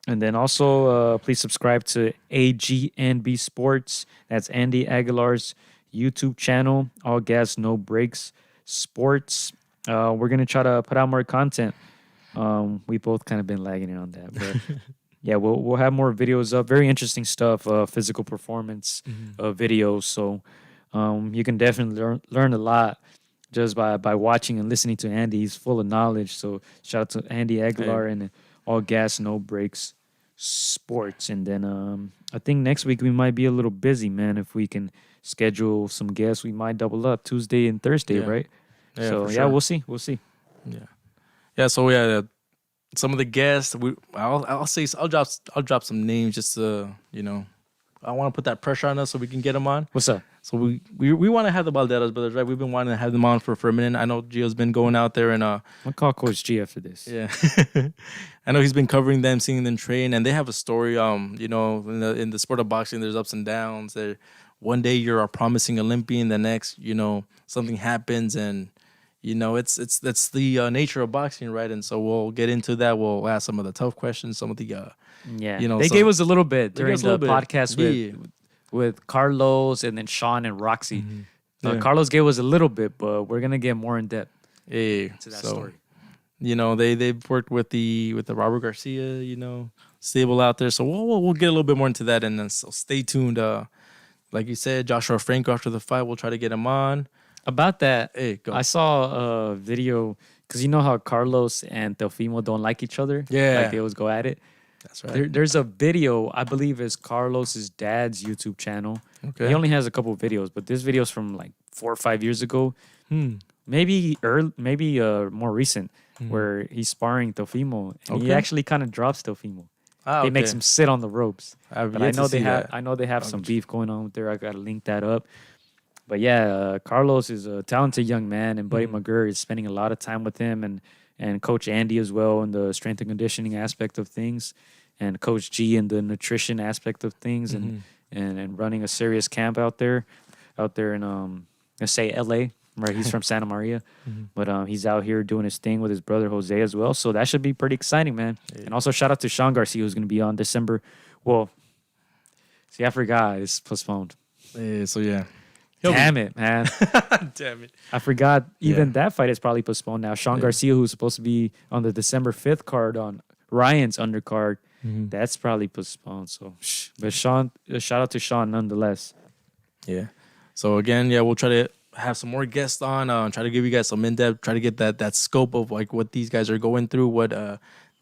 [SPEAKER 1] And then also please subscribe to AGNB Sports. That's Andy Aguilar's YouTube channel. All gas, no breaks sports. We're gonna try to put out more content. We both kind of been lagging on that, but yeah, we'll have more videos up. Very interesting stuff, physical performance videos. So You can definitely learn a lot just by watching and listening to Andy. He's full of knowledge. So shout out to Andy Aguilar and All Gas No Breaks Sports. And then I think next week we might be a little busy, man. If we can schedule some guests, we might double up Tuesday and Thursday, right?
[SPEAKER 2] Yeah,
[SPEAKER 1] so
[SPEAKER 2] for sure.
[SPEAKER 1] we'll see.
[SPEAKER 2] Yeah. So some of the guests, I'll drop some names just to, I want to put that pressure on us so we can get them on.
[SPEAKER 1] What's up?
[SPEAKER 2] So we want to have the Balderas brothers, right? We've been wanting to have them on for a minute. I know Gio's been going out there and
[SPEAKER 1] I'll call Coach G after this.
[SPEAKER 2] Yeah. I know he's been covering them, seeing them train, and they have a story. In the sport of boxing, there's ups and downs. One day you're a promising Olympian, the next, something happens, and that's the nature of boxing, right? And so we'll get into that. We'll ask some of the tough questions, some of the
[SPEAKER 1] they gave us a little bit during the podcast with Carlos and then Sean and Roxy. Carlos gave us a little bit, but we're gonna get more in depth to that story.
[SPEAKER 2] They've worked with the Robert Garcia, stable out there. So we'll get a little bit more into that, and then so stay tuned. Like you said, Joshua Franco after the fight, we'll try to get him on.
[SPEAKER 1] About that,
[SPEAKER 2] go.
[SPEAKER 1] I saw a video because you know how Carlos and Teofimo don't like each other.
[SPEAKER 2] Yeah,
[SPEAKER 1] like they always go at it.
[SPEAKER 2] That's right.
[SPEAKER 1] There's a video, I believe is Carlos's dad's YouTube channel.
[SPEAKER 2] Okay.
[SPEAKER 1] He only has a couple of videos, but this video's from like 4 or 5 years ago. Maybe more recent, where he's sparring Teofimo, and he actually kind of drops Teofimo. He makes him sit on the ropes. But I know they have some beef going on there. I gotta link that up. But yeah, Carlos is a talented young man, and Buddy McGurr is spending a lot of time with him, and Coach Andy as well in the strength and conditioning aspect of things, and Coach G in the nutrition aspect of things, and running a serious camp out there in let's say LA, right? He's from Santa Maria, but he's out here doing his thing with his brother Jose as well. So that should be pretty exciting, man. Yeah. And also shout out to Sean Garcia, who's going to be on December. Well, see, I forgot it's postponed.
[SPEAKER 2] Yeah.
[SPEAKER 1] Damn it, man.
[SPEAKER 2] Damn it.
[SPEAKER 1] I forgot even that fight is probably postponed now. Sean Garcia, who's supposed to be on the December 5th card on Ryan's undercard, that's probably postponed. So, but Sean, shout out to Sean nonetheless.
[SPEAKER 2] Yeah. So again, we'll try to have some more guests on, try to give you guys some in-depth, try to get that scope of like what these guys are going through, what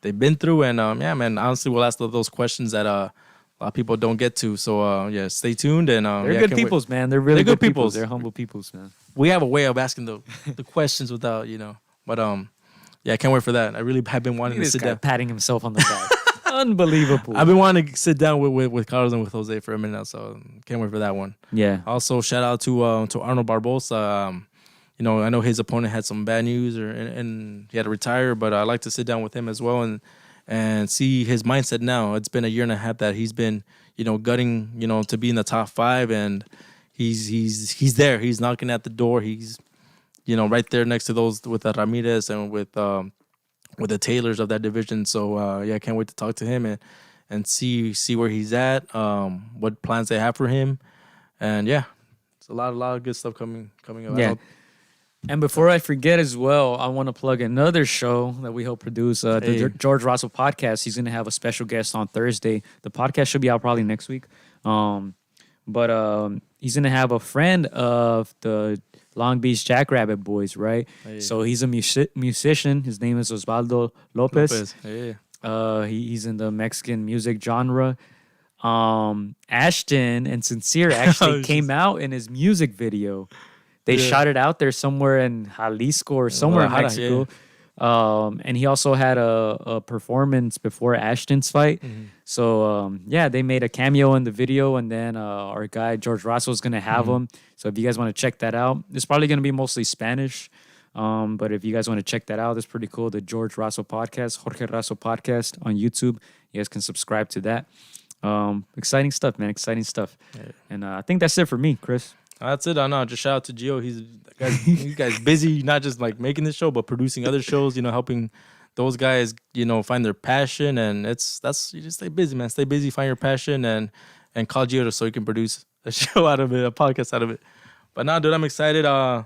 [SPEAKER 2] they've been through. And man, honestly, we'll ask those questions that a lot of people don't get to. So stay tuned. And
[SPEAKER 1] they're good peoples, man. They're really good peoples. They're humble peoples, man.
[SPEAKER 2] We have a way of asking the questions without, but I can't wait for that. I really have been wanting to sit down,
[SPEAKER 1] patting himself on the back. Unbelievable.
[SPEAKER 2] I've been wanting to sit down with Carlos and with Jose for a minute now, so can't wait for that one.
[SPEAKER 1] Yeah.
[SPEAKER 2] Also, shout out to Arnold Barbosa. I know his opponent had some bad news and he had to retire, but I like to sit down with him as well and see his mindset now. It's been a year and a half that he's been, gutting, to be in the top 5, and he's there. He's knocking at the door. He's, right there next to those with the Ramirez and with the Taylors of that division. So I can't wait to talk to him and see where he's at, what plans they have for him, and it's a lot of good stuff coming up.
[SPEAKER 1] Yeah. And before I forget as well, I want to plug another show that we help produce, the George Russell podcast. He's going to have a special guest on Thursday. The podcast should be out probably next week. But he's going to have a friend of the Long Beach Jackrabbit Boys, right? Hey. So he's a musician. His name is Osvaldo Lopez.
[SPEAKER 2] Hey.
[SPEAKER 1] He's in the Mexican music genre. Ashton and Sincere actually came out in his music video. They shot it out there somewhere in Jalisco or somewhere in Mexico. And he also had a performance before Ashton's fight. So, they made a cameo in the video, and then our guy George Russell is going to have him. So if you guys want to check that out, it's probably going to be mostly Spanish. But if you guys want to check that out, it's pretty cool. The George Russell podcast, Jorge Russell podcast on YouTube. You guys can subscribe to that. Exciting stuff, man. Exciting stuff. Yeah. And I think that's it for me, Chris.
[SPEAKER 2] That's it. I know. Just shout out to Gio. He's guys busy, not just like making this show, but producing other shows. helping those guys, find their passion, and you just stay busy, man. Stay busy, find your passion, and call Gio so you can produce a show out of it, a podcast out of it. But now, dude, I'm excited. I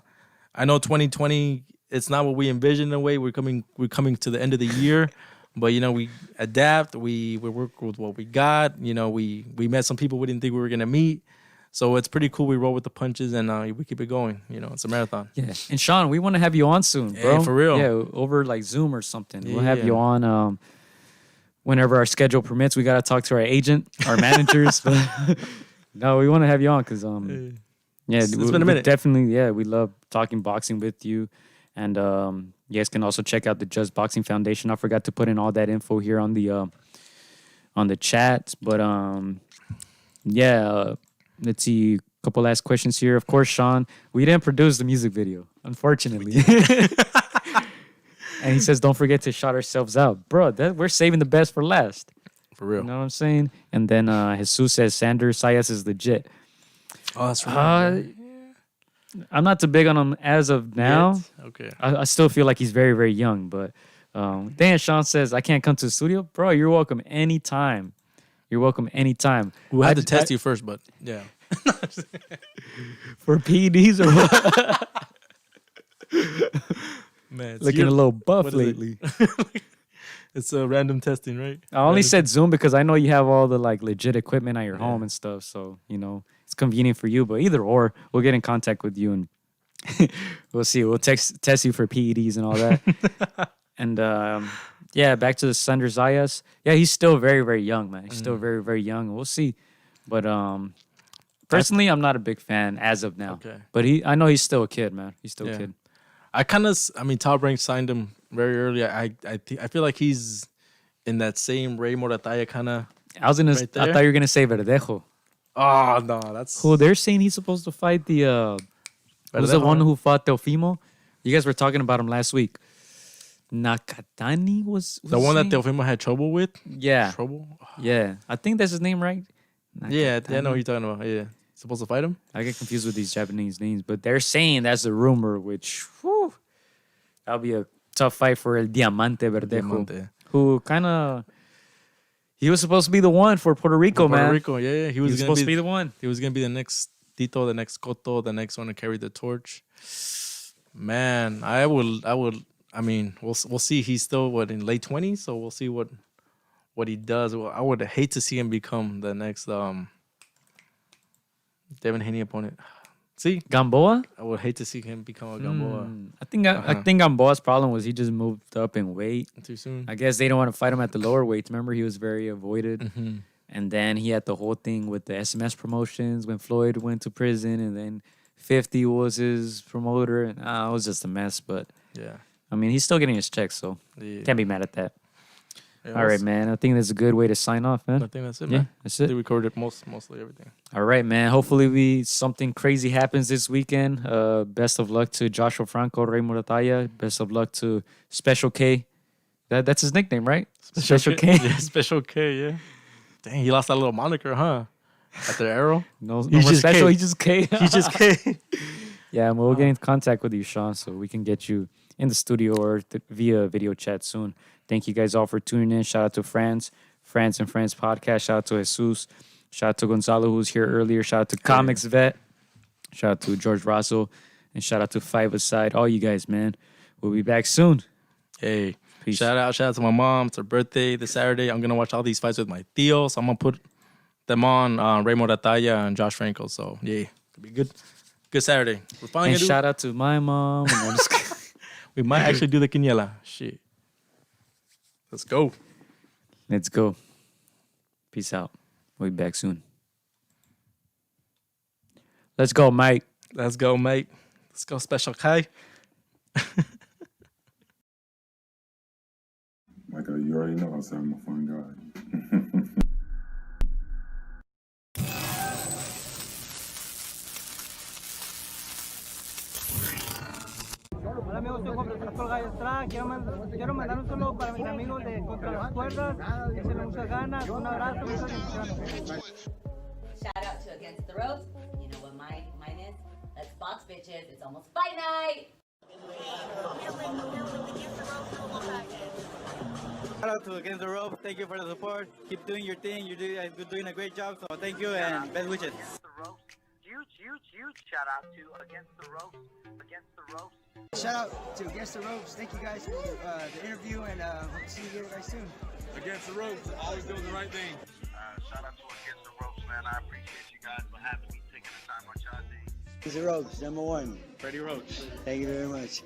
[SPEAKER 2] know 2020, it's not what we envisioned in a way. We're coming to the end of the year, but we adapt. We work with what we got. We met some people we didn't think we were gonna meet. So it's pretty cool. We roll with the punches and we keep it going. You know, it's a marathon.
[SPEAKER 1] Yeah. And Sean, we want to have you on soon, bro.
[SPEAKER 2] Hey, for real.
[SPEAKER 1] Yeah, over like Zoom or something. We'll
[SPEAKER 2] Yeah.
[SPEAKER 1] have you on whenever our schedule permits. We got to talk to our agent, our managers. But no, we want to have you on because yeah,
[SPEAKER 2] It's been a minute.
[SPEAKER 1] Definitely, yeah, we love talking boxing with you. And you guys can also check out the Just Boxing Foundation. I forgot to put in all that info here on the chat. But yeah, let's see. A couple last questions here. Of course, Sean, we didn't produce the music video, unfortunately. And he says, don't forget to shout ourselves out. Bro, we're saving the best for last.
[SPEAKER 2] For real.
[SPEAKER 1] You know what I'm saying? And then Jesus says, Sanders Sayas is legit.
[SPEAKER 2] Oh, that's right.
[SPEAKER 1] I'm not too big on him as of now.
[SPEAKER 2] Okay.
[SPEAKER 1] I still feel like he's very, very young. But then Sean says, I can't come to the studio. Bro, you're welcome anytime. You're welcome anytime.
[SPEAKER 2] We'll have to test you first, but yeah.
[SPEAKER 1] For PEDs or what?
[SPEAKER 2] Man,
[SPEAKER 1] Looking a little buff
[SPEAKER 2] what is it?
[SPEAKER 1] lately.
[SPEAKER 2] It's a random testing, right?
[SPEAKER 1] I only said Zoom because I know you have all the like legit equipment at your home and stuff. So, you know, it's convenient for you. But either or, we'll get in contact with you and we'll see. We'll test you for PEDs and all that. And yeah, back to the Sanders Zayas. Yeah, he's still very, very young, man. He's still very, very young. We'll see. But personally, I'm not a big fan as of now.
[SPEAKER 2] Okay.
[SPEAKER 1] But I know he's still a kid, man. He's still a kid.
[SPEAKER 2] I mean, Top Rank signed him very early. I feel like he's in that same Raymond Muratalla kind of.
[SPEAKER 1] I
[SPEAKER 2] right
[SPEAKER 1] thought you were gonna say Verdejo.
[SPEAKER 2] Oh no, that's
[SPEAKER 1] Who they're saying he's supposed to fight the who's the one who fought Teofimo? You guys were talking about him last week. Nakatani was
[SPEAKER 2] the one that
[SPEAKER 1] his name?
[SPEAKER 2] Teofimo had trouble with.
[SPEAKER 1] Yeah.
[SPEAKER 2] Trouble.
[SPEAKER 1] Yeah. I think that's his name, right?
[SPEAKER 2] Yeah, I know
[SPEAKER 1] Nakatani.
[SPEAKER 2] who you're talking about. Yeah, supposed to fight him.
[SPEAKER 1] I get confused with these Japanese names, but they're saying that's a rumor, which whew, that'll be a tough fight for El Diamante Verdejo,
[SPEAKER 2] Diamante.
[SPEAKER 1] who kind of he was supposed to be the one for Puerto Rico, man.
[SPEAKER 2] Puerto Rico, yeah. He was
[SPEAKER 1] supposed to be the one.
[SPEAKER 2] He was gonna be the next Tito, the next Cotto, the next one to carry the torch. Man, I mean, we'll see. He's still in late 20s, so we'll see what he does. Well, I would hate to see him become the next Devin Haney opponent. See,
[SPEAKER 1] Gamboa.
[SPEAKER 2] I would hate to see him become a Gamboa
[SPEAKER 1] I think Gamboa's problem was he just moved up in weight.
[SPEAKER 2] too soon.
[SPEAKER 1] I guess they don't want to fight him at the lower weights. Remember, he was very avoided.
[SPEAKER 2] Mm-hmm.
[SPEAKER 1] And then he had the whole thing with the SMS promotions when Floyd went to prison, and then 50 was his promoter, and it was just a mess. But
[SPEAKER 2] Yeah.
[SPEAKER 1] I mean, he's still getting his checks, so
[SPEAKER 2] Yeah.
[SPEAKER 1] can't be mad at that.
[SPEAKER 2] Yeah,
[SPEAKER 1] All right, man. I think that's a good way to sign off, man.
[SPEAKER 2] I think that's it,
[SPEAKER 1] Yeah,
[SPEAKER 2] man.
[SPEAKER 1] that's
[SPEAKER 2] They
[SPEAKER 1] it.
[SPEAKER 2] recorded mostly everything.
[SPEAKER 1] All right, man. Hopefully, something crazy happens this weekend. Best of luck to Joshua Franco, Raymond Muratalla. Best of luck to Special K. That's his nickname, right? Special K.
[SPEAKER 2] Yeah, Special K, yeah. Dang, he lost that little moniker, huh? At the arrow.
[SPEAKER 1] No
[SPEAKER 2] He's
[SPEAKER 1] more
[SPEAKER 2] just
[SPEAKER 1] special.
[SPEAKER 2] K.
[SPEAKER 1] He's just K.
[SPEAKER 2] He just K.
[SPEAKER 1] Yeah, we'll get in contact with you, Sean, so we can get you in the studio or via video chat soon. Thank you guys all for tuning in. Shout out to France and Friends podcast. Shout out to Jesus. Shout out to Gonzalo, who was here earlier. Shout out to Comics Vet. Shout out to George Russell. And shout out to Five Aside. All you guys, man. We'll be back soon.
[SPEAKER 2] Hey,
[SPEAKER 1] Peace.
[SPEAKER 2] shout out to my mom. It's her birthday this Saturday. I'm gonna watch all these fights with my tío, so I'm gonna put them on Raymond Muratalla and Josh Franco. So yeah, it'll be good. Good Saturday. We're finally
[SPEAKER 1] And
[SPEAKER 2] gonna
[SPEAKER 1] shout out to my mom. And I'm just kidding.
[SPEAKER 2] we might actually do the quiniela. Shit. Let's go.
[SPEAKER 1] Let's go. Peace out. We'll be back soon. Let's go, Mike.
[SPEAKER 2] Let's go, mate. Let's go, Special K.
[SPEAKER 5] Michael, you already know I said I'm a fun guy.
[SPEAKER 6] Hola amigos, soy Juan Francisco Gallo. Quiero mandar un saludo para mis amigos de Contra las Cuerdas. Échenle muchas ganas, un abrazo, muchas bendiciones.
[SPEAKER 7] Shout out to Against the Ropes. You know what mine is? Let's box, bitches. It's almost fight night.
[SPEAKER 6] Shout out to Against the Ropes. Thank you for the support. Keep doing your thing. You're doing a great job. So thank you and best wishes.
[SPEAKER 8] Against the Ropes. Huge shout out to Against the Ropes. Against the Ropes.
[SPEAKER 6] Shout out to Against the Ropes. Thank you guys for the interview and hope to see you guys soon.
[SPEAKER 9] Against the Ropes, always doing the right thing.
[SPEAKER 8] Shout out to Against the Ropes, man. I appreciate you guys for having me. Take taking the time on Chavez.
[SPEAKER 9] Cesar Ropes, #1.
[SPEAKER 10] Freddie Roach.
[SPEAKER 9] Thank you very much.